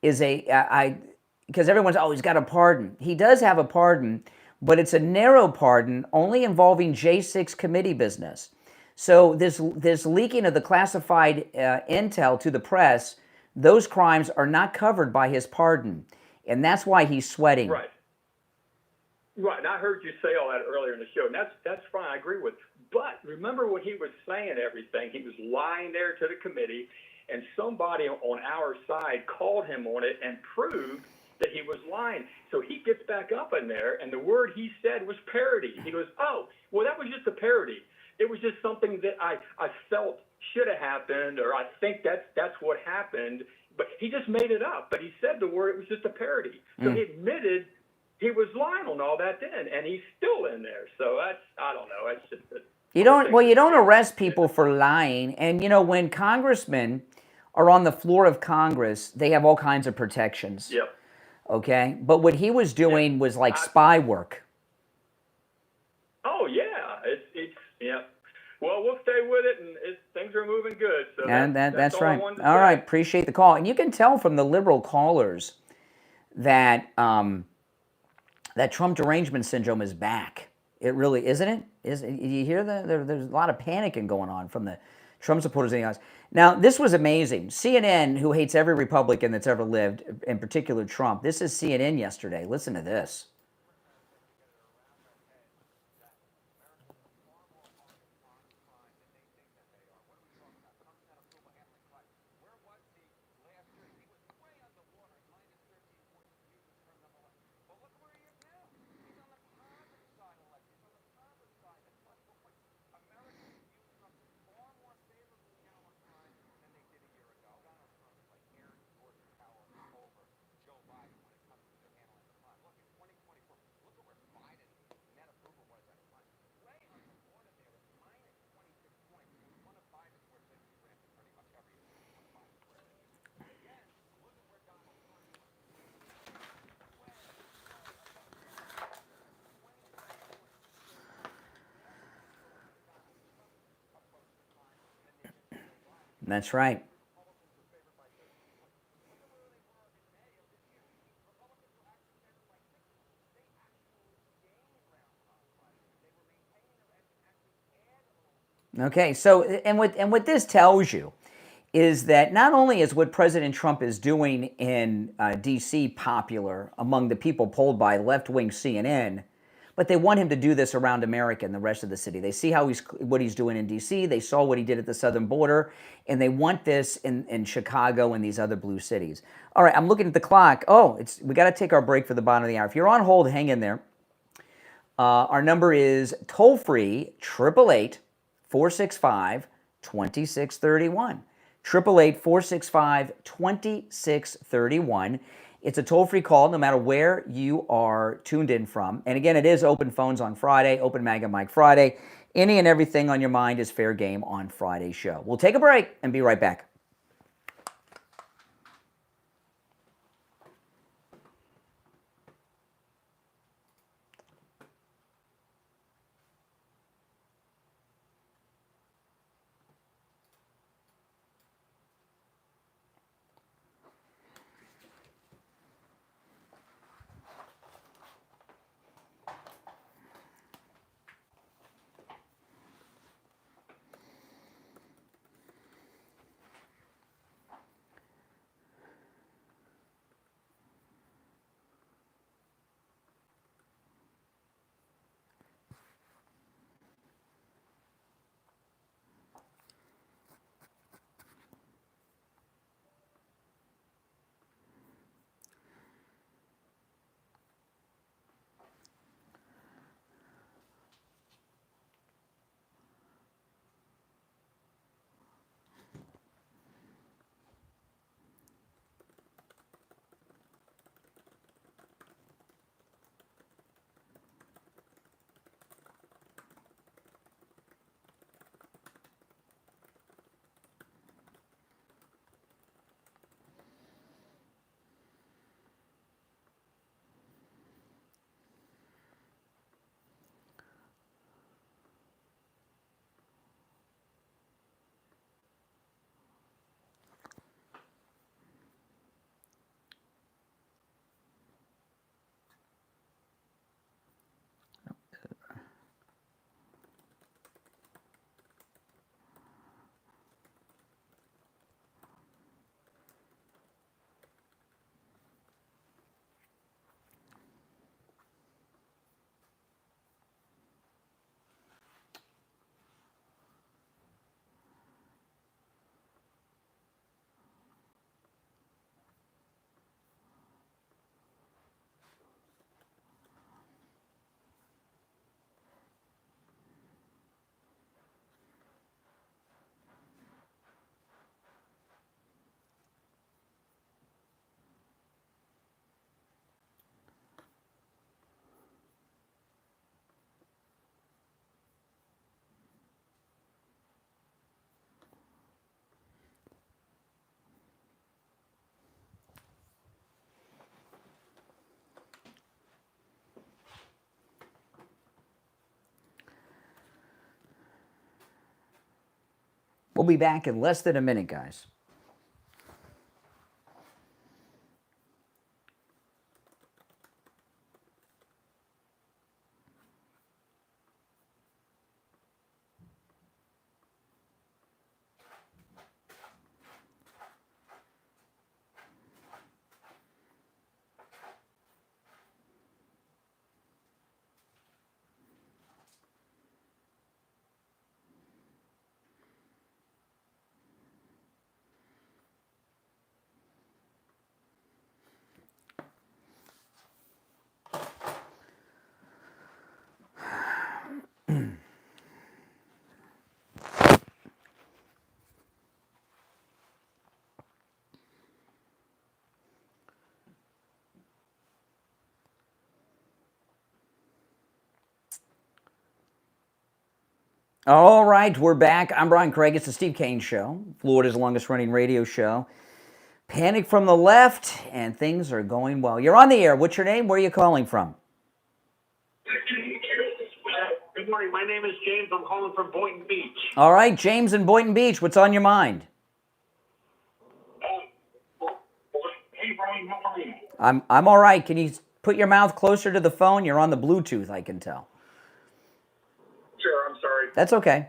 is because everyone's, oh, he's got a pardon. He does have a pardon, but it's a narrow pardon only involving J6 committee business. So this leaking of the classified intel to the press, those crimes are not covered by his pardon. And that's why he's sweating. Right. Right. And I heard you say all that earlier in the show, and that's fine. I agree with. But remember what he was saying, everything. He was lying there to the committee, and somebody on our side called him on it and proved that he was lying. So he gets back up in there, and the word he said was parody. He goes, oh, well, that was just a parody. It was just something that I felt should have happened, or I think that's what happened. But he just made it up. But he said the word, it was just a parody. So he admitted he was lying on all that then, and he's still in there. So I don't know. That's just you don't arrest people for lying. And you know, when congressmen are on the floor of Congress, they have all kinds of protections. Yep. Okay, but what he was doing was like spy work. Oh yeah, it's yeah. Well, we'll stay with it, and things are moving good. So And that's right. All right, appreciate the call. And you can tell from the liberal callers that that Trump derangement syndrome is back. It really isn't it? You hear there's a lot of panicking going on from the Trump supporters and the others. Now, this was amazing. CNN, who hates every Republican that's ever lived, in particular Trump. This is CNN yesterday. Listen to this. That's right. Okay, so and what this tells you is that not only is what President Trump is doing in D.C. popular among the people polled by left-wing CNN, but they want him to do this around America and the rest of the city. They see what he's doing in D.C. They saw what he did at the southern border, and they want this in Chicago and these other blue cities. All right, I'm looking at the clock. Oh, we got to take our break for the bottom of the hour. If you're on hold, hang in there. Our number is toll-free, 888-465-2631. 888-465-2631. It's a toll-free call no matter where you are tuned in from. And again, it is open phones on Friday, open Mag and Mike Friday. Any and everything on your mind is fair game on Friday's show. We'll take a break and be right back. We'll be back in less than a minute, guys. All right, we're back. I'm Brian Craig. It's the Steve Kane Show, Florida's longest-running radio show. Panic from the left, and things are going well. You're on the air. What's your name? Where are you calling from? Good morning. My name is James. I'm calling from Boynton Beach. All right, James in Boynton Beach. What's on your mind? Hey, Brian, how are you? I'm all right. Can you put your mouth closer to the phone? You're on the Bluetooth, I can tell. Sure, I'm sorry. That's okay.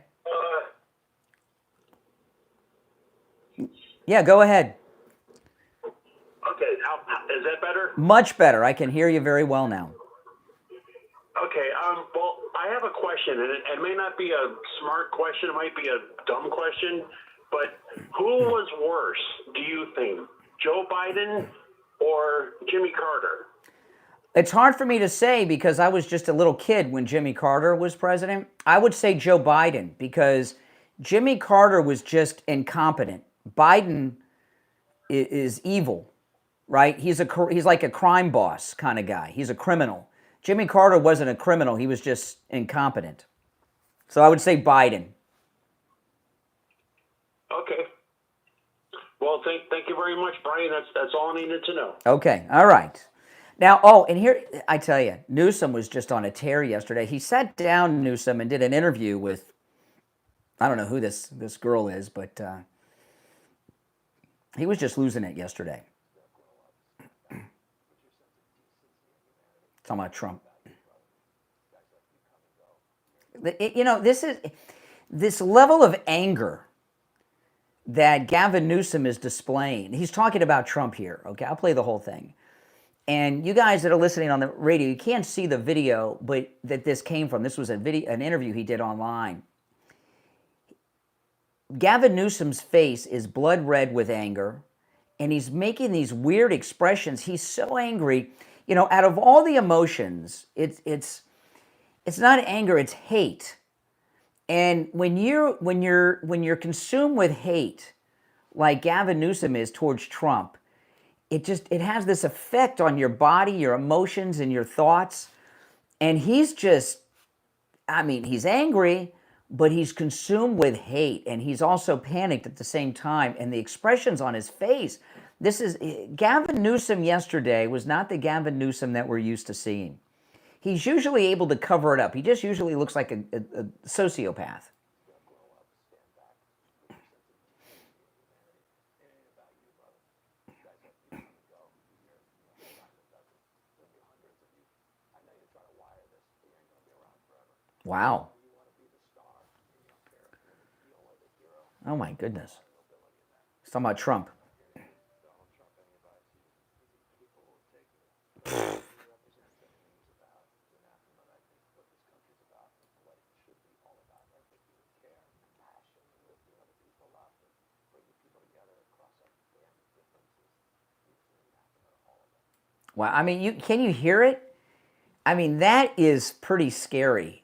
Yeah, go ahead. Okay, is that better? Much better. I can hear you very well now. Okay, well, I have a question, and it may not be a smart question, it might be a dumb question, but who was worse, do you think, Joe Biden or Jimmy Carter? It's hard for me to say because I was just a little kid when Jimmy Carter was president. I would say Joe Biden because Jimmy Carter was just incompetent. Biden is evil, right? He's like a crime boss kind of guy. He's a criminal. Jimmy Carter wasn't a criminal. He was just incompetent. So I would say Biden. Okay. Well, thank you very much, Brian. That's all I needed to know. Okay, all right. Now, and here, I tell you, Newsom was just on a tear yesterday. He sat down, Newsom, and did an interview with, I don't know who this girl is, but he was just losing it yesterday. Talking about Trump. This level of anger that Gavin Newsom is displaying. He's talking about Trump here, okay? I'll play the whole thing. And you guys that are listening on the radio, you can't see the video, but that this came from. This was an interview he did online. Gavin Newsom's face is blood red with anger, and he's making these weird expressions. He's so angry. Out of all the emotions, it's not anger, it's hate. And when you're consumed with hate, like Gavin Newsom is towards Trump, it has this effect on your body, your emotions, and your thoughts. And he's angry, but he's consumed with hate, and he's also panicked at the same time. And the expressions on his face, Gavin Newsom yesterday was not the Gavin Newsom that we're used to seeing. He's usually able to cover it up. He just usually looks like a sociopath. Wow. Oh my goodness. He's talking about Trump. Wow. Can you hear it? That is pretty scary.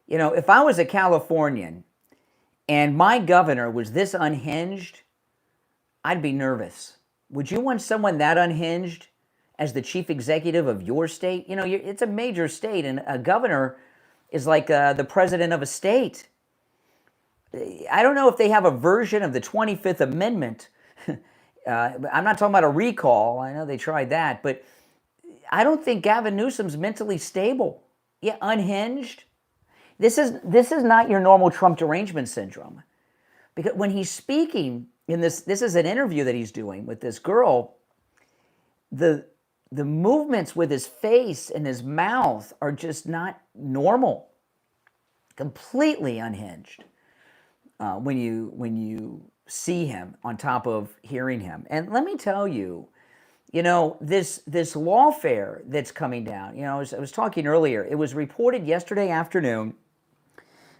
If I was a Californian and my governor was this unhinged, I'd be nervous. Would you want someone that unhinged as the chief executive of your state? It's a major state, and a governor is like the president of a state. I don't know if they have a version of the 25th Amendment. I'm not talking about a recall. I know they tried that, but I don't think Gavin Newsom's mentally stable. Yeah, unhinged. This is not your normal Trump derangement syndrome. Because when he's speaking in this is an interview that he's doing with this girl, the movements with his face and his mouth are just not normal, completely unhinged when you see him on top of hearing him. And let me tell you, this lawfare that's coming down, I was talking earlier, it was reported yesterday afternoon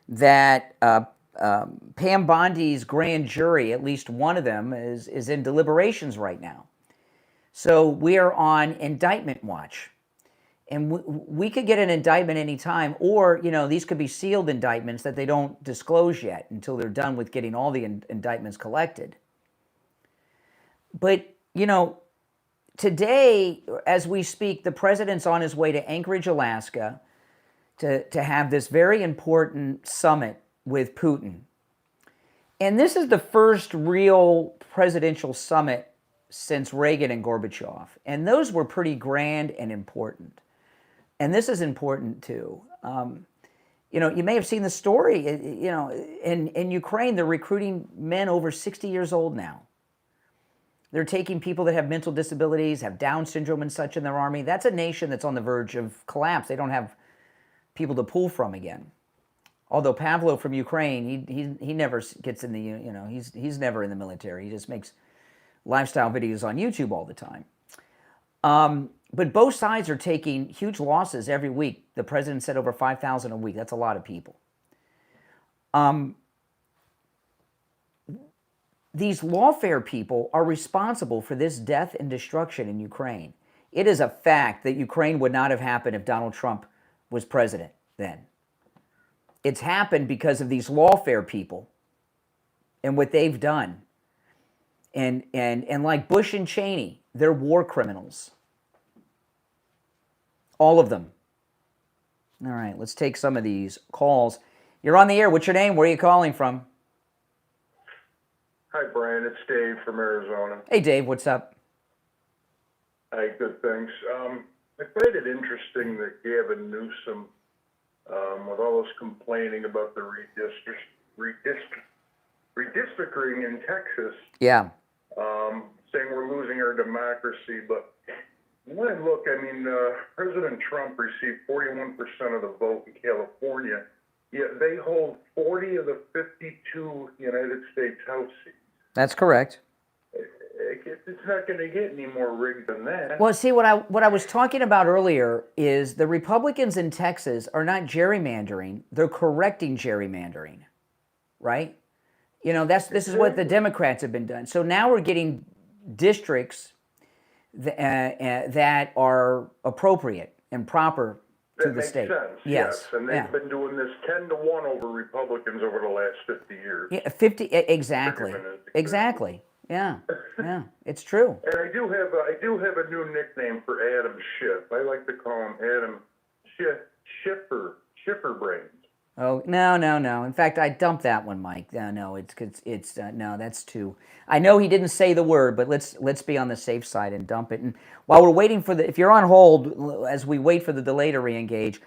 that Pam Bondi's grand jury, at least one of them, is in deliberations right now. So we are on indictment watch. And we could get an indictment anytime, or, these could be sealed indictments that they don't disclose yet until they're done with getting all the indictments collected. But, today, as we speak, the president's on his way to Anchorage, Alaska, to have this very important summit with Putin. And this is the first real presidential summit since Reagan and Gorbachev. And those were pretty grand and important. And this is important too. You may have seen the story, in Ukraine, they're recruiting men over 60 years old now. They're taking people that have mental disabilities, have Down syndrome and such in their army. That's a nation that's on the verge of collapse. They don't have people to pull from again. Although Pavlo from Ukraine, he never gets in the, he's never in the military. He just makes lifestyle videos on YouTube all the time. But both sides are taking huge losses every week. The president said over 5,000 a week. That's a lot of people. These lawfare people are responsible for this death and destruction in Ukraine. It is a fact that Ukraine would not have happened if Donald Trump was president then. It's happened because of these lawfare people and what they've done. And like Bush and Cheney, they're war criminals. All of them. All right, let's take some of these calls. You're on the air. What's your name? Where are you calling from? Hi, Brian. It's Dave from Arizona. Hey, Dave. What's up? Hi, good, thanks. I find it interesting that Gavin Newsom, with all this complaining about the redistricting in Texas, yeah, saying we're losing our democracy, but when I look, President Trump received 41% of the vote in California, yet they hold 40 of the 52 United States House seats. That's correct. It's not going to get any more rigged than that. Well, see, what I was talking about earlier is the Republicans in Texas are not gerrymandering; they're correcting gerrymandering, right? This is what the Democrats have been doing. So now we're getting districts that are appropriate and proper to the state. That makes sense, yes. And they've been doing this 10-1 over Republicans over the last 50 years. Yeah, 50, exactly. Exactly. Yeah, it's true. And I do have a new nickname for Adam Schiff. I like to call him Adam Schiffer Brains. Oh, no. In fact, I dumped that one, Mike. No, no, that's too. I know he didn't say the word, but let's be on the safe side and dump it. And while we're waiting for if you're on hold, as we wait for the delay to re-engage,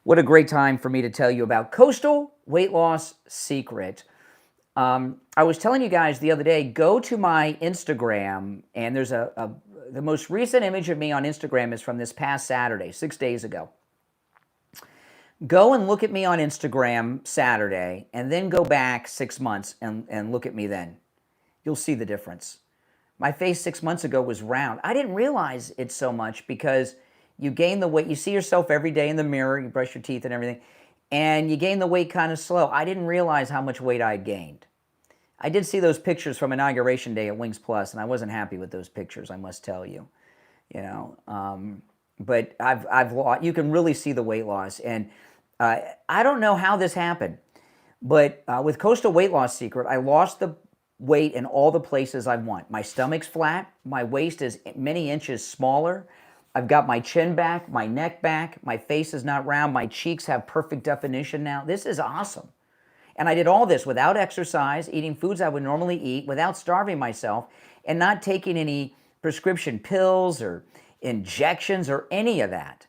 what a great time for me to tell you about Coastal Weight Loss Secret. I was telling you guys the other day, go to my Instagram, and there's the most recent image of me on Instagram is from this past Saturday, 6 days ago. Go and look at me on Instagram Saturday, and then go back 6 months and look at me then. You'll see the difference. My face 6 months ago was round. I didn't realize it so much because you gain the weight. You see yourself every day in the mirror, you brush your teeth and everything, and you gain the weight kind of slow. I didn't realize how much weight I had gained. I did see those pictures from Inauguration Day at Wings Plus, and I wasn't happy with those pictures, I must tell you. But I've lost. You can really see the weight loss, and I don't know how this happened, but with Coastal Weight Loss Secret, I lost the weight in all the places I want. My stomach's flat, my waist is many inches smaller, I've got my chin back, my neck back, my face is not round, my cheeks have perfect definition now. This is awesome. And I did all this without exercise, eating foods I would normally eat, without starving myself, and not taking any prescription pills or injections or any of that.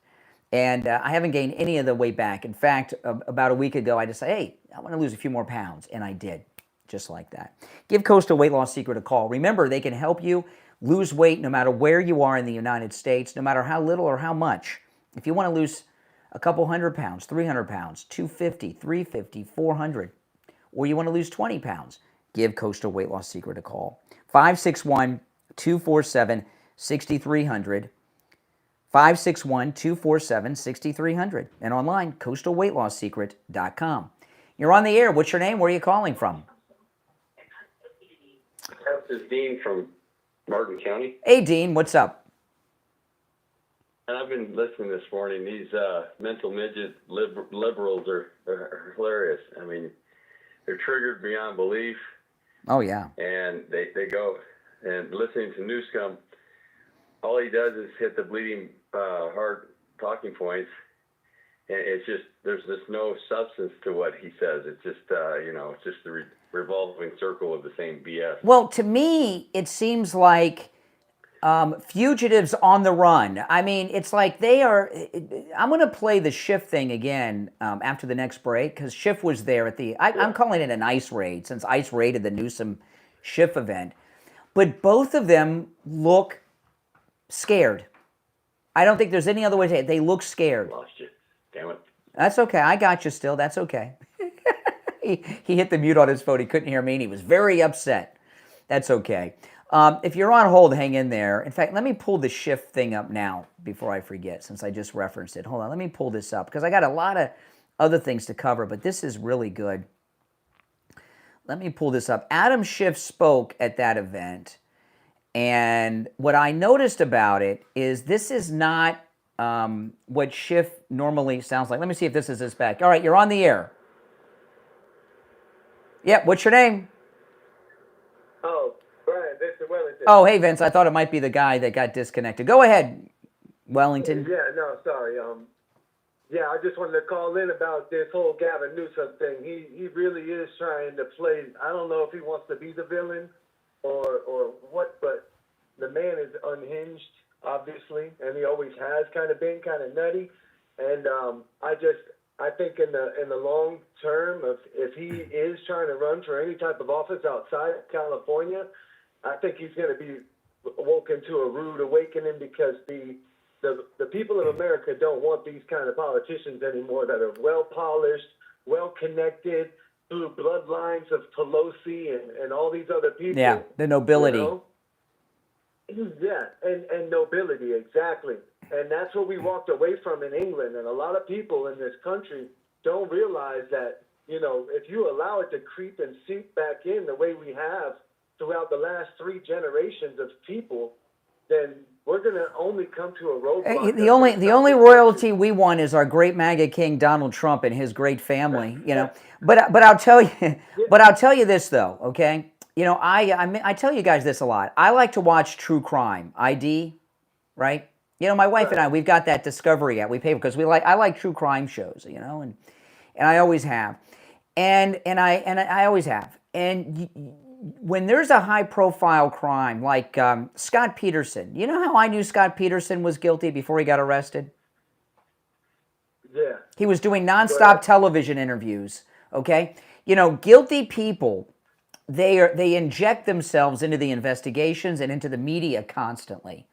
And I haven't gained any of the weight back. In fact, about a week ago, I decided, hey, I want to lose a few more pounds, and I did. just like that. Give Coastal Weight Loss Secret a call. Remember, they can help you lose weight no matter where you are in the United States, no matter how little or how much. If you want to lose a couple 100 pounds, 300 pounds, 250, 350, 400, or you want to lose 20 pounds, give Coastal Weight Loss Secret a call. 561-247-6300. 561-247-6300. And online, coastalweightloss.secret.com. You're on the air. What's your name? Where are you calling from? This is Dean from Martin County. Hey, Dean. What's up? And I've been listening this morning. These mental midget liberals are hilarious. I mean, they're triggered beyond belief. Oh, yeah. And they go, and listening to Newsom, all he does is hit the bleeding heart talking points. And it's just, there's just no substance to what he says. It's just, it's just the revolving circle of the same BS. Well, to me, it seems like fugitives on the run. I mean, it's like they are. I'm going to play the Schiff thing again after the next break, because Schiff was there at the. I'm calling it an ICE raid, since ICE raided the Newsom Schiff event. But both of them look scared. I don't think there's any other way to say it. They look scared. Lost you. Damn it. That's okay. I got you still. That's okay. He hit the mute on his phone. He couldn't hear me, and he was very upset. That's okay. If you're on hold, hang in there. In fact, let me pull the Schiff thing up now before I forget, since I just referenced it. Hold on, let me pull this up, because I got a lot of other things to cover, but this is really good. Let me pull this up. Adam Schiff spoke at that event, and what I noticed about it is this is not what Schiff normally sounds like. Let me see if this is his back. All right, you're on the air. Yep, what's your name? Oh, Brian, this is Wellington. Oh, hey, Vince. I thought it might be the guy that got disconnected. Go ahead, Wellington. Yeah, no, sorry. I just wanted to call in about this whole Gavin Newsom thing. He really is trying to play. I don't know if he wants to be the villain or what, but the man is unhinged, obviously, and he always has kind of been kind of nutty. And I think in the long term, if he is trying to run for any type of office outside California, I think he's going to be woken to a rude awakening, because the people of America don't want these kind of politicians anymore that are well polished, well connected through bloodlines of Pelosi and all these other people. Yeah, the nobility. You know? Yeah, and nobility, exactly. And that's what we walked away from in England. And a lot of people in this country don't realize that, if you allow it to creep and seep back in the way we have throughout the last 3 generations of people, then we're going to only come to a roadblock. The only royalty we want is our great MAGA king Donald Trump and his great family, But I'll tell you this though, okay? I tell you guys this a lot. I like to watch true crime, ID, right? My wife and I, we've got that Discovery app. We pay because I like true crime shows, and I always have, and I always have. And when there's a high-profile crime like Scott Peterson, you know how I knew Scott Peterson was guilty before he got arrested? Yeah. He was doing nonstop television interviews. Okay, guilty people, they inject themselves into the investigations and into the media constantly.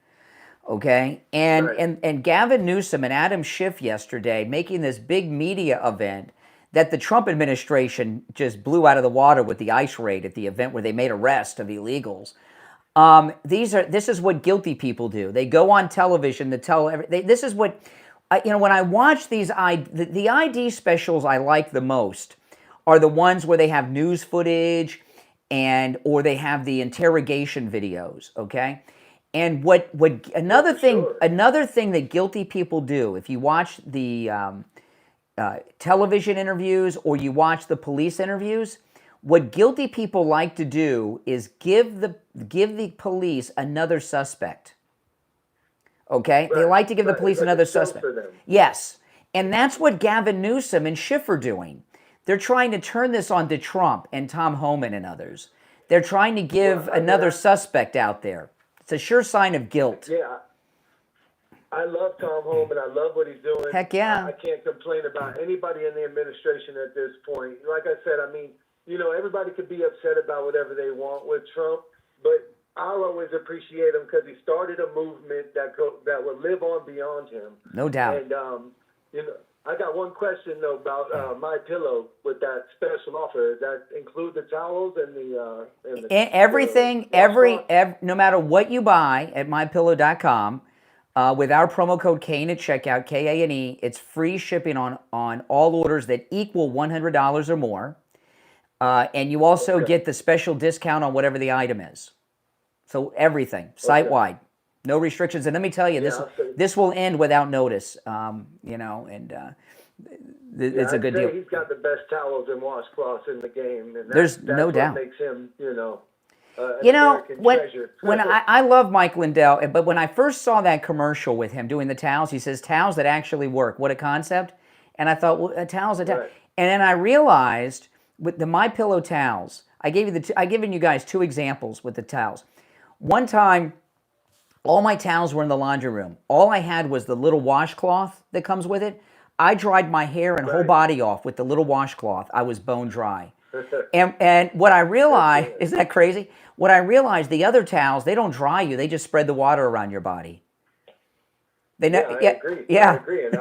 Okay, and Gavin Newsom and Adam Schiff yesterday making this big media event that the Trump administration just blew out of the water with the ICE raid at the event where they made arrests of illegals. This is what guilty people do. They go on television to tell this is what when I watch these the ID specials I like the most are the ones where they have news footage or they have the interrogation videos. Okay. And another thing that guilty people do, if you watch the television interviews or you watch the police interviews, what guilty people like to do is give the police another suspect. Okay, they like to give the police another suspect. Yes, and that's what Gavin Newsom and Schiff are doing. They're trying to turn this on to Trump and Tom Homan and others. They're trying to give another suspect out there. It's a sure sign of guilt. Yeah, I love Tom Homan. I love what he's doing. Heck yeah. I can't complain about anybody in the administration at this point. Like I said, everybody could be upset about whatever they want with Trump, but I'll always appreciate him because he started a movement that will live on beyond him. No doubt. And I got one question though about My Pillow with that special offer. Does that include the towels and the everything? No matter what you buy at mypillow.com, with our promo code Kane at checkout, Kane, it's free shipping on all orders that equal $100 or more, and you also get the special discount on whatever the item is. So everything, site-wide, no restrictions. And let me tell you, this will end without notice. It's a good deal. He's got the best towels and washcloths in the game, and There's no doubt. Makes him, an when treasure. I love Mike Lindell, but when I first saw that commercial with him doing the towels, he says towels that actually work. What a concept! And I thought, well, towels. And then I realized with the My Pillow towels, I've given you guys 2 examples with the towels. One time, all my towels were in the laundry room. All I had was the little washcloth that comes with it. I dried my hair and whole body off with the little washcloth. I was bone dry. And what I realized, isn't that crazy? What I realized, the other towels, they don't dry you. They just spread the water around your body. I agree. Yeah. I agree. And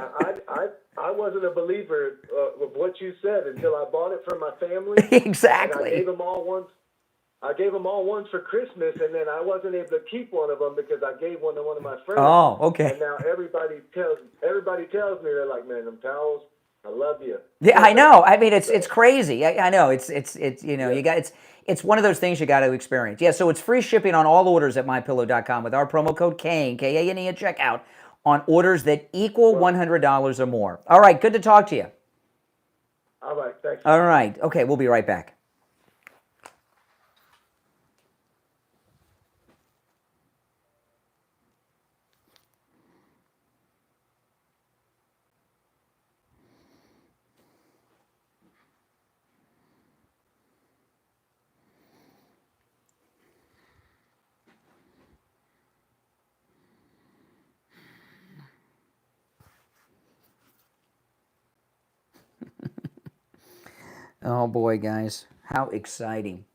I wasn't a believer of what you said until I bought it for my family. Exactly. And I gave them all once for Christmas, and then I wasn't able to keep one of them because I gave one to one of my friends. Oh, okay. And now everybody tells me, they're like, man, them towels, I love you. Yeah, I know. I mean, it's crazy. I know. It's one of those things you got to experience. Yeah. So it's free shipping on all orders at mypillow.com with our promo code Kane, Kane at checkout, on orders that equal $100 or more. All right. Good to talk to you. All right. Thanks. All right. Okay. We'll be right back. Oh boy, guys, how exciting.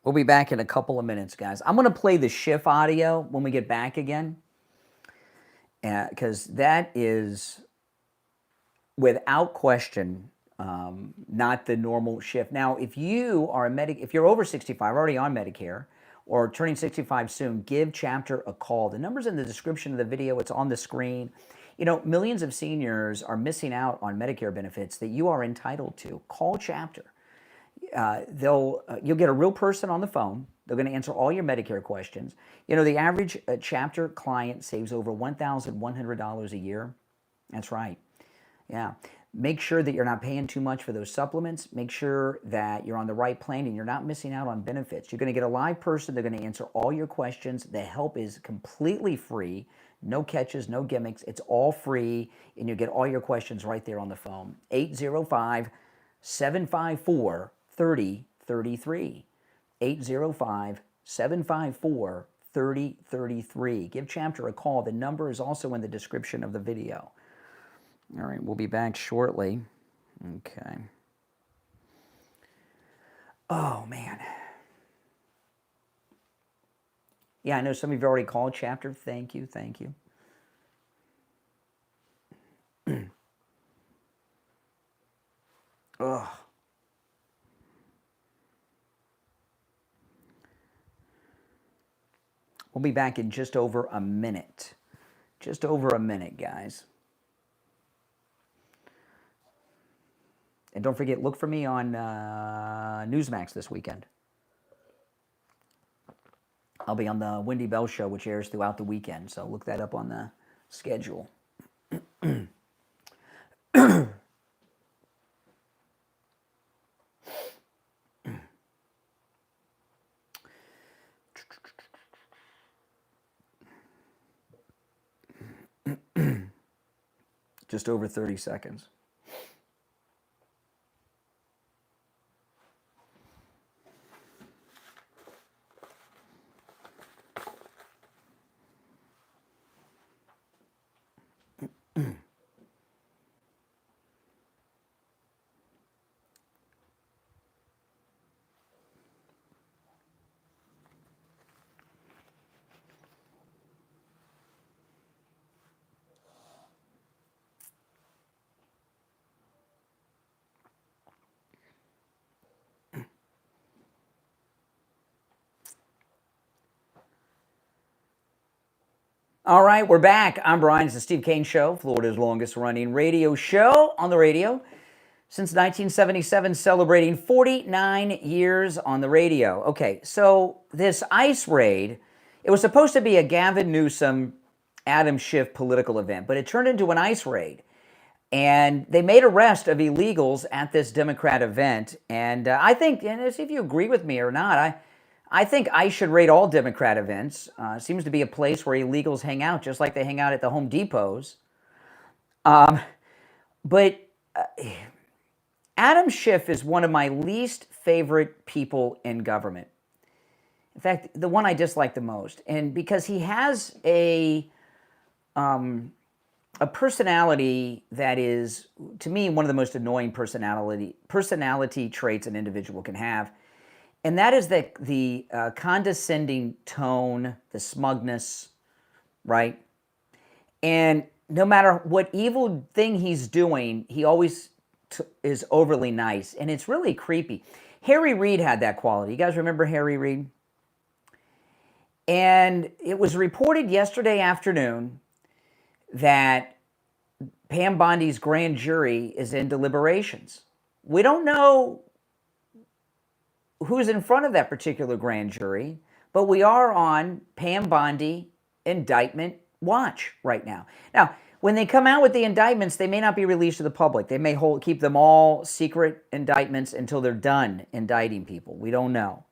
We'll be back in a couple of minutes, guys. I'm going to play the Schiff audio when we get back again, because that is, without question, not the normal Schiff. Now, if you are if you're over 65, already on Medicare, or turning 65 soon, give Chapter a call. The number's in the description of the video. It's on the screen. Millions of seniors are missing out on Medicare benefits that you are entitled to. Call Chapter. You'll get a real person on the phone. They're going to answer all your Medicare questions. The average Chapter client saves over $1,100 a year. That's right. Yeah. Make sure that you're not paying too much for those supplements. Make sure that you're on the right plan and you're not missing out on benefits. You're going to get a live person. They're going to answer all your questions. The help is completely free. No catches, no gimmicks. It's all free, and you get all your questions right there on the phone. 805-754-3033. 805-754-3033. Give Chapter a call. The number is also in the description of the video. All right, we'll be back shortly. Okay. Oh, man. Yeah, I know some of you have already called Chapter. Thank you, thank you. Ugh. We'll be back in just over a minute. Just over a minute, guys. And don't forget, look for me on Newsmax this weekend. I'll be on the Wendy Bell Show, which airs throughout the weekend. So look that up on the schedule. Just over 30 seconds. All right, we're back. I'm Brian. It's the Steve Kane Show, Florida's longest running radio show on the radio since 1977, celebrating 49 years on the radio. Okay, so this ICE raid, it was supposed to be a Gavin Newsom, Adam Schiff political event, but it turned into an ICE raid. And they made arrest of illegals at this Democrat event. And I think, and see if you agree with me or not, I think ICE should raid all Democrat events. It seems to be a place where illegals hang out, just like they hang out at the Home Depots. But Adam Schiff is one of my least favorite people in government. In fact, the one I dislike the most. And because he has a personality that is, to me, one of the most annoying personality traits an individual can have. And that is the condescending tone, the smugness, right? And no matter what evil thing he's doing, he always is overly nice. And it's really creepy. Harry Reid had that quality. You guys remember Harry Reid? And it was reported yesterday afternoon that Pam Bondi's grand jury is in deliberations. We don't know who's in front of that particular grand jury, but we are on Pam Bondi indictment watch right now. Now, when they come out with the indictments, they may not be released to the public. They may keep them all secret indictments until they're done indicting people. We don't know.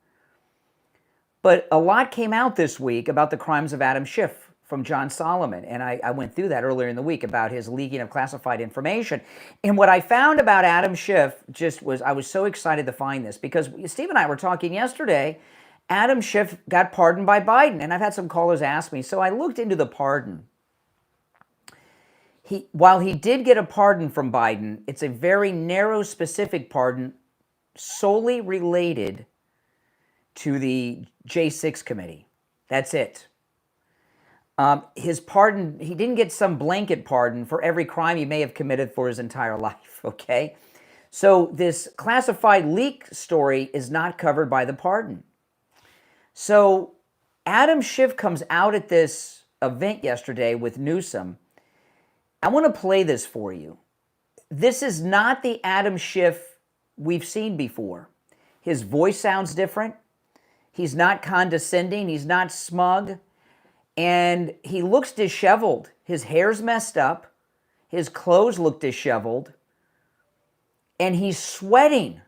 But a lot came out this week about the crimes of Adam Schiff from John Solomon, and I went through that earlier in the week about his leaking of classified information. And what I found about Adam Schiff I was so excited to find this, because Steve and I were talking yesterday. Adam Schiff got pardoned by Biden, and I've had some callers ask me, so I looked into the pardon. While he did get a pardon from Biden, it's a very narrow, specific pardon solely related to the J6 committee. That's it. His pardon, he didn't get some blanket pardon for every crime he may have committed for his entire life, okay? So this classified leak story is not covered by the pardon. So Adam Schiff comes out at this event yesterday with Newsom. I want to play this for you. This is not the Adam Schiff we've seen before. His voice sounds different. He's not condescending. He's not smug. And he looks disheveled. His hair's messed up. His clothes look disheveled. And he's sweating.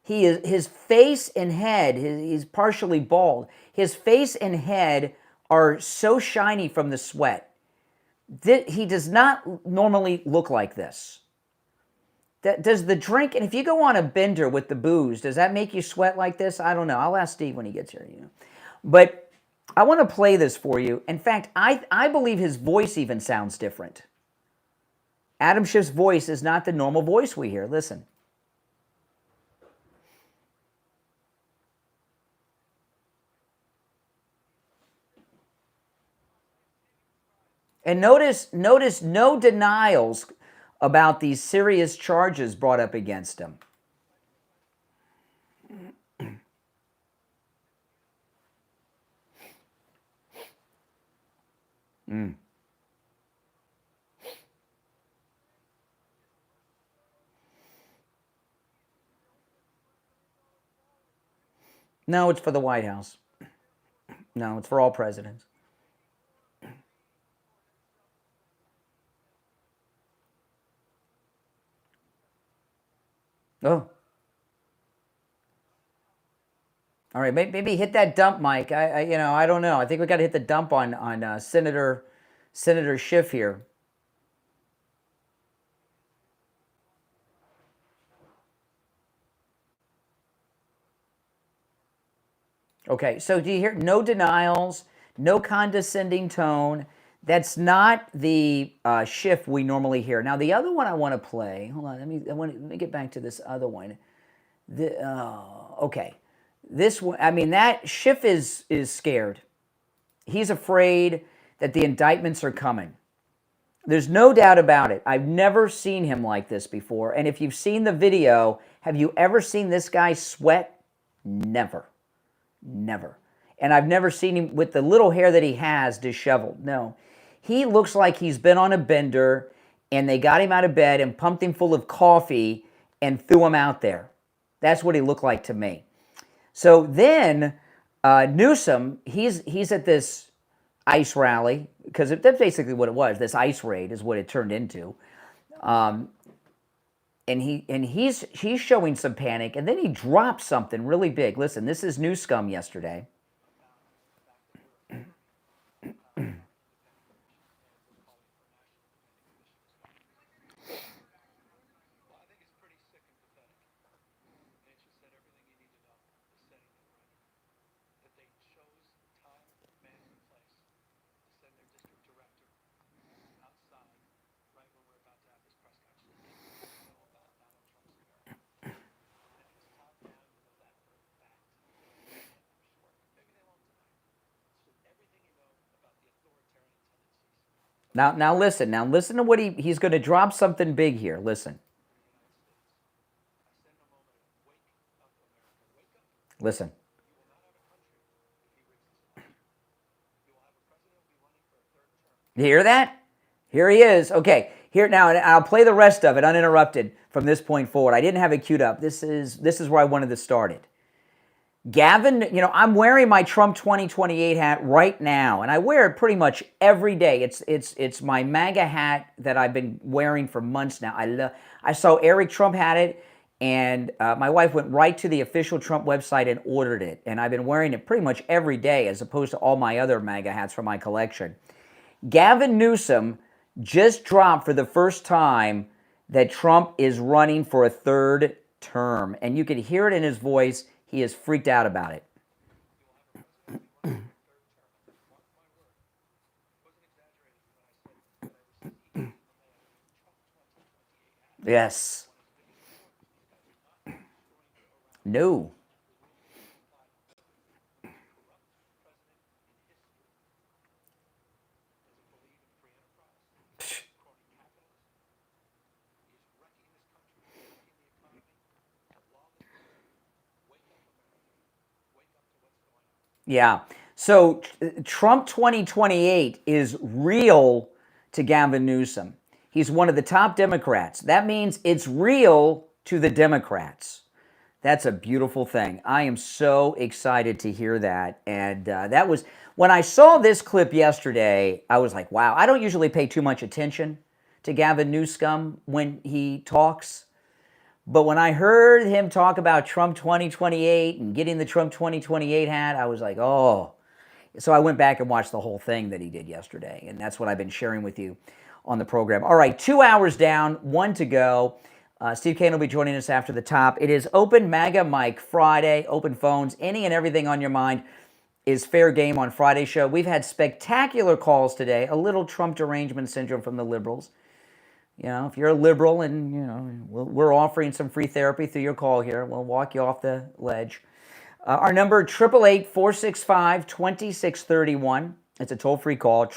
His face and head, he's partially bald. His face and head are so shiny from the sweat. He does not normally look like this. Does the drink, and if you go on a bender with the booze, does that make you sweat like this? I don't know. I'll ask Steve when he gets here. But I want to play this for you. In fact, I believe his voice even sounds different. Adam Schiff's voice is not the normal voice we hear. Listen. And notice no denials about these serious charges brought up against him. No, it's for the White House. No, it's for all presidents. Oh. All right, maybe hit that dump, Mike. I don't know. I think we got to hit the dump on Senator Schiff here. Okay, so do you hear? No denials, no condescending tone. That's not the Schiff we normally hear. Now, the other one I want to play. Hold on, let me get back to this other one. Okay. This one, I mean, that Schiff is scared. He's afraid that the indictments are coming. There's no doubt about it. I've never seen him like this before. And if you've seen the video, have you ever seen this guy sweat? Never. Never. And I've never seen him with the little hair that he has disheveled. No. He looks like he's been on a bender and they got him out of bed and pumped him full of coffee and threw him out there. That's what he looked like to me. So then Newsom, he's at this ICE rally, because that's basically what it was. This ICE raid is what it turned into. And he's showing some panic, and then he drops something really big. Listen, this is New Scum yesterday. Now listen. Now listen to what he's going to drop something big here. Listen. Listen. You hear that? Here he is. Okay. Here now, and I'll play the rest of it uninterrupted from this point forward. I didn't have it queued up. This is where I wanted to start it. Gavin, I'm wearing my Trump 2028 hat right now, and I wear it pretty much every day. It's my MAGA hat that I've been wearing for months now. I saw Eric Trump had it, and my wife went right to the official Trump website and ordered it, and I've been wearing it pretty much every day as opposed to all my other MAGA hats from my collection. Gavin Newsom just dropped for the first time that Trump is running for a third term, and you could hear it in his voice. He is freaked out about it. Yes. No. Yeah. So Trump 2028 is real to Gavin Newsom. He's one of the top Democrats. That means it's real to the Democrats. That's a beautiful thing. I am so excited to hear that. And that was, when I saw this clip yesterday, I was like, wow, I don't usually pay too much attention to Gavin Newsom when he talks. But when I heard him talk about Trump 2028 and getting the Trump 2028 hat, I was like, oh. So I went back and watched the whole thing that he did yesterday, and that's what I've been sharing with you on the program. All right, 2 hours down, 1 to go. Steve Kane will be joining us after the top. It is Open MAGA Mike Friday, open phones. Any and everything on your mind is fair game on Friday's show. We've had spectacular calls today, a little Trump derangement syndrome from the liberals. If you're a liberal and, we're offering some free therapy through your call here, we'll walk you off the ledge. Our number, 888-465-2631. It's a toll-free call,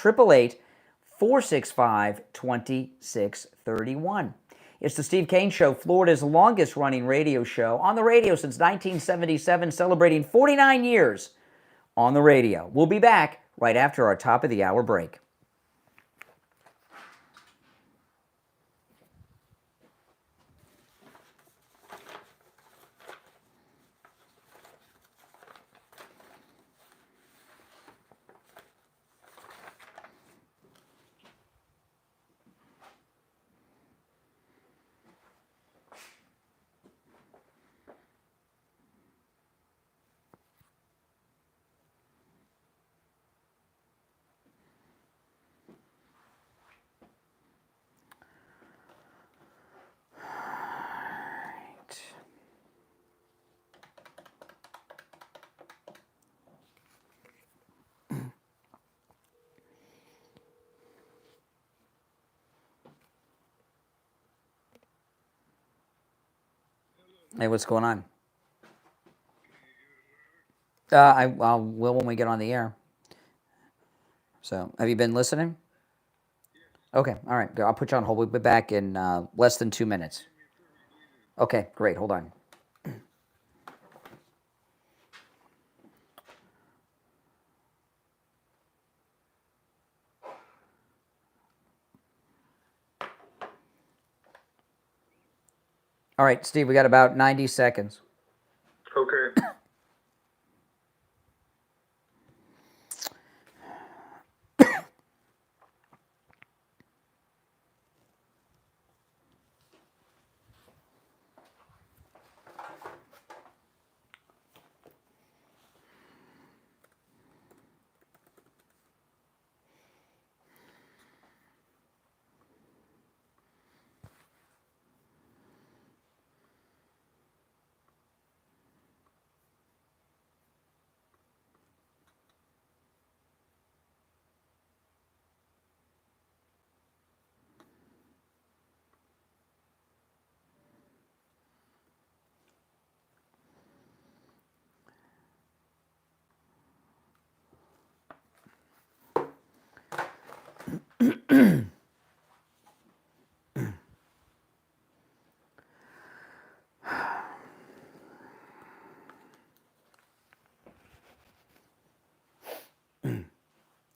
888-465-2631. It's the Steve Kane Show, Florida's longest-running radio show, on the radio since 1977, celebrating 49 years on the radio. We'll be back right after our top-of-the-hour break. Hey, what's going on? I will when we get on the air. So, have you been listening? Okay, all right. I'll put you on hold. We'll be back in less than 2 minutes. Okay, great. Hold on. All right, Steve, we got about 90 seconds. Okay.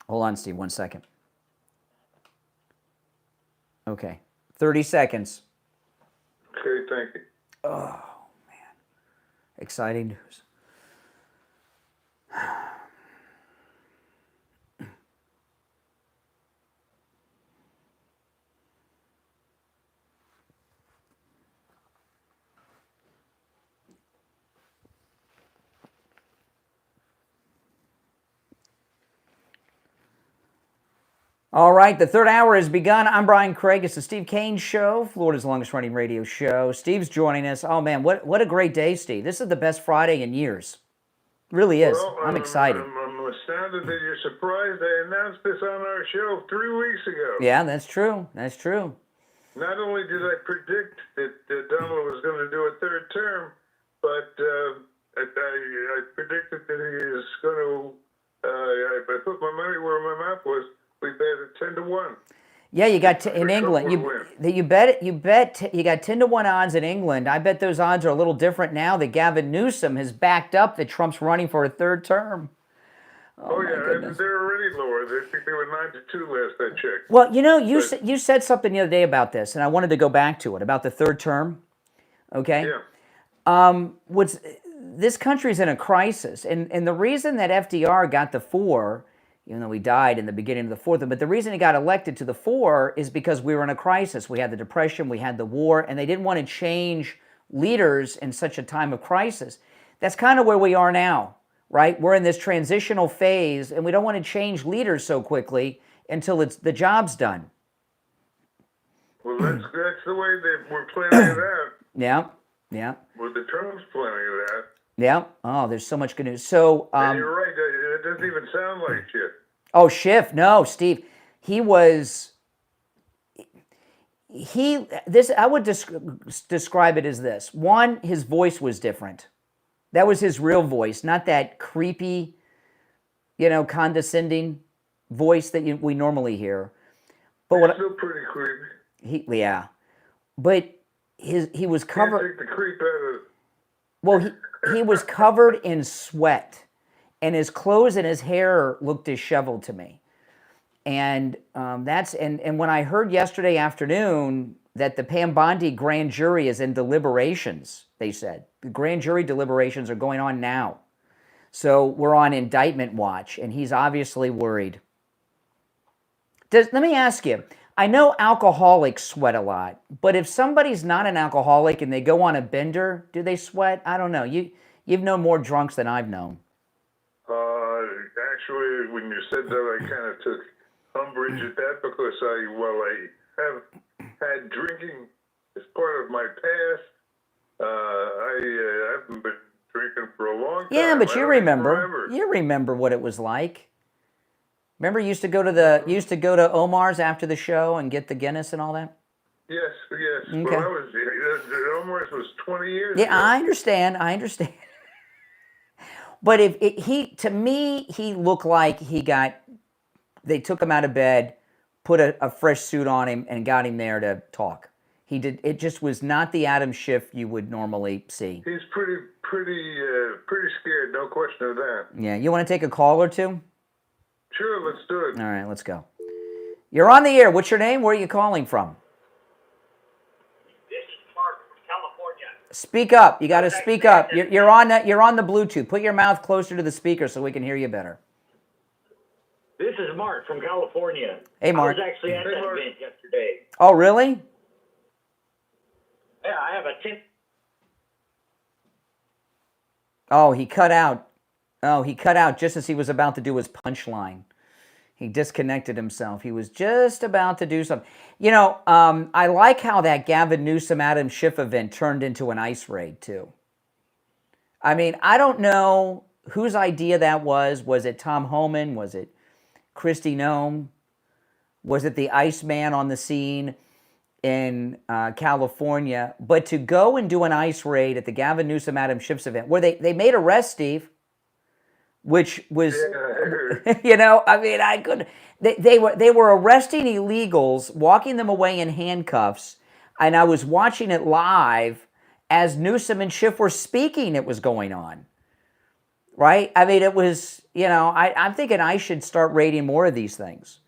Hold on, Steve, 1 second. Okay, 30 seconds. Okay, thank you. Oh, man. Exciting news. All right, the third hour has begun. I'm Brian Craig. It's the Steve Kane Show, Florida's longest-running radio show. Steve's joining us. Oh, man, what a great day, Steve. This is the best Friday in years. It really is. Well, I'm excited. I'm astounded that you're surprised. I announced this on our show 3 weeks ago. Yeah, that's true. That's true. Not only did I predict that Donald was going to do a third term, but I predicted that he was going to, I put my money where my mouth was. We bet at 10-1. Yeah, you got in England. You got 10-1 odds in England. I bet those odds are a little different now that Gavin Newsom has backed up that Trump's running for a third term. Oh yeah, they're already lower. I think they were 9-2 last I checked. Well, you know, you said something the other day about this, and I wanted to go back to it about the third term. Okay. Yeah. This country's in a crisis, and the reason that FDR got the 4. Even though he died in the beginning of the 4th, but the reason he got elected to the 4 is because we were in a crisis. We had the Depression, we had the war, and they didn't want to change leaders in such a time of crisis. That's kind of where we are now, right? We're in this transitional phase, and we don't want to change leaders so quickly until the job's done. Well, that's the way they were planning it out. Yeah. Well, the Trump's planning it out. Yeah. Oh, there's so much good news. So, and you're right. It doesn't even sound like Schiff. Oh, Schiff. No, Steve. I would describe it as this. One, his voice was different. That was his real voice, not that creepy, condescending voice that we normally hear. But still pretty creepy. But he was covered. Can't take the creep out of. Well, he was covered in sweat, and his clothes and his hair looked disheveled to me. And and when I heard yesterday afternoon that the Pam Bondi grand jury is in deliberations, they said the grand jury deliberations are going on now, so we're on indictment watch, and he's obviously worried. Let me ask you. I know alcoholics sweat a lot, but if somebody's not an alcoholic and they go on a bender, do they sweat? I don't know. You've known more drunks than I've known. Actually, when you said that, I kind of took umbrage at that because I have had drinking as part of my past. I haven't been drinking for a long time. Yeah, but you remember. You remember what it was like. Remember, you used to go to Omar's after the show and get the Guinness and all that? Yes. Okay. Well, it almost was 20 years ago. Yeah, I understand. But to me, he looked like they took him out of bed, put a fresh suit on him, and got him there to talk. It just was not the Adam Schiff you would normally see. He's pretty scared, no question of that. Yeah, you want to take a call or two? Sure, let's do it. All right, let's go. You're on the air. What's your name? Where are you calling from? This is Mark from California. Speak up. You got to speak up. You're on the Bluetooth. Put your mouth closer to the speaker so we can hear you better. This is Mark from California. Hey, Mark. I was actually at that event yesterday. Oh, really? Yeah, I have a 10. Oh, he cut out. Just as he was about to do his punchline. He disconnected himself. He was just about to do something. You know, I like how that Gavin Newsom, Adam Schiff event turned into an ICE raid, too. I mean, I don't know whose idea that was. Was it Tom Homan? Was it Kristi Noem? Was it the ICE man on the scene in California? But to go and do an ICE raid at the Gavin Newsom, Adam Schiff's event, where they made arrests, Steve, which was, you know, I mean, I couldn't. They were arresting illegals, walking them away in handcuffs, and I was watching it live as Newsom and Schiff were speaking. It was going on, right? I mean, it was, you know, I'm thinking I should start raiding more of these things.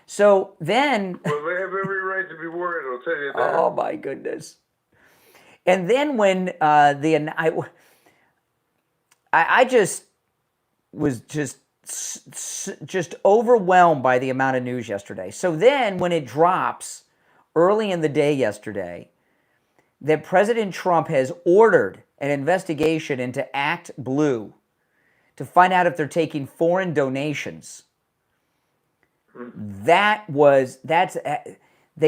So then, well, they have every right to be worried. I'll tell you that. Oh my goodness! And then when I just was just overwhelmed by the amount of news yesterday. So then when it drops early in the day yesterday that President Trump has ordered an investigation into Act Blue to find out if they're taking foreign donations, they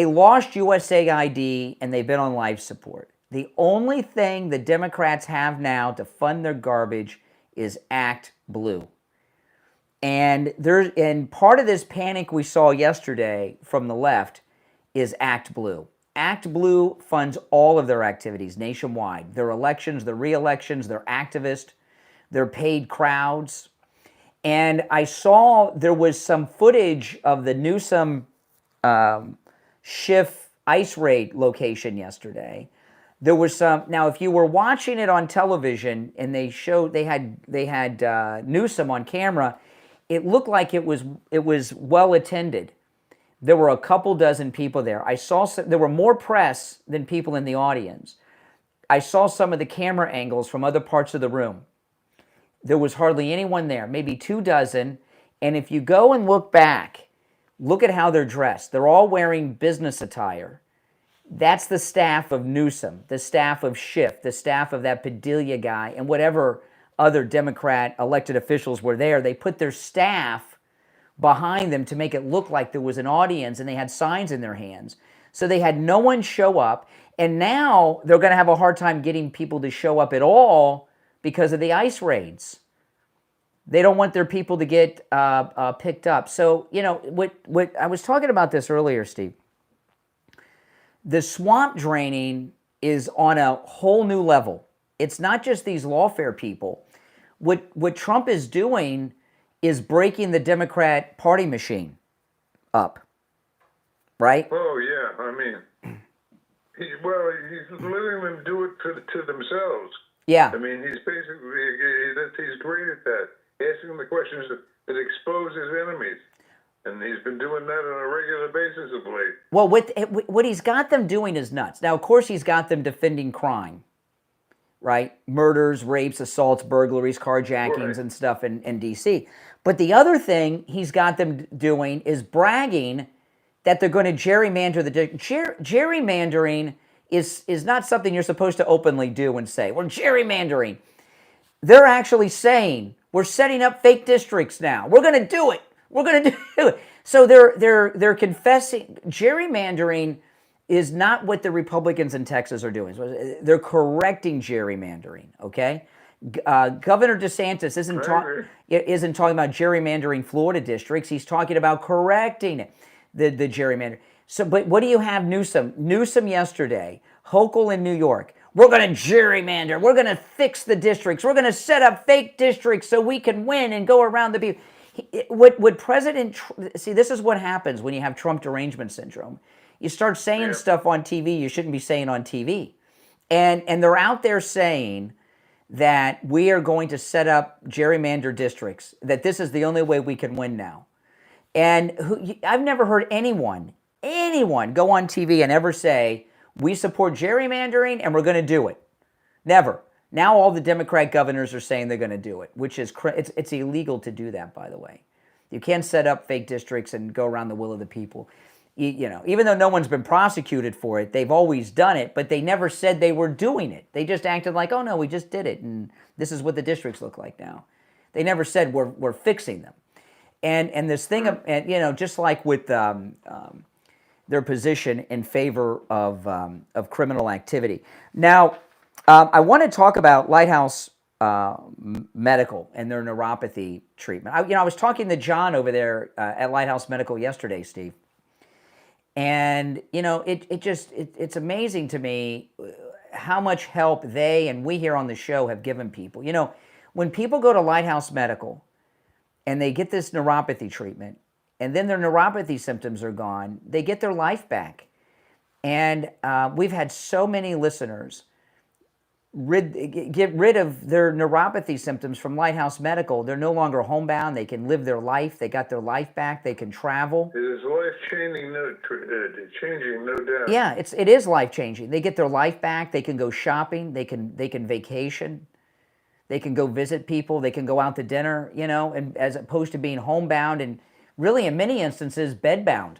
lost USAID and they've been on life support. The only thing the Democrats have now to fund their garbage is Act Blue. And part of this panic we saw yesterday from the left is Act Blue. Act Blue funds all of their activities nationwide. Their elections, their re-elections, their activists, their paid crowds. And I saw there was some footage of the Newsom Schiff ICE raid location yesterday. There was some. Now, if you were watching it on television and they had Newsom on camera, it looked like it was well attended. There were a couple dozen people there. I saw there were more press than people in the audience. I saw some of the camera angles from other parts of the room. There was hardly anyone there, maybe 24. And if you go and look back, look at how they're dressed. They're all wearing business attire. That's the staff of Newsom, the staff of Schiff, the staff of that Padilla guy, and whatever other Democrat elected officials were there. They put their staff behind them to make it look like there was an audience, and they had signs in their hands. So they had no one show up, and now they're going to have a hard time getting people to show up at all because of the ICE raids. They don't want their people to get picked up. So, you know, what I was talking about this earlier, Steve. The swamp draining is on a whole new level. It's not just these lawfare people. What Trump is doing is breaking the Democrat Party machine up, right? Oh, yeah. I mean, he's letting them do it to themselves. Yeah. I mean, he's great at that. Asking them the questions that expose his enemies. And he's been doing that on a regular basis of late. Well, what he's got them doing is nuts. Now, of course, he's got them defending crime, right? Murders, rapes, assaults, burglaries, carjackings, and stuff in D.C. But the other thing he's got them doing is bragging that they're going to gerrymander gerrymandering is not something you're supposed to openly do and say. We're gerrymandering. They're actually saying, we're setting up fake districts now. We're going to do it. We're going to do it. So they're confessing. Gerrymandering is not what the Republicans in Texas are doing. They're correcting gerrymandering, okay? Governor DeSantis isn't talking about gerrymandering Florida districts. He's talking about correcting the gerrymandering. So, but what do you have Newsom? Newsom yesterday, Hochul in New York. We're going to gerrymander. We're going to fix the districts. We're going to set up fake districts so we can win and go around the people. Would President see? This is what happens when you have Trump derangement syndrome. You start saying stuff on TV you shouldn't be saying on TV, and they're out there saying that we are going to set up gerrymander districts. That this is the only way we can win now. And I've never heard anyone go on TV and ever say, we support gerrymandering and we're going to do it. Never. Now all the Democrat governors are saying they're going to do it, which is, it's illegal to do that, by the way. You can't set up fake districts and go around the will of the people. You know, even though no one's been prosecuted for it, they've always done it, but they never said they were doing it. They just acted like, oh no, we just did it, and this is what the districts look like now. They never said we're fixing them. And this thing, you know, just like with their position in favor of criminal activity. Now, I want to talk about Lighthouse Medical and their neuropathy treatment. I was talking to John over there at Lighthouse Medical yesterday, Steve. And, you know, it's amazing to me how much help they and we here on the show have given people. You know, when people go to Lighthouse Medical and they get this neuropathy treatment, and then their neuropathy symptoms are gone, they get their life back. And we've had so many listeners get rid of their neuropathy symptoms from Lighthouse Medical. They're no longer homebound. They can live their life. They got their life back. They can travel. It is life-changing, no doubt. Yeah, it is life-changing. They get their life back. They can go shopping. They can vacation. They can go visit people. They can go out to dinner, you know, and as opposed to being homebound and really in many instances bedbound.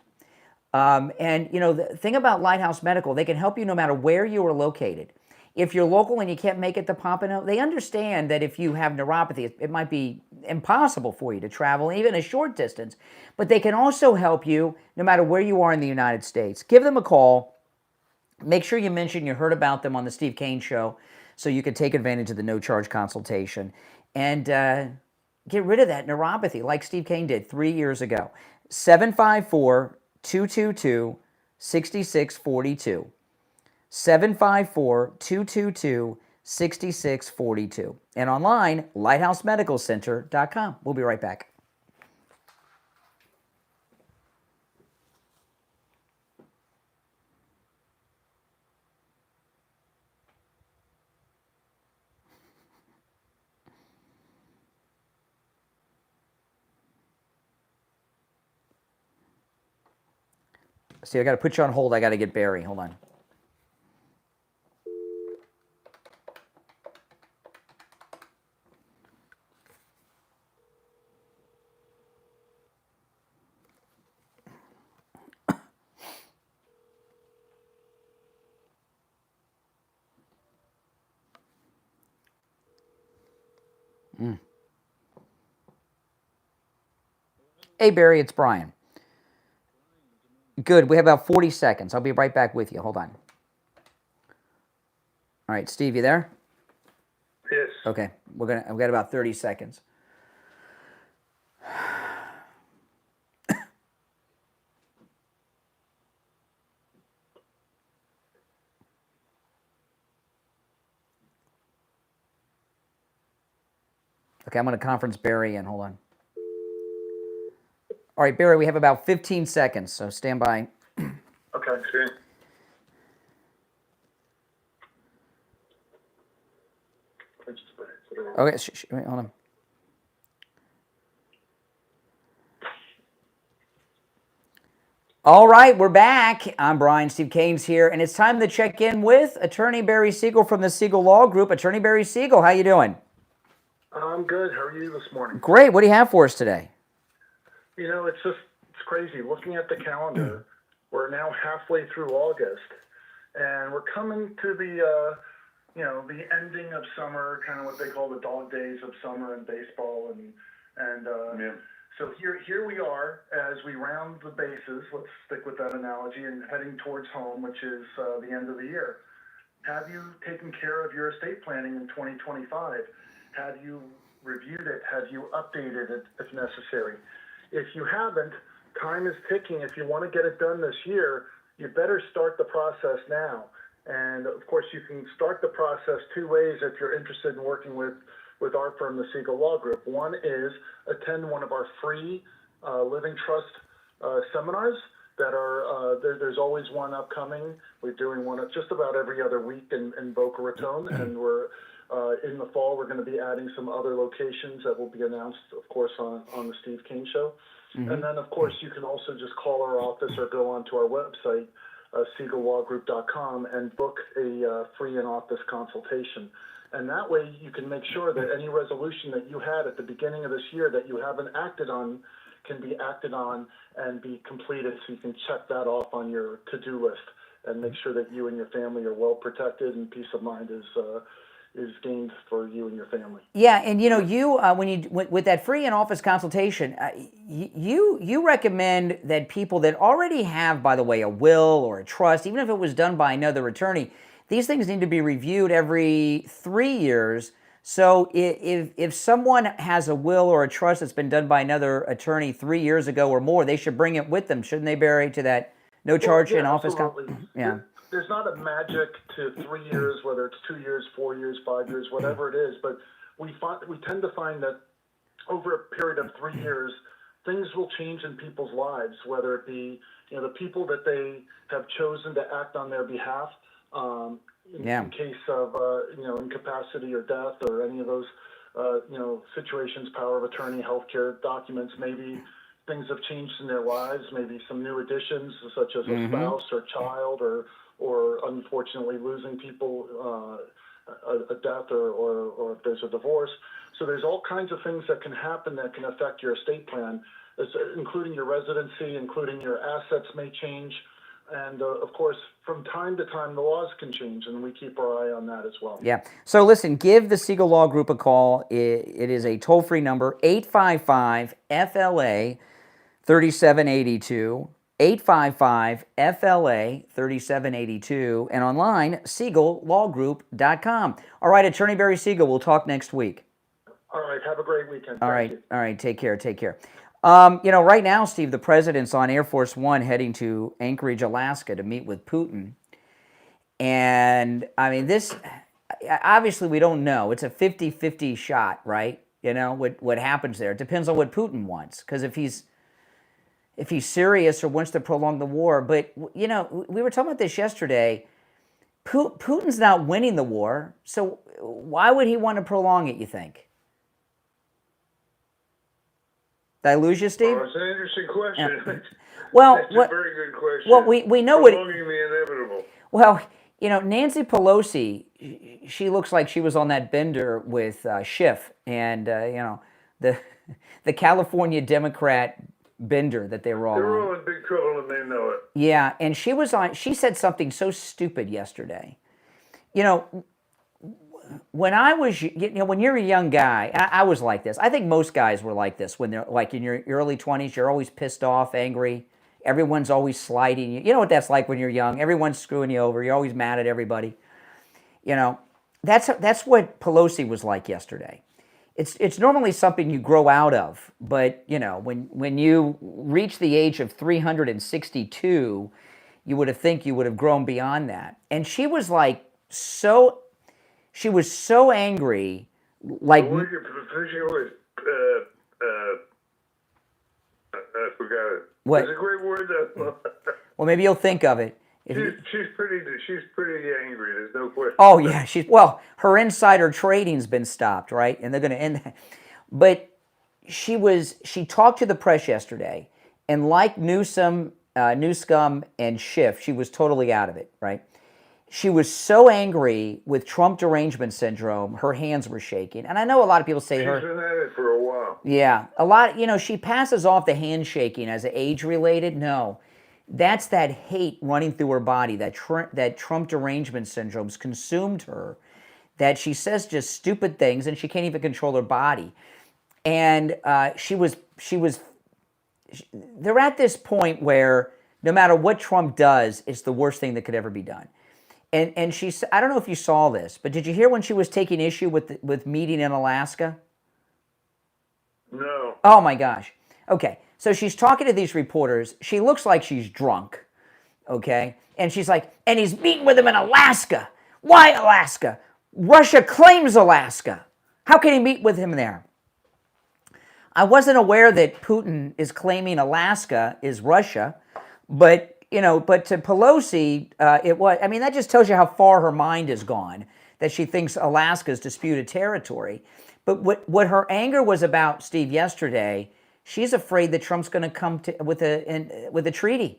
And, you know, the thing about Lighthouse Medical, they can help you no matter where you are located. If you're local and you can't make it to Pompano, they understand that if you have neuropathy, it might be impossible for you to travel, even a short distance. But they can also help you no matter where you are in the United States. Give them a call. Make sure you mention you heard about them on the Steve Kane Show so you can take advantage of the no-charge consultation and get rid of that neuropathy like Steve Kane did 3 years ago. 754-222-6642. 754-222-6642. And online, lighthousemedicalcenter.com. We'll be right back. See, I got to put you on hold. I got to get Barry. Hold on. Hey, Barry, it's Brian. Good. We have about 40 seconds. I'll be right back with you. Hold on. All right, Steve, you there? Yes. Okay. We've got about 30 seconds. Okay, I'm going to conference Barry in. Hold on. All right, Barry, we have about 15 seconds, so stand by. Okay, sure. Okay, wait, hold on. All right, we're back. I'm Brian. Steve Kane's here, and it's time to check in with Attorney Barry Siegel from the Siegel Law Group. Attorney Barry Siegel, how you doing? I'm good. How are you this morning? Great. What do you have for us today? You know, it's crazy. Looking at the calendar, we're now halfway through August, and we're coming to the ending of summer, kind of what they call the dog days of summer in baseball, So here we are as we round the bases. Let's stick with that analogy and heading towards home, which is the end of the year. Have you taken care of your estate planning in 2025? Have you reviewed it? Have you updated it if necessary? If you haven't, time is ticking. If you want to get it done this year, you better start the process now. And of course, you can start the process two ways if you're interested in working with our firm, the Siegel Law Group. One is attend one of our free living trust seminars that are, there's always one upcoming. We're doing one just about every other week in Boca Raton, and we're in the fall, we're going to be adding some other locations that will be announced, of course, on the Steve Kane Show. Mm-hmm. And then, of course, you can also just call our office or go onto our website, SiegelLawGroup.com, and book a free in-office consultation. And that way you can make sure that any resolution that you had at the beginning of this year that you haven't acted on can be acted on and be completed, so you can check that off on your to-do list and make sure that you and your family are well protected and peace of mind is gained for you and your family. Yeah, and you know, you when you with that free in-office consultation, you recommend that people that already have, by the way, a will or a trust, even if it was done by another attorney, these things need to be reviewed every 3 years. So if someone has a will or a trust that's been done by another attorney 3 years ago or more, they should bring it with them, shouldn't they, Barry, to that no charge in office? Yeah. There's not a magic to 3 years, whether it's 2 years, 4 years, 5 years, whatever it is. But we tend to find that over a period of 3 years, things will change in people's lives, whether it be the people that they have chosen to act on their behalf. In case of incapacity or death or any of those situations, power of attorney, healthcare documents, maybe things have changed in their lives, maybe some new additions such as a spouse or child or unfortunately losing people, a death or if there's a divorce. So there's all kinds of things that can happen that can affect your estate plan, including your residency, including your assets may change. And, of course, from time to time, the laws can change, and we keep our eye on that as well. Yeah. So, listen, give the Siegel Law Group a call. It is a toll-free number, 855-FLA-3782, 855-FLA-3782, and online, SiegelLawGroup.com. All right, Attorney Barry Siegel, we'll talk next week. All right, have a great weekend. All right, take care. Right now, Steve, the president's on Air Force One heading to Anchorage, Alaska to meet with Putin. And, I mean, this, obviously we don't know. It's a 50-50 shot, right? What happens there. It depends on what Putin wants. Because if he's serious or wants to prolong the war. But, we were talking about this yesterday. Putin's not winning the war. So why would he want to prolong it, you think? Did I lose you, Steve? Oh, it's an interesting question. Yeah. Well, it's a very good question. Well, we know what. Prolonging the inevitable. Well, Nancy Pelosi, she looks like she was on that bender with Schiff and the California Democrat bender that they were all on. They're all in big trouble and they know it. Yeah, and she said something so stupid yesterday. When I was, when you're a young guy, I was like this. I think most guys were like this when they're like in your early 20s. You're always pissed off, angry. Everyone's always slighting you. You know what that's like when you're young. Everyone's screwing you over. You're always mad at everybody. That's what Pelosi was like yesterday. It's normally something you grow out of, but when you reach the age of 362, you would have grown beyond that. And she was like so. She was so angry, like. The word you're proficient with, I forgot it. What? It's a great word. Well, maybe you'll think of it. She's pretty angry. There's no question. Oh yeah, her insider trading's been stopped, right? And they're going to end that. But she talked to the press yesterday, and like Newsom, and Schiff, she was totally out of it, right? She was so angry with Trump derangement syndrome, her hands were shaking. And I know a lot of people say she's been at it for a while. Yeah, a lot, she passes off the handshaking as age-related. No, that's that hate running through her body, that Trump derangement syndrome's consumed her, that she says just stupid things and she can't even control her body. And they're at this point where no matter what Trump does, it's the worst thing that could ever be done. And I don't know if you saw this, but did you hear when she was taking issue with meeting in Alaska? No. Oh my gosh. Okay. So she's talking to these reporters. She looks like she's drunk, okay? And she's like, and he's meeting with him in Alaska. Why Alaska? Russia claims Alaska. How can he meet with him there? I wasn't aware that Putin is claiming Alaska is Russia, but but to Pelosi, it was. I mean, that just tells you how far her mind has gone. That she thinks Alaska is disputed territory. But what her anger was about, Steve, yesterday, she's afraid that Trump's going to come with a treaty.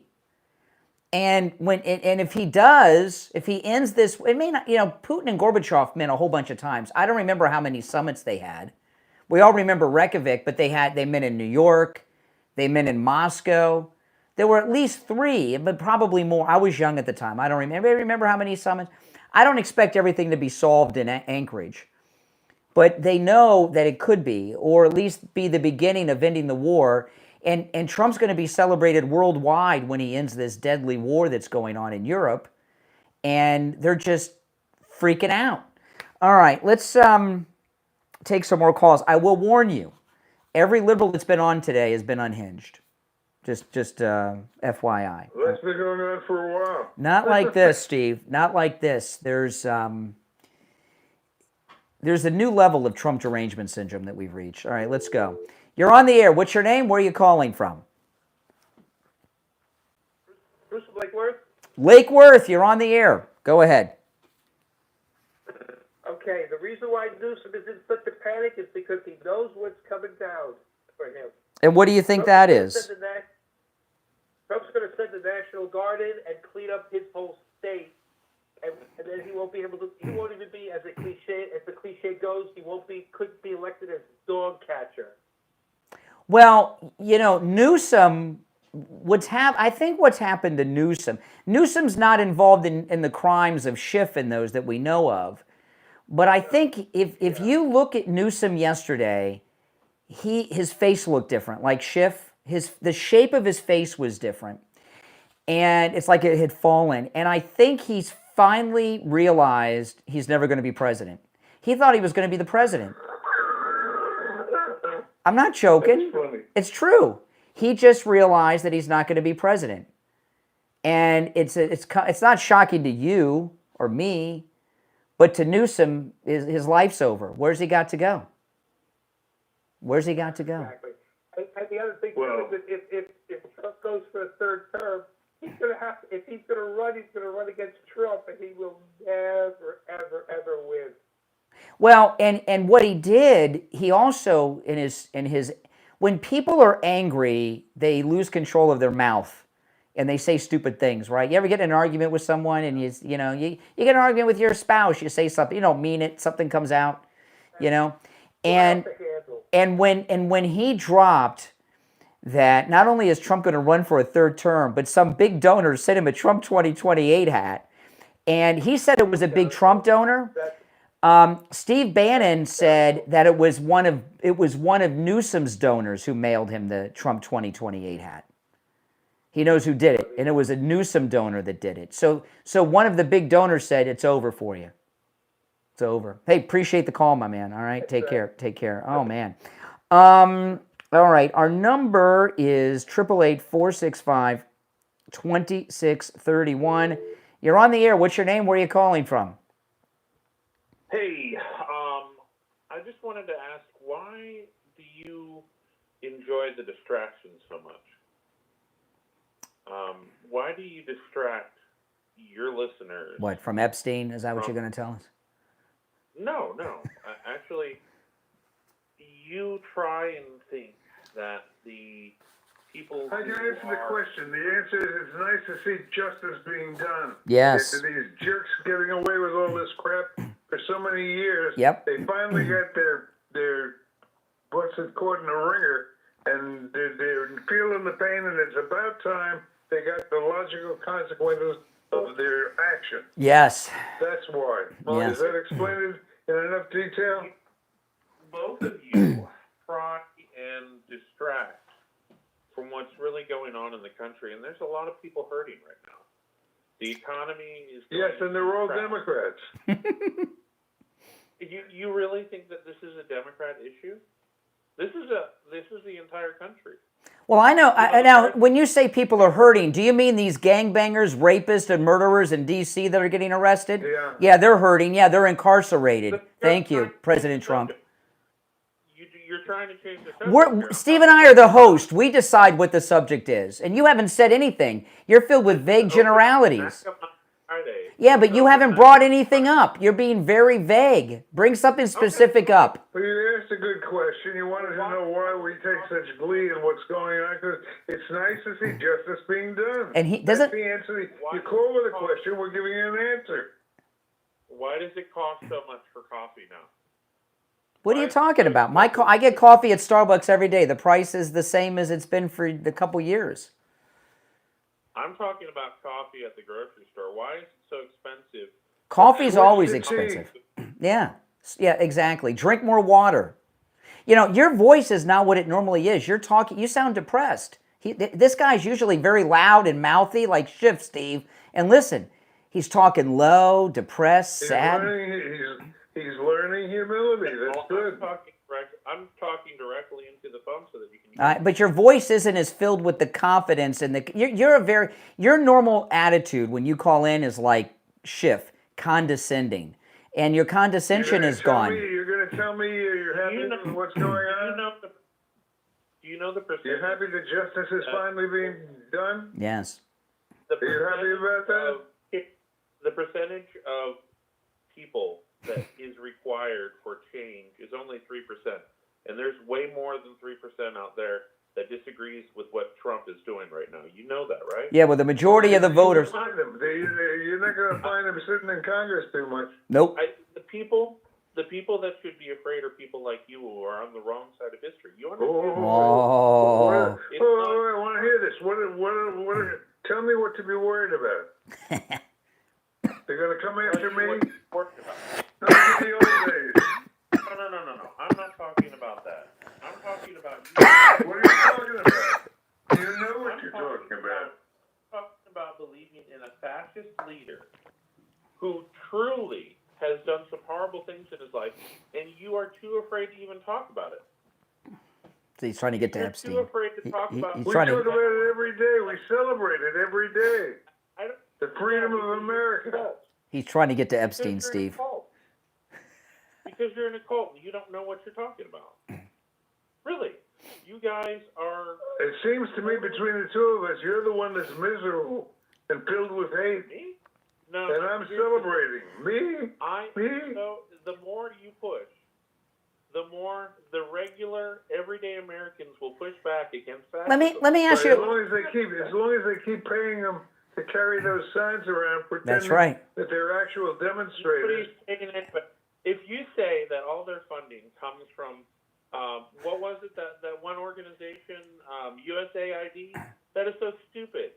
And if he does, if he ends this, it may not. Putin and Gorbachev met a whole bunch of times. I don't remember how many summits they had. We all remember Reykjavik, but they met in New York, they met in Moscow. There were at least 3, but probably more. I was young at the time. I don't remember. Remember how many summits? I don't expect everything to be solved in Anchorage, but they know that it could be, or at least be the beginning of ending the war. And Trump's going to be celebrated worldwide when he ends this deadly war that's going on in Europe, and they're just freaking out. All right, let's take some more calls. I will warn you, every liberal that's been on today has been unhinged. Just FYI. That's been going on for a while. Not like this, Steve. Not like this. There's a new level of Trump derangement syndrome that we've reached. All right, let's go. You're on the air. What's your name? Where are you calling from? Bruce Lake Worth. Lake Worth, you're on the air. Go ahead. Okay, the reason why Newsom is in such a panic is because he knows what's coming down for him. And what do you think that is? Trump's going to send the National Guard in and clean up his whole state, and then he won't be able to. He won't even be, as the cliche goes, couldn't be elected as dog catcher. Well, Newsom. I think what's happened to Newsom. Newsom's not involved in the crimes of Schiff and those that we know of, but I think if you look at Newsom yesterday, his face looked different. Like Schiff. The shape of his face was different, and it's like it had fallen. And I think he's finally realized he's never going to be president. He thought he was going to be the president. I'm not joking. It's true. He just realized that he's not going to be president, and it's not shocking to you or me, but to Newsom, his life's over. Where's he got to go? Where's he got to go? Exactly. And the other thing is that if Trump goes for a third term, he's going to have to. If he's going to run against Trump, and he will never, ever win. Well, and what he did, he also in his when people are angry, they lose control of their mouth, and they say stupid things, right? You ever get in an argument with someone, and you get an argument with your spouse, you say something, you don't mean it, something comes out, And when he dropped that, not only is Trump going to run for a third term, but some big donor sent him a Trump 2028 hat, and he said it was a big Trump donor. Steve Bannon said that it was one of Newsom's donors who mailed him the Trump 2028 hat. He knows who did it, and it was a Newsom donor that did it. So one of the big donors said it's over for you. It's over. Hey, appreciate the call, my man. All right, take care. Take care. Oh, man. All right, our number is 888-465-2631. You're on the air. What's your name? Where are you calling from? Hey, I just wanted to ask, why do you enjoy the distractions so much? Why do you distract your listeners? What, from Epstein? Is that what you're going to tell us? No. Actually, you try and think that the people... I can answer the question. The answer is it's nice to see justice being done. Yes. These jerks getting away with all this crap for so many years. Yep. They finally got their butts caught in a ringer, and they're feeling the pain, and it's about time they got the logical consequences of their action. Yes. That's why. Well, Yes. Is that explained in enough detail? Both of you try and distract from what's really going on in the country, and there's a lot of people hurting right now. The economy is... Yes, and they're all Democrats. You really think that this is a Democrat issue? This is the entire country. Well, I know. Now, when you say people are hurting, do you mean these gangbangers, rapists, and murderers in D.C. that are getting arrested? Yeah. Yeah, they're hurting. Yeah, they're incarcerated. Thank you, President Trump. You're trying to change the subject. Steve and I are the host. We decide what the subject is, and you haven't said anything. You're filled with vague generalities. Yeah, but you haven't brought anything up. You're being very vague. Bring something specific up. Well, you asked a good question. You wanted to know why we take such glee in what's going on. Because it's nice to see justice being done. And he doesn't. That's the answer. You call with a question, we're giving you an answer. Why does it cost so much for coffee now? What are you talking about? I get coffee at Starbucks every day. The price is the same as it's been for a couple years. I'm talking about coffee at the grocery store. Why is it so expensive? Coffee's always expensive. Yeah, exactly. Drink more water. You know, your voice is not what it normally is. You're talking. You sound depressed. This guy's usually very loud and mouthy, like Schiff, Steve. And listen, he's talking low, depressed, sad. He's learning humility. That's good. I'm talking directly into the phone so that you can. But your voice isn't as filled with the confidence and your normal attitude when you call in is like Schiff, condescending, and your condescension is gone. You're going to tell me you're happy with what's going on? Do you know the percentage? You're happy that justice is finally being done? Yes. Are you happy about that? The percentage of people that is required for change is only 3%. And there's way more than 3% out there that disagrees with what Trump is doing right now. You know that, right? Yeah, well, the majority of the voters. You're not going to find them sitting in Congress too much. Nope. The people that should be afraid are people like you who are on the wrong side of history. You understand? Oh. I want to hear this. Tell me what to be worried about. They're going to come after me? Not in the old days. No. I'm not talking about that. I'm talking about you. What are you talking about? You know what you're talking about. I'm talking about believing in a fascist leader who truly has done some horrible things in his life, and you are too afraid to even talk about it. So he's trying to get to Epstein. Too afraid to talk about We talk about it every day. We celebrate it every day. The freedom of America. He's trying to get to Epstein, Steve. Because you're in a cult and you don't know what you're talking about. Really. You guys are... It seems to me between the two of us, you're the one that's miserable and filled with hate. Me? No. And I'm celebrating. Me? So the more you push, the more the regular, everyday Americans will push back against that. Let me ask you... As long as they keep paying them to carry those signs around, pretending that they're actual demonstrators. But if you say that all their funding comes from, what was it, that one organization, USAID? That is so stupid.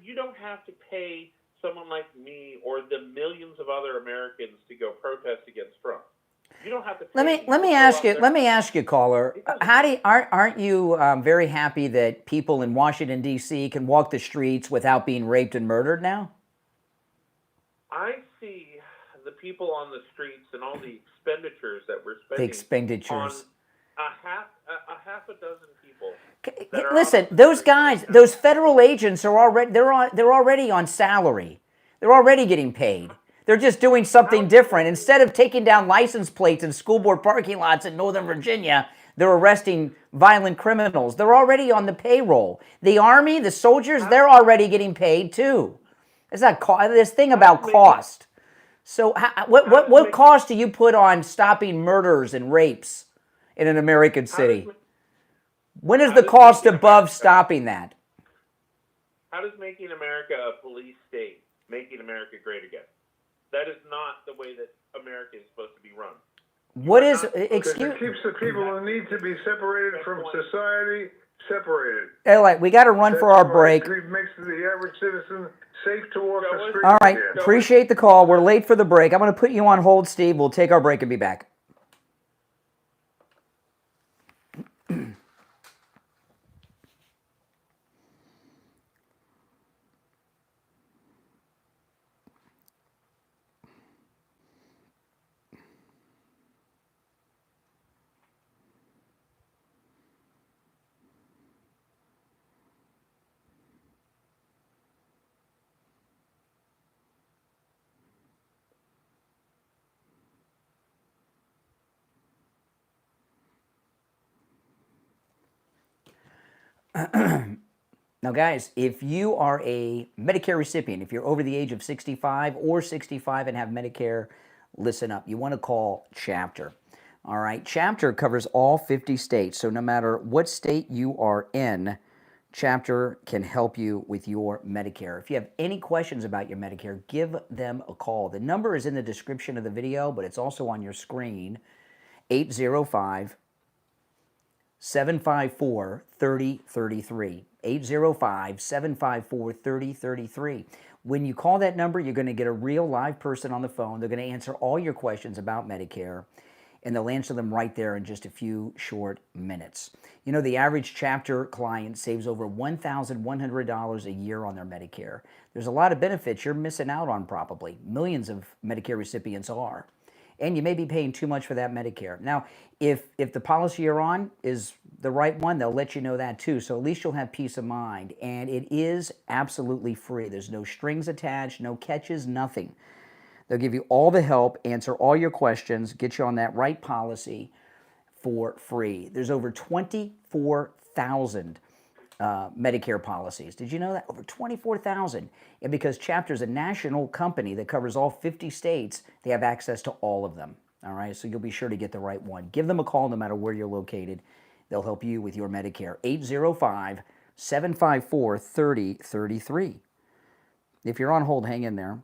You don't have to pay someone like me or the millions of other Americans to go protest against Trump. You don't have to. Let me ask you, caller. Aren't you very happy that people in Washington D.C. can walk the streets without being raped and murdered now? I see the people on the streets and all the expenditures that we're spending. The expenditures. On a half a dozen people. Listen, those guys, those federal agents are already they're already on salary. They're already getting paid. They're just doing something different. Instead of taking down license plates in school board parking lots in Northern Virginia, they're arresting violent criminals. They're already on the payroll. The Army, the soldiers, they're already getting paid too. It's not this thing about cost. So what cost do you put on stopping murders and rapes in an American city? When is the cost above stopping that? How does making America a police state making America great again? That is not the way that America is supposed to be run. What is It keeps the people who need to be separated from society separated. Hey, we got to run for our break. It makes the average citizen safe to walk the streets. All right, appreciate the call. We're late for the break. I'm going to put you on hold, Steve. We'll take our break and be back. Now, guys, if you are a Medicare recipient, if you're over the age of 65 or 65 and have Medicare, listen up. You want to call Chapter. All right, Chapter covers all 50 states, so no matter what state you are in, Chapter can help you with your Medicare. If you have any questions about your Medicare, give them a call. The number is in the description of the video, but it's also on your screen, 805-754-3033. 805-754-3033. When you call that number, you're going to get a real live person on the phone. They're going to answer all your questions about Medicare, and they'll answer them right there in just a few short minutes. You know, the average Chapter client saves over $1,100 a year on their Medicare. There's a lot of benefits you're missing out on probably. Millions of Medicare recipients are. And you may be paying too much for that Medicare. Now, if the policy you're on is the right one, they'll let you know that too. So at least you'll have peace of mind. And it is absolutely free. There's no strings attached, no catches, nothing. They'll give you all the help, answer all your questions, get you on that right policy for free. There's over 24,000 Medicare policies. Did you know that? Over 24,000. And because Chapter is a national company that covers all 50 states, they have access to all of them. All right, so you'll be sure to get the right one. Give them a call no matter where you're located. They'll help you with your Medicare. 805-754-3033. If you're on hold, hang in there.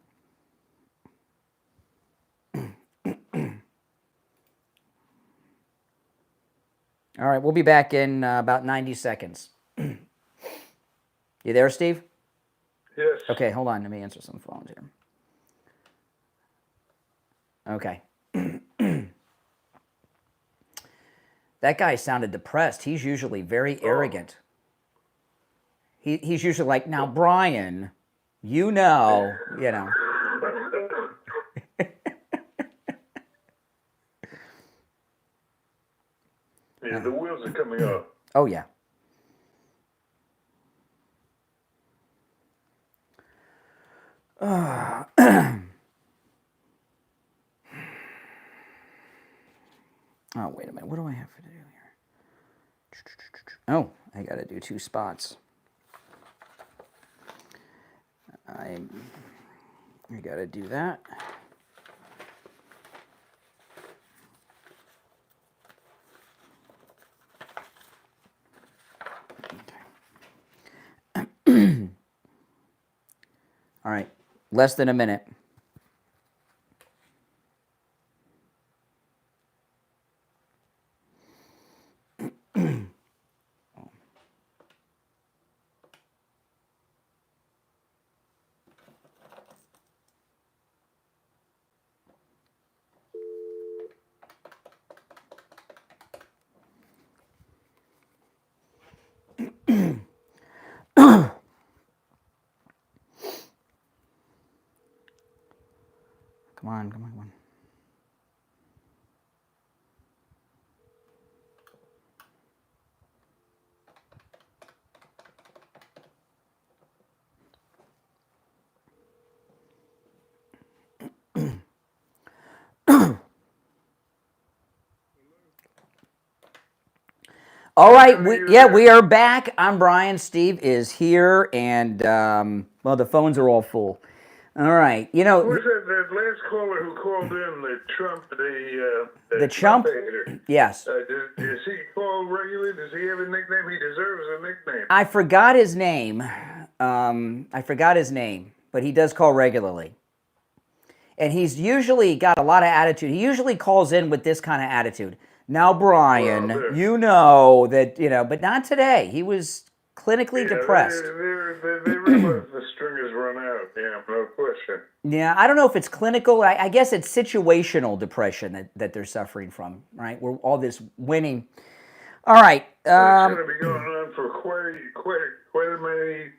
All right, we'll be back in about 90 seconds. You there, Steve? Yes. Okay, hold on. Let me answer some phones here. Okay. That guy sounded depressed. He's usually very arrogant. He's usually like, now, Brian, you know. Yeah, the wheels are coming off. Oh, yeah. Oh, wait a minute. What do I have to do here? Oh, I got to do 2 spots. I got to do that. All right, less than a minute. Come on, come on, come on. All right, we are back. I'm Brian. Steve is here, and well, the phones are all full. All right, you know. Who's that last caller who called in? The Trump, the Trump. Yes. Does he call regularly? Does he have a nickname? He deserves a nickname. I forgot his name. But he does call regularly. And he's usually got a lot of attitude. He usually calls in with this kind of attitude. Now, Brian, you know that, but not today. He was clinically depressed. They realize the string has run out. Yeah, no question. Yeah, I don't know if it's clinical. I guess it's situational depression that they're suffering from, right? Where all this winning. All right. It's going to be going on for quite a many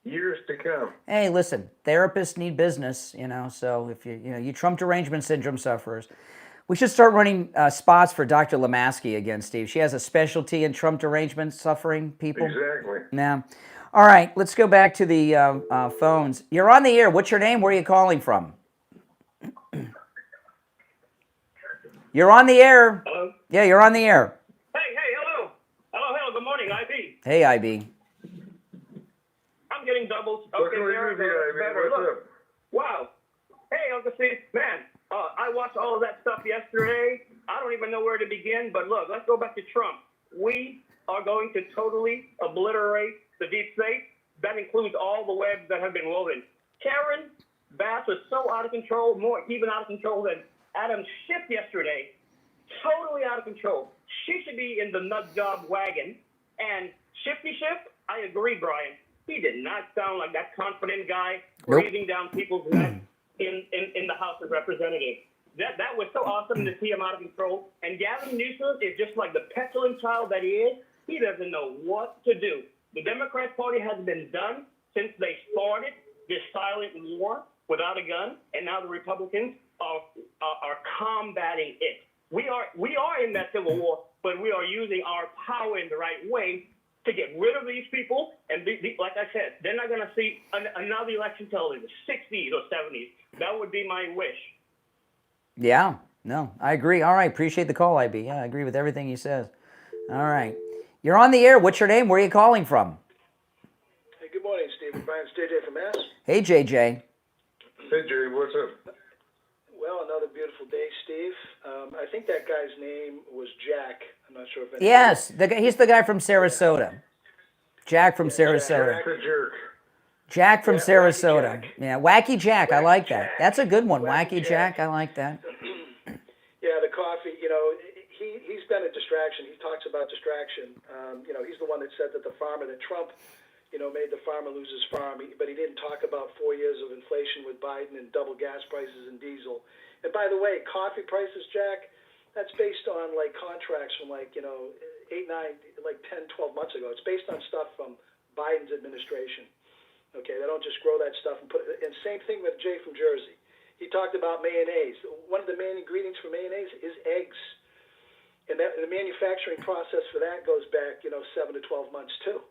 years to come. Hey, listen, therapists need business, so if you Trump derangement syndrome sufferers. We should start running spots for Dr. Lemaski again, Steve. She has a specialty in Trump derangement suffering people. Exactly. Yeah. All right, let's go back to the phones. You're on the air. What's your name? Where are you calling from? You're on the air. Hello? Yeah, you're on the air. Hey, hello. Hello, good morning, IB. Hey, IB. watched all of that stuff yesterday. I don't even know where to begin, but look, let's go back to Trump. We are going to totally obliterate the deep state. That includes all the webs that have been woven. Karen Bass was so out of control, more even out of control than Adam Schiff yesterday. Totally out of control. She should be in the nut job wagon. And Shifty Schiff, I agree, Brian. He did not sound like that confident guy breathing down people's necks in the House of Representatives. That was so awesome to see him out of control. And Gavin Newsom is just like the petulant child that he is. He doesn't know what to do. The Democrat Party has been done since they started this silent war without a gun, and now the Republicans are combating it. We are in that civil war, but we are using our power in the right way to get rid of these people. And like I said, they're not going to see another election till in the 60s or 70s. That would be my wish. Yeah, no, I agree. All right, appreciate the call, IB. Yeah, I agree with everything he says. All right. You're on the air. What's your name? Where are you calling from? Hey, good morning, Steve. Brian, it's JJ from Mass. Hey, JJ. Hey, Jay, what's up? Well, another beautiful day, Steve. I think that guy's name was Jack. I'm not sure if anyone... Yes, he's the guy from Sarasota. Jack from Sarasota. Jack the jerk. Jack from Sarasota. Yeah, Wacky Jack. I like that. That's a good one. Wacky Jack. I like that. Yeah, the coffee, you know, he's been a distraction. He talks about distraction. You know, he's the one that said that Trump, you know, made the farmer lose his farm, but he didn't talk about 4 years of inflation with Biden and double gas prices and diesel. And by the way, coffee prices, Jack, that's based on like contracts from like, you know, 8, 9, like 10, 12 months ago. It's based on stuff from Biden's administration. Okay, they don't just grow that stuff and put it. And same thing with Jay from Jersey. He talked about mayonnaise. One of the main ingredients for mayonnaise is eggs. And the manufacturing process for that goes back, you know, 7 to 12 months too.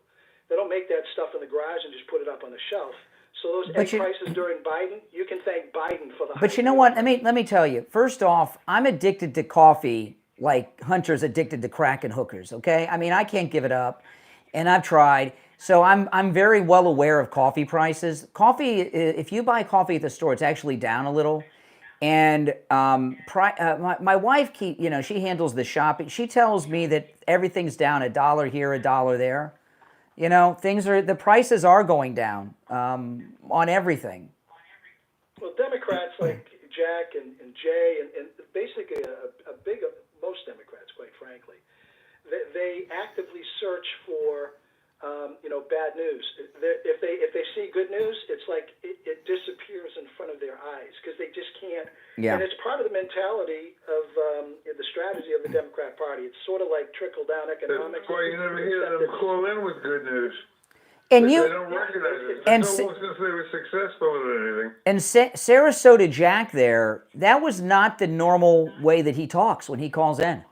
They don't make that stuff in the garage and just put it up on the shelf. So those egg prices during Biden, you can thank Biden for the. But you know what? Let me tell you. First off, I'm addicted to coffee like Hunter's addicted to crack and hookers. Okay, I mean I can't give it up, and I've tried. So I'm very well aware of coffee prices. Coffee, if you buy coffee at the store, it's actually down a little. And my wife, she handles the shopping. She tells me that everything's down $1 here, $1 there. You know, the prices are going down on everything. Well, Democrats like Jack and Jay and basically most Democrats, quite frankly, they actively search for bad news. If they see good news, it's like it disappears in front of their eyes because they just can't. Yeah. And it's part of the mentality of the strategy of the Democrat Party. It's sort of like trickle down economics. That's why you never hear them call in with good news. And they don't recognize it. It's almost as if they were successful at anything. And Sarasota Jack there, that was not the normal way that he talks when he calls in.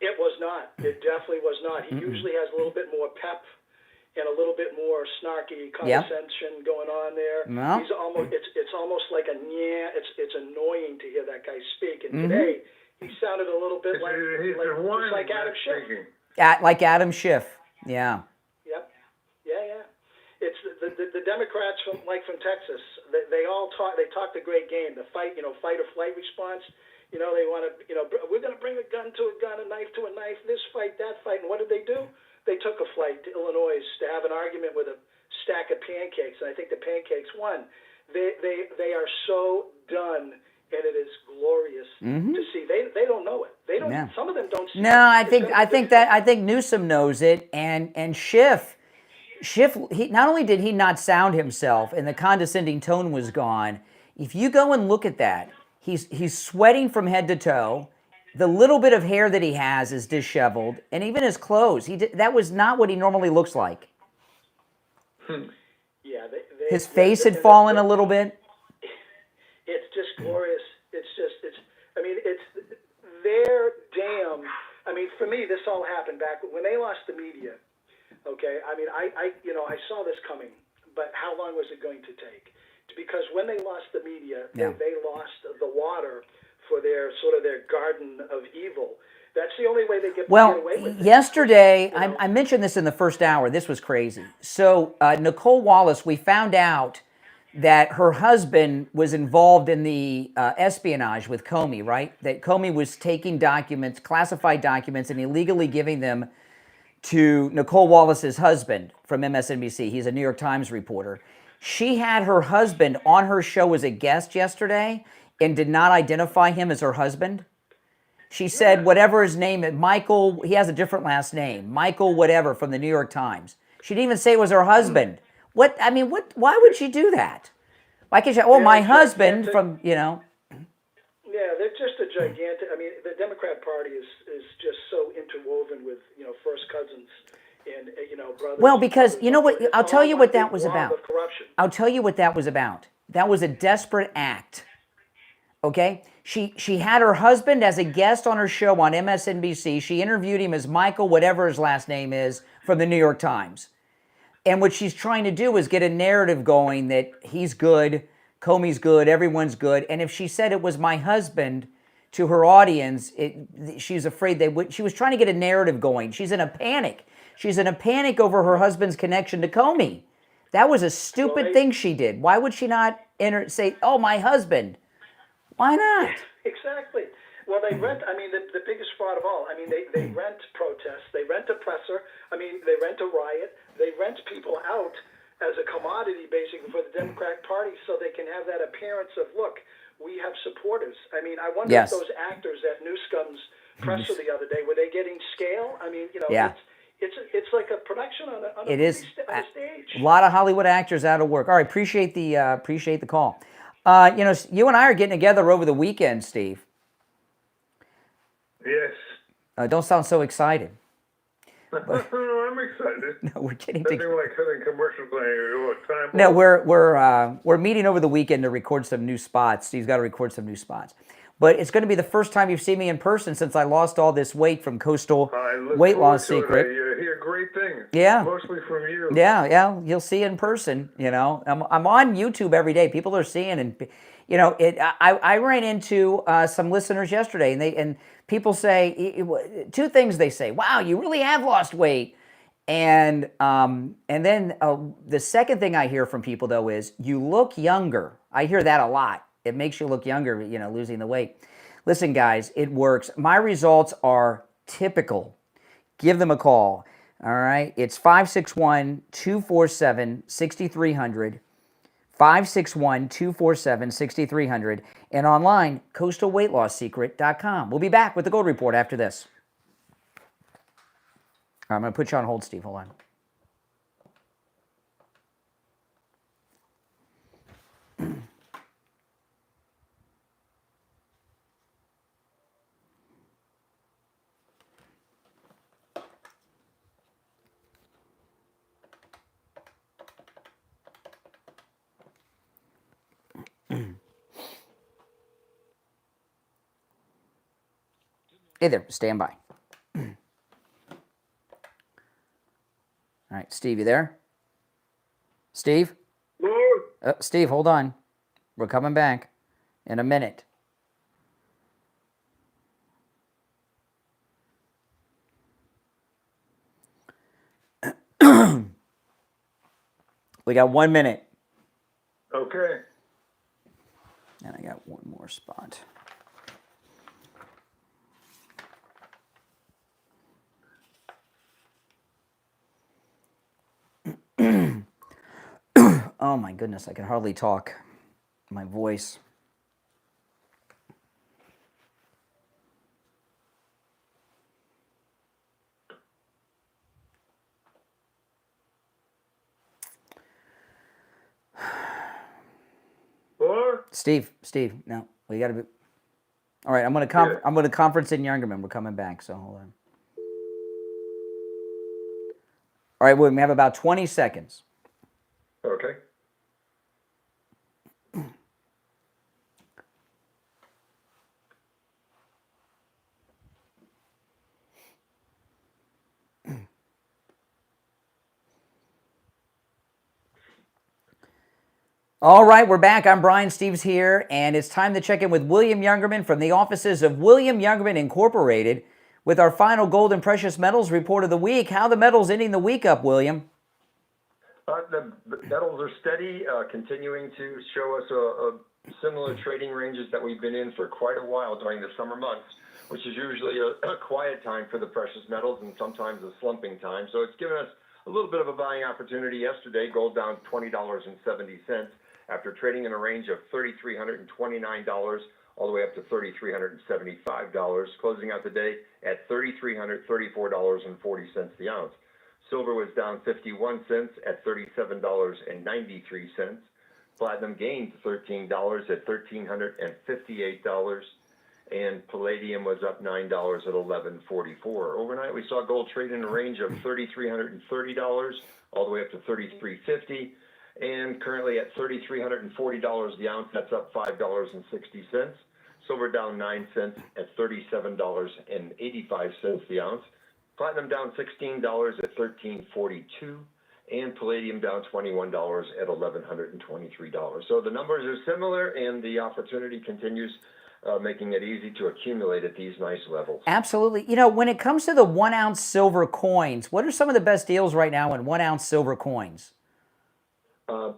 It was not. It definitely was not. He usually has a little bit more pep and a little bit more snarky condescension going on there. No. He's almost. It's almost like a yeah. It's annoying to hear that guy speak. And today he sounded a little bit like Adam Schiff. Like Adam Schiff. Yeah. Yep. Yeah. It's the Democrats from Texas. They all talk. They talk the great game. The fight or flight response. You know, they want to, we're going to bring a gun to a gun, a knife to a knife, this fight, that fight. And what did they do? They took a flight to Illinois to have an argument with a stack of pancakes, and I think the pancakes won. They are so done, and it is glorious to see. They don't know it. They don't. Yeah. Some of them don't see it. No, I think Newsom knows it, and Schiff, he not only did he not sound himself, and the condescending tone was gone. If you go and look at that. He's sweating from head to toe. The little bit of hair that he has is disheveled, and even his clothes. That was not what he normally looks like. Yeah, his face had fallen a little bit. It's just glorious. It's their damn. I mean, for me, this all happened back when they lost the media. Okay, I mean, I saw this coming, but how long was it going to take? Because when they lost the media, they lost the water for their garden of evil. That's the only way they get away with it. Yesterday, I mentioned this in the first hour. This was crazy. So Nicole Wallace, we found out that her husband was involved in the espionage with Comey, right? That Comey was taking documents, classified documents, and illegally giving them to Nicole Wallace's husband from MSNBC. He's a New York Times reporter. She had her husband on her show as a guest yesterday and did not identify him as her husband. She said whatever his name is, Michael, he has a different last name, Michael whatever from the New York Times. She didn't even say it was her husband. Why would she do that? Why can't she, my husband from, Yeah, they're just a gigantic. I mean, the Democrat Party is just so interwoven with first cousins and brothers. Well, because you know what? I'll tell you what that was about. Corruption. I'll tell you what that was about. That was a desperate act. Okay? She had her husband as a guest on her show on MSNBC. She interviewed him as Michael, whatever his last name is, from the New York Times. And what she's trying to do is get a narrative going that he's good, Comey's good, everyone's good. And if she said it was my husband to her audience, she's afraid they would. She was trying to get a narrative going. She's in a panic. She's in a panic over her husband's connection to Comey. That was a stupid thing she did. Why would she not say, "Oh, my husband"? Why not? Exactly. Well, they rent. I mean, the biggest fraud of all. I mean, they rent protests. They rent a presser. I mean, they rent a riot. They rent people out as a commodity, basically, for the Democratic Party, so they can have that appearance of, look, we have supporters. I mean, I wonder if those actors at Newsom's presser the other day, were they getting scale? I mean, it's like a production on a stage. A lot of Hollywood actors out of work. All right, appreciate the call. You and I are getting together over the weekend, Steve. Yes. Don't sound so excited. I'm excited. No, we're getting Nothing together. like cutting commercials time. No, we're meeting over the weekend to record some new spots. Steve's got to record some new spots. But it's going to be the first time you've seen me in person since I lost all this weight from Coastal Weight Loss Secret. I hear great things. Yeah. Mostly from you. Yeah. You'll see in person. I'm on YouTube every day. People are seeing, and I ran into some listeners yesterday, and people say two things. They say, "Wow, you really have lost weight," and then the second thing I hear from people though is, "You look younger." I hear that a lot. It makes you look younger, losing the weight. Listen, guys, it works. My results are typical. Give them a call. All right, it's 561-247-6300. 561-247-6300, and online, coastalweightlossecret.com. We'll be back with the Gold Report after this. All right, I'm going to put you on hold, Steve. Hold on. Hey there, stand by. All right, Steve, you there? Steve? Steve, hold on. We're coming back in a minute. We got 1 minute. Okay. And I got one more spot. Oh my goodness, I can hardly talk. My voice. Steve, no, we got to be. All right, I'm going to conference in Youngerman. We're coming back, so hold on. All right, William, we have about 20 seconds. Okay. All right, we're back. I'm Brian. Steve's here, and it's time to check in with William Youngerman from the offices of William Youngerman Incorporated with our final gold and precious metals report of the week. How the metals ending the week up, William? The metals are steady, continuing to show us a similar trading ranges that we've been in for quite a while during the summer months, which is usually a quiet time for the precious metals and sometimes a slumping time. So it's given us a little bit of a buying opportunity yesterday. Gold down $20.70 after trading in a range of $3,329 all the way up to $3,375, closing out the day at $3,334.40 the ounce. Silver was down 51 cents at $37.93. Platinum gained $13 at $1,358. And palladium was up $9 at $11.44. Overnight, we saw gold trade in a range of $3,330 all the way up to $3,350. And currently at $3,340 the ounce, that's up $5.60. Silver down 9 cents at $37.85 the ounce. Platinum down $16 at $13.42, and palladium down $21 at $1,123. So the numbers are similar, and the opportunity continues, making it easy to accumulate at these nice levels. Absolutely. You know, when it comes to the 1 ounce silver coins, what are some of the best deals right now in 1 ounce silver coins?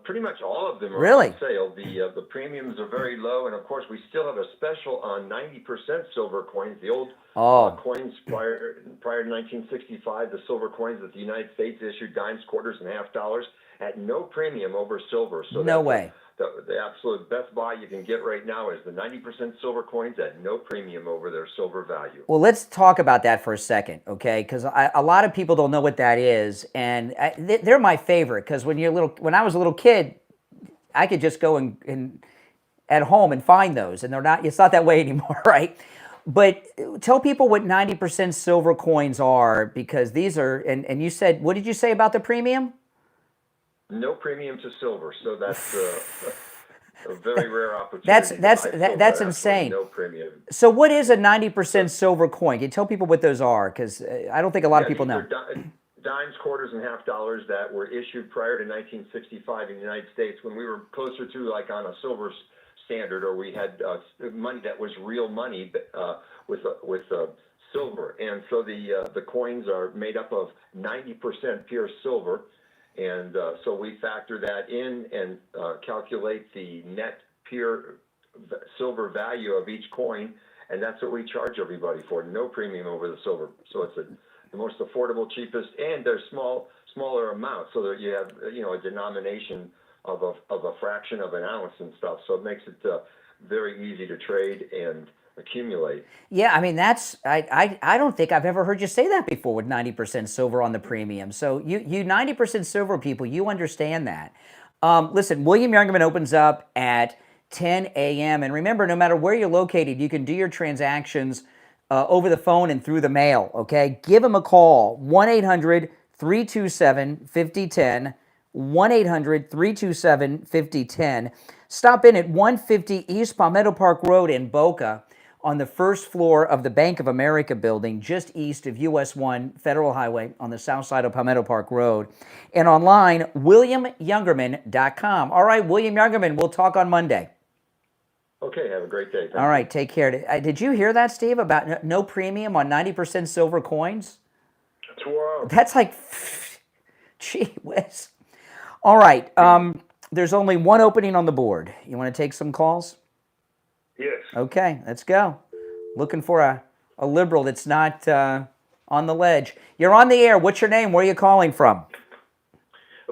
Pretty much all of them are Really? on sale. The premiums are very low, and of course, we still have a special on 90% silver coins. The old coins prior to 1965, the silver coins that the United States issued, dimes, quarters, and half dollars, at no premium over silver. So No way. The absolute best buy you can get right now is the 90% silver coins at no premium over their silver value. Well, let's talk about that for a second, okay? Because a lot of people don't know what that is, and they're my favorite. Because when I was a little kid, I could just go and at home and find those, and it's not that way anymore, right? But tell people what 90% silver coins are, because these are, and you said, what did you say about the premium? No premium to silver, so that's a very rare opportunity. That's insane. No premium. So what is a 90% silver coin? Can you tell people what those are? Because I don't think a lot of people know. Dimes, quarters, and half dollars that were issued prior to 1965 in the United States, when we were closer to like on a silver standard, or we had money that was real money with silver. And so the coins are made up of 90% pure silver. And so we factor that in and calculate the net pure silver value of each coin, and that's what we charge everybody for. No premium over the silver. So it's the most affordable, cheapest, and they're smaller amounts, so that you have a denomination of a fraction of an ounce and stuff. So it makes it very easy to trade and accumulate. Yeah, I mean, I don't think I've ever heard you say that before with 90% silver on the premium. So you 90% silver people, you understand that. Listen, William Youngerman opens up at 10 a.m. And remember, no matter where you're located, you can do your transactions over the phone and through the mail, okay? Give him a call, 1-800-327-5010, 1-800-327-5010. Stop in at 150 East Palmetto Park Road in Boca, on the first floor of the Bank of America building, just east of US 1 Federal Highway on the south side of Palmetto Park Road. And online, WilliamYoungerman.com. All right, William Youngerman, we'll talk on Monday. Okay, have a great day. All right, take care. Did you hear that, Steve, about no premium on 90% silver coins? That's wild. That's like, gee whiz. All right, there's only one opening on the board. You want to take some calls? Yes. Okay, let's go. Looking for a liberal that's not on the ledge. You're on the air. What's your name? Where are you calling from?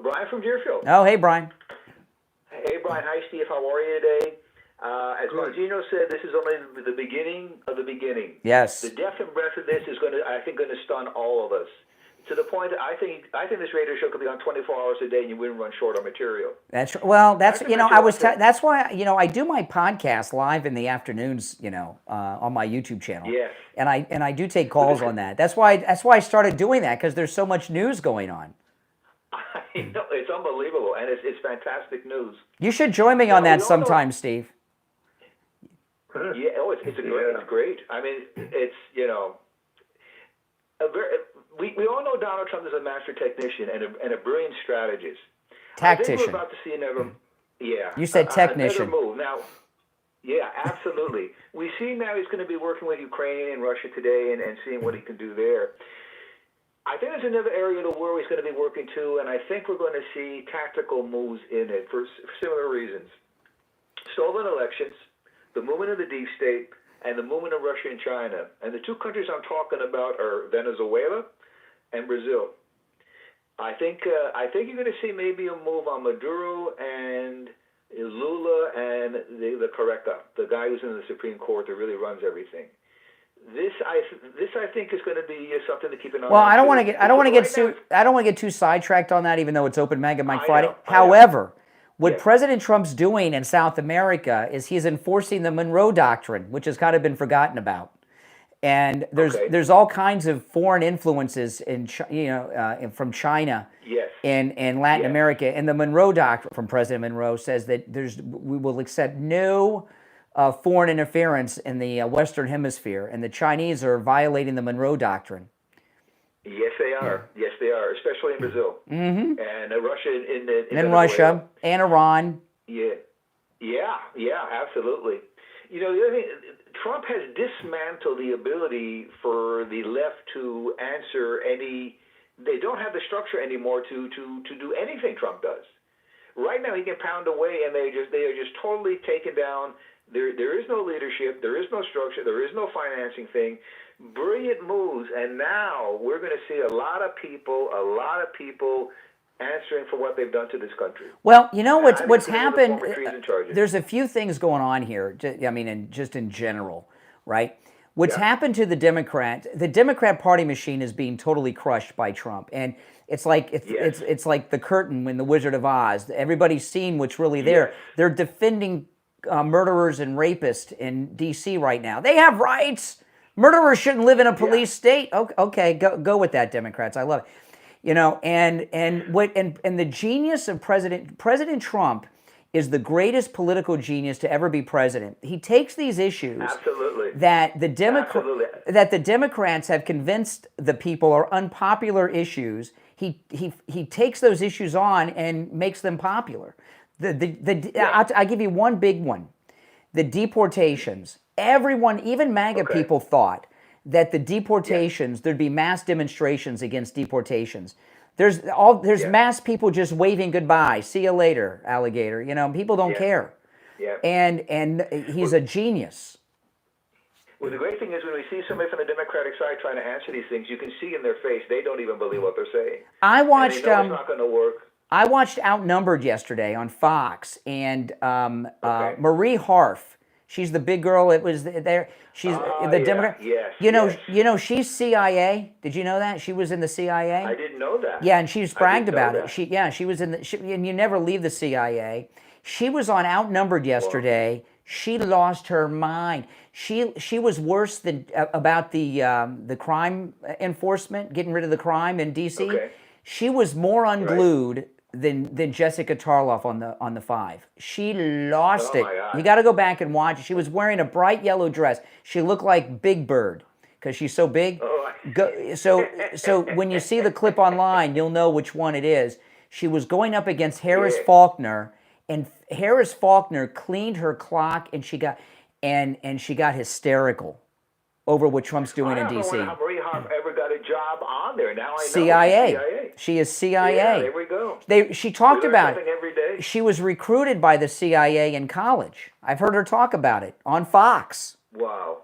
Brian from Deerfield. Oh, hey, Brian. Hey, Brian. Hi, Steve. How are you today? As Bongino said, this is only the beginning of the beginning. Yes. The depth and breadth of this is going to stun all of us. To the point that I think this radio show could be on 24 hours a day, and you wouldn't run short on material. That's well. That's that's why I do my podcast live in the afternoons. On my YouTube channel. Yes. And I do take calls on that. That's why I started doing that, because there's so much news going on. It's unbelievable, and it's fantastic news. You should join me on that sometime, Steve. Yeah. Oh, it's great. I mean, it's We all know Donald Trump is a master technician and a brilliant strategist. Tactician. I think we're about to see another. Yeah. You said technician. Another move now. Yeah, absolutely. We see now he's going to be working with Ukraine and Russia today and seeing what he can do there. I think there's another area of the world he's going to be working to, and I think we're going to see tactical moves in it for similar reasons. Stolen elections, the movement of the deep state, and the movement of Russia and China. And the two countries I'm talking about are Venezuela and Brazil. I think you're going to see maybe a move on Maduro and Lula and the Correcta, the guy who's in the Supreme Court that really runs everything. This I think is going to be something to keep an eye on. Well, I don't want to get too sidetracked on that, even though it's Open Mega Mike Friday. However, what President Trump's doing in South America is he's enforcing the Monroe Doctrine, which has kind of been forgotten about. And there's all kinds of foreign influences in from China and Latin America. And the Monroe Doctrine from President Monroe says that we will accept no foreign interference in the Western Hemisphere, and the Chinese are violating the Monroe Doctrine. Yes, they are. Yes, they are, especially in Brazil and Russia and Russia and Iran. Yeah, absolutely. You know, the other thing, Trump has dismantled the ability for the left to answer any. They don't have the structure anymore to do anything Trump does. Right now, he can pound away, and they are just totally taken down. There is no leadership. There is no structure. There is no financing thing. Brilliant moves, and now we're going to see a lot of people answering for what they've done to this country. Well, you know what's happened. There's a few things going on here. I mean, and just in general, right? What's happened to the Democrat Party machine is being totally crushed by Trump, and it's like it's like the curtain in The Wizard of Oz. Everybody's seen what's really there. They're defending murderers and rapists in D.C. right now. They have rights. Murderers shouldn't live in a police state. Okay, go with that, Democrats. I love it. You know, and the genius of President Trump is the greatest political genius to ever be president. He takes these issues that the Democrats have convinced the people are unpopular issues. He takes those issues on and makes them popular. I'll give you one big one. The deportations. Everyone, even MAGA people, thought that the deportations, there'd be mass demonstrations against deportations. There's mass people just waving goodbye. See you later, alligator. You know, people don't care. And he's a genius. Well, the great thing is when we see somebody from the Democratic side trying to answer these things, you can see in their face they don't even believe what they're saying. I watched. It's not going to work. I watched Outnumbered yesterday on Fox, and Marie Harf. She's the big girl that was there. She's the Democrat. You know, she's CIA. Did you know that? She was in the CIA. I didn't know that. Yeah, and she's bragged about it. She was in the. And you never leave the CIA. She was on Outnumbered yesterday. Whoa. She lost her mind. She was worse than about the crime enforcement, getting rid of the crime in D.C. Okay. She was more unglued than Jessica Tarloff on the 5. She lost it. You got to go back and watch it. She was wearing a bright yellow dress. She looked like Big Bird because she's so big. So when you see the clip online, you'll know which one it is. She was going up against Harris Faulkner, and Harris Faulkner cleaned her clock, and she got hysterical over what Trump's doing in D.C. I don't know how Marie Harf ever got a job on there. Now I know CIA. She is CIA. Yeah, there we go. She talked about it. Every day. She was recruited by the CIA in college. I've heard her talk about it on Fox. Wow.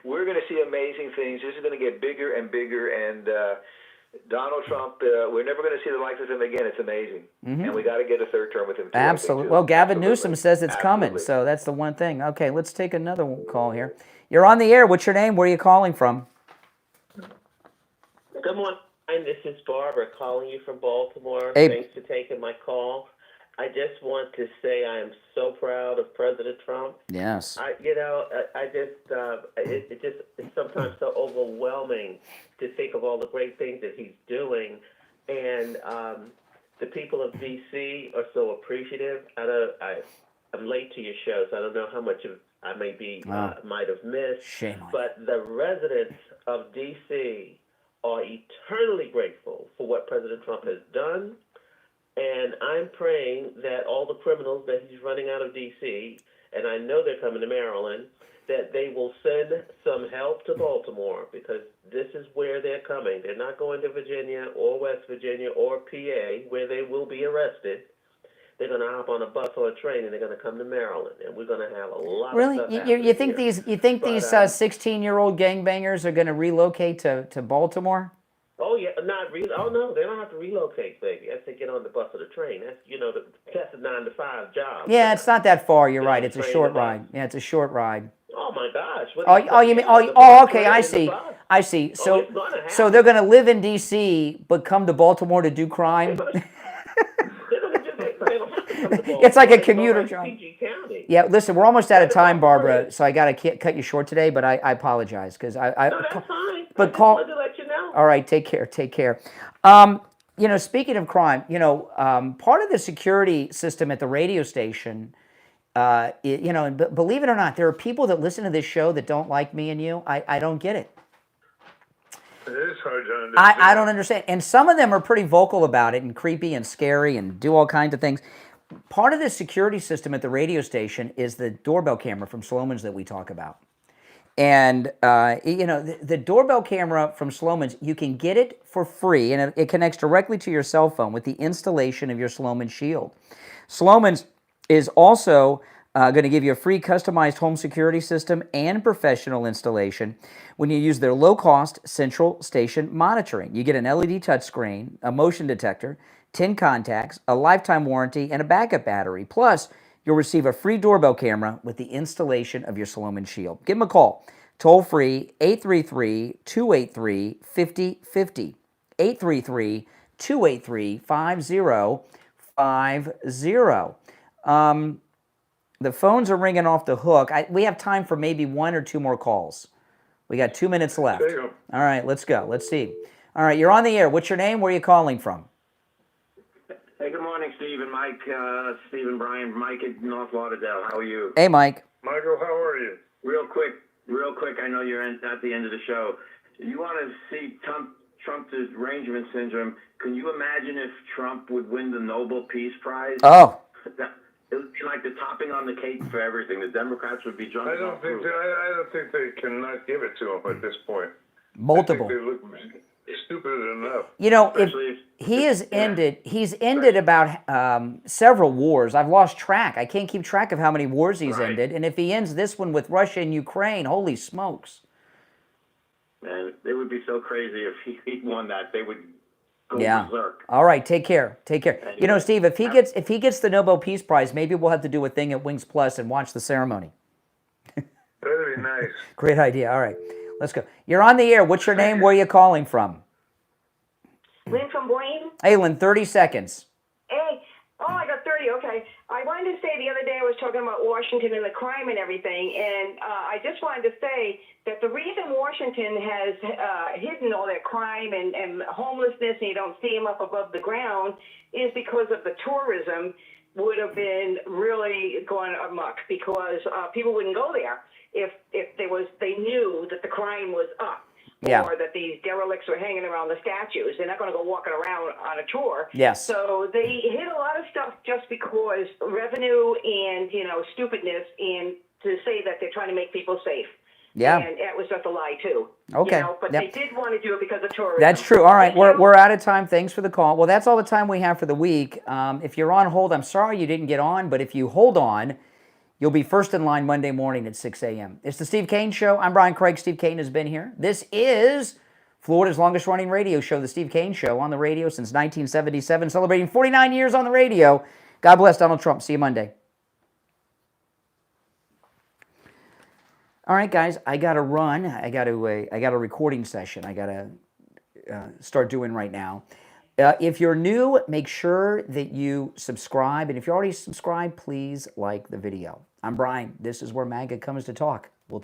We're going to see amazing things. This is going to get bigger and bigger, and Donald Trump, we're never going to see the likes of him again. It's amazing. And we got to get a third term with him, too. Absolutely. Well, Gavin Newsom says it's coming, so that's the one thing. Okay, let's take another call here. You're on the air. What's your name? Where are you calling from? Good morning. This is Barbara calling you from Baltimore. Hey. Thanks for taking my call. I just want to say I am so proud of President Trump. Yes. It's sometimes so overwhelming to think of all the great things that he's doing, and the people of D.C. are so appreciative. I'm late to your show, so I don't know how much of I might have missed. Shame on you. But the residents of D.C. are eternally grateful for what President Trump has done. And I'm praying that all the criminals that he's running out of D.C. and I know they're coming to Maryland, that they will send some help to Baltimore, because this is where they're coming. They're not going to Virginia or West Virginia or PA, where they will be arrested. They're going to hop on a bus or a train, and they're going to come to Maryland, and we're going to have a lot Really? of stuff You think here. these 16-year-old gangbangers are going to relocate to Baltimore? Oh yeah, oh no, they don't have to relocate, baby. That's to get on the bus or the train. That's that's a 9-to-5 job. Yeah, it's not that far. You're right. It's a train short to ride. Yeah, it's a short ride. Oh my gosh! You mean? Okay. I see. I see. So, so they're going to live in D.C. but come to Baltimore to do crime. It's like a commuter job. Yeah, listen, we're almost out of time, Barbara, so I got to cut you short today, but I apologize, because No, that's fine. But I just call. wanted to let you know. All right, take care. Take care. Speaking of crime, part of the security system at the radio station, and believe it or not, there are people that listen to this show that don't like me and you. I don't get it. It is hard to understand. I don't understand. And some of them are pretty vocal about it and creepy and scary and do all kinds of things. Part of the security system at the radio station is the doorbell camera from Sloman's that we talk about. And, the doorbell camera from Sloman's, you can get it for free, and it connects directly to your cell phone with the installation of your Sloman Shield. Sloman's is also going to give you a free customized home security system and professional installation when you use their low-cost central station monitoring. You get an LED touchscreen, a motion detector, 10 contacts, a lifetime warranty, and a backup battery. Plus, you'll receive a free doorbell camera with the installation of your Sloman Shield. Give them a call. Toll free, 833-283-5050. 833-283-5050. The phones are ringing off the hook. We have time for maybe 1 or 2 more calls. We got 2 minutes left. All right, let's go. Let's see. All right, you're on the air. What's your name? Where are you calling from? Hey, good morning, Steve and Mike. Steve and Brian. Mike in North Lauderdale. How are you? Hey, Mike. Michael, how are you? Real quick. I know you're at the end of the show. You want to see Trump's derangement syndrome. Can you imagine if Trump would win the Nobel Peace Prize? Oh. It would be like the topping on the cake for everything. The Democrats would be drunk. I don't think they cannot give it to him at this point. Multiple. I think they look stupid enough. If he's ended about several wars. I've lost track. I can't keep track of how many wars he's ended. And if he ends this one with Russia and Ukraine, holy smokes. Man, they would be so crazy if he won that. They would go berserk. All right, take care. Take care. Anyway, Steve, if he gets the Nobel Peace Prize, maybe we'll have to do a thing at Wings Plus and watch the ceremony. That'd be nice. Great idea. All right, let's go. You're on the air. What's your name? Where are you calling from? Lynn from Blaine. Hey, Lynn, 30 seconds. Hey, I got 30. Okay. I wanted to say the other day I was talking about Washington and the crime and everything, and I just wanted to say that the reason Washington has hidden all that crime and homelessness, and you don't see them up above the ground, is because of the tourism would have been really going amok, because people wouldn't go there if they knew that the crime was up. Yeah. Or that these derelicts were hanging around the statues. They're not going to go walking around on a tour. Yes. So they hid a lot of stuff just because revenue and, stupidness, and to say that they're trying to make people safe. Yeah. And that was just a lie, too. Okay. But Yep. they did want to do it because of tourism. That's true. All right, we're out of time. Thanks for the call. Well, that's all the time we have for the week. If you're on hold, I'm sorry you didn't get on, but if you hold on, you'll be first in line Monday morning at 6 a.m. It's the Steve Kane Show. I'm Brian Craig. Steve Kane has been here. This is Florida's longest-running radio show, the Steve Kane Show, on the radio since 1977, celebrating 49 years on the radio. God bless Donald Trump. See you Monday. All right, guys, I got to run. I got a recording session I got to start doing right now. If you're new, make sure that you subscribe. And if you're already subscribed, please like the video. I'm Brian. This is where MAGA comes to talk.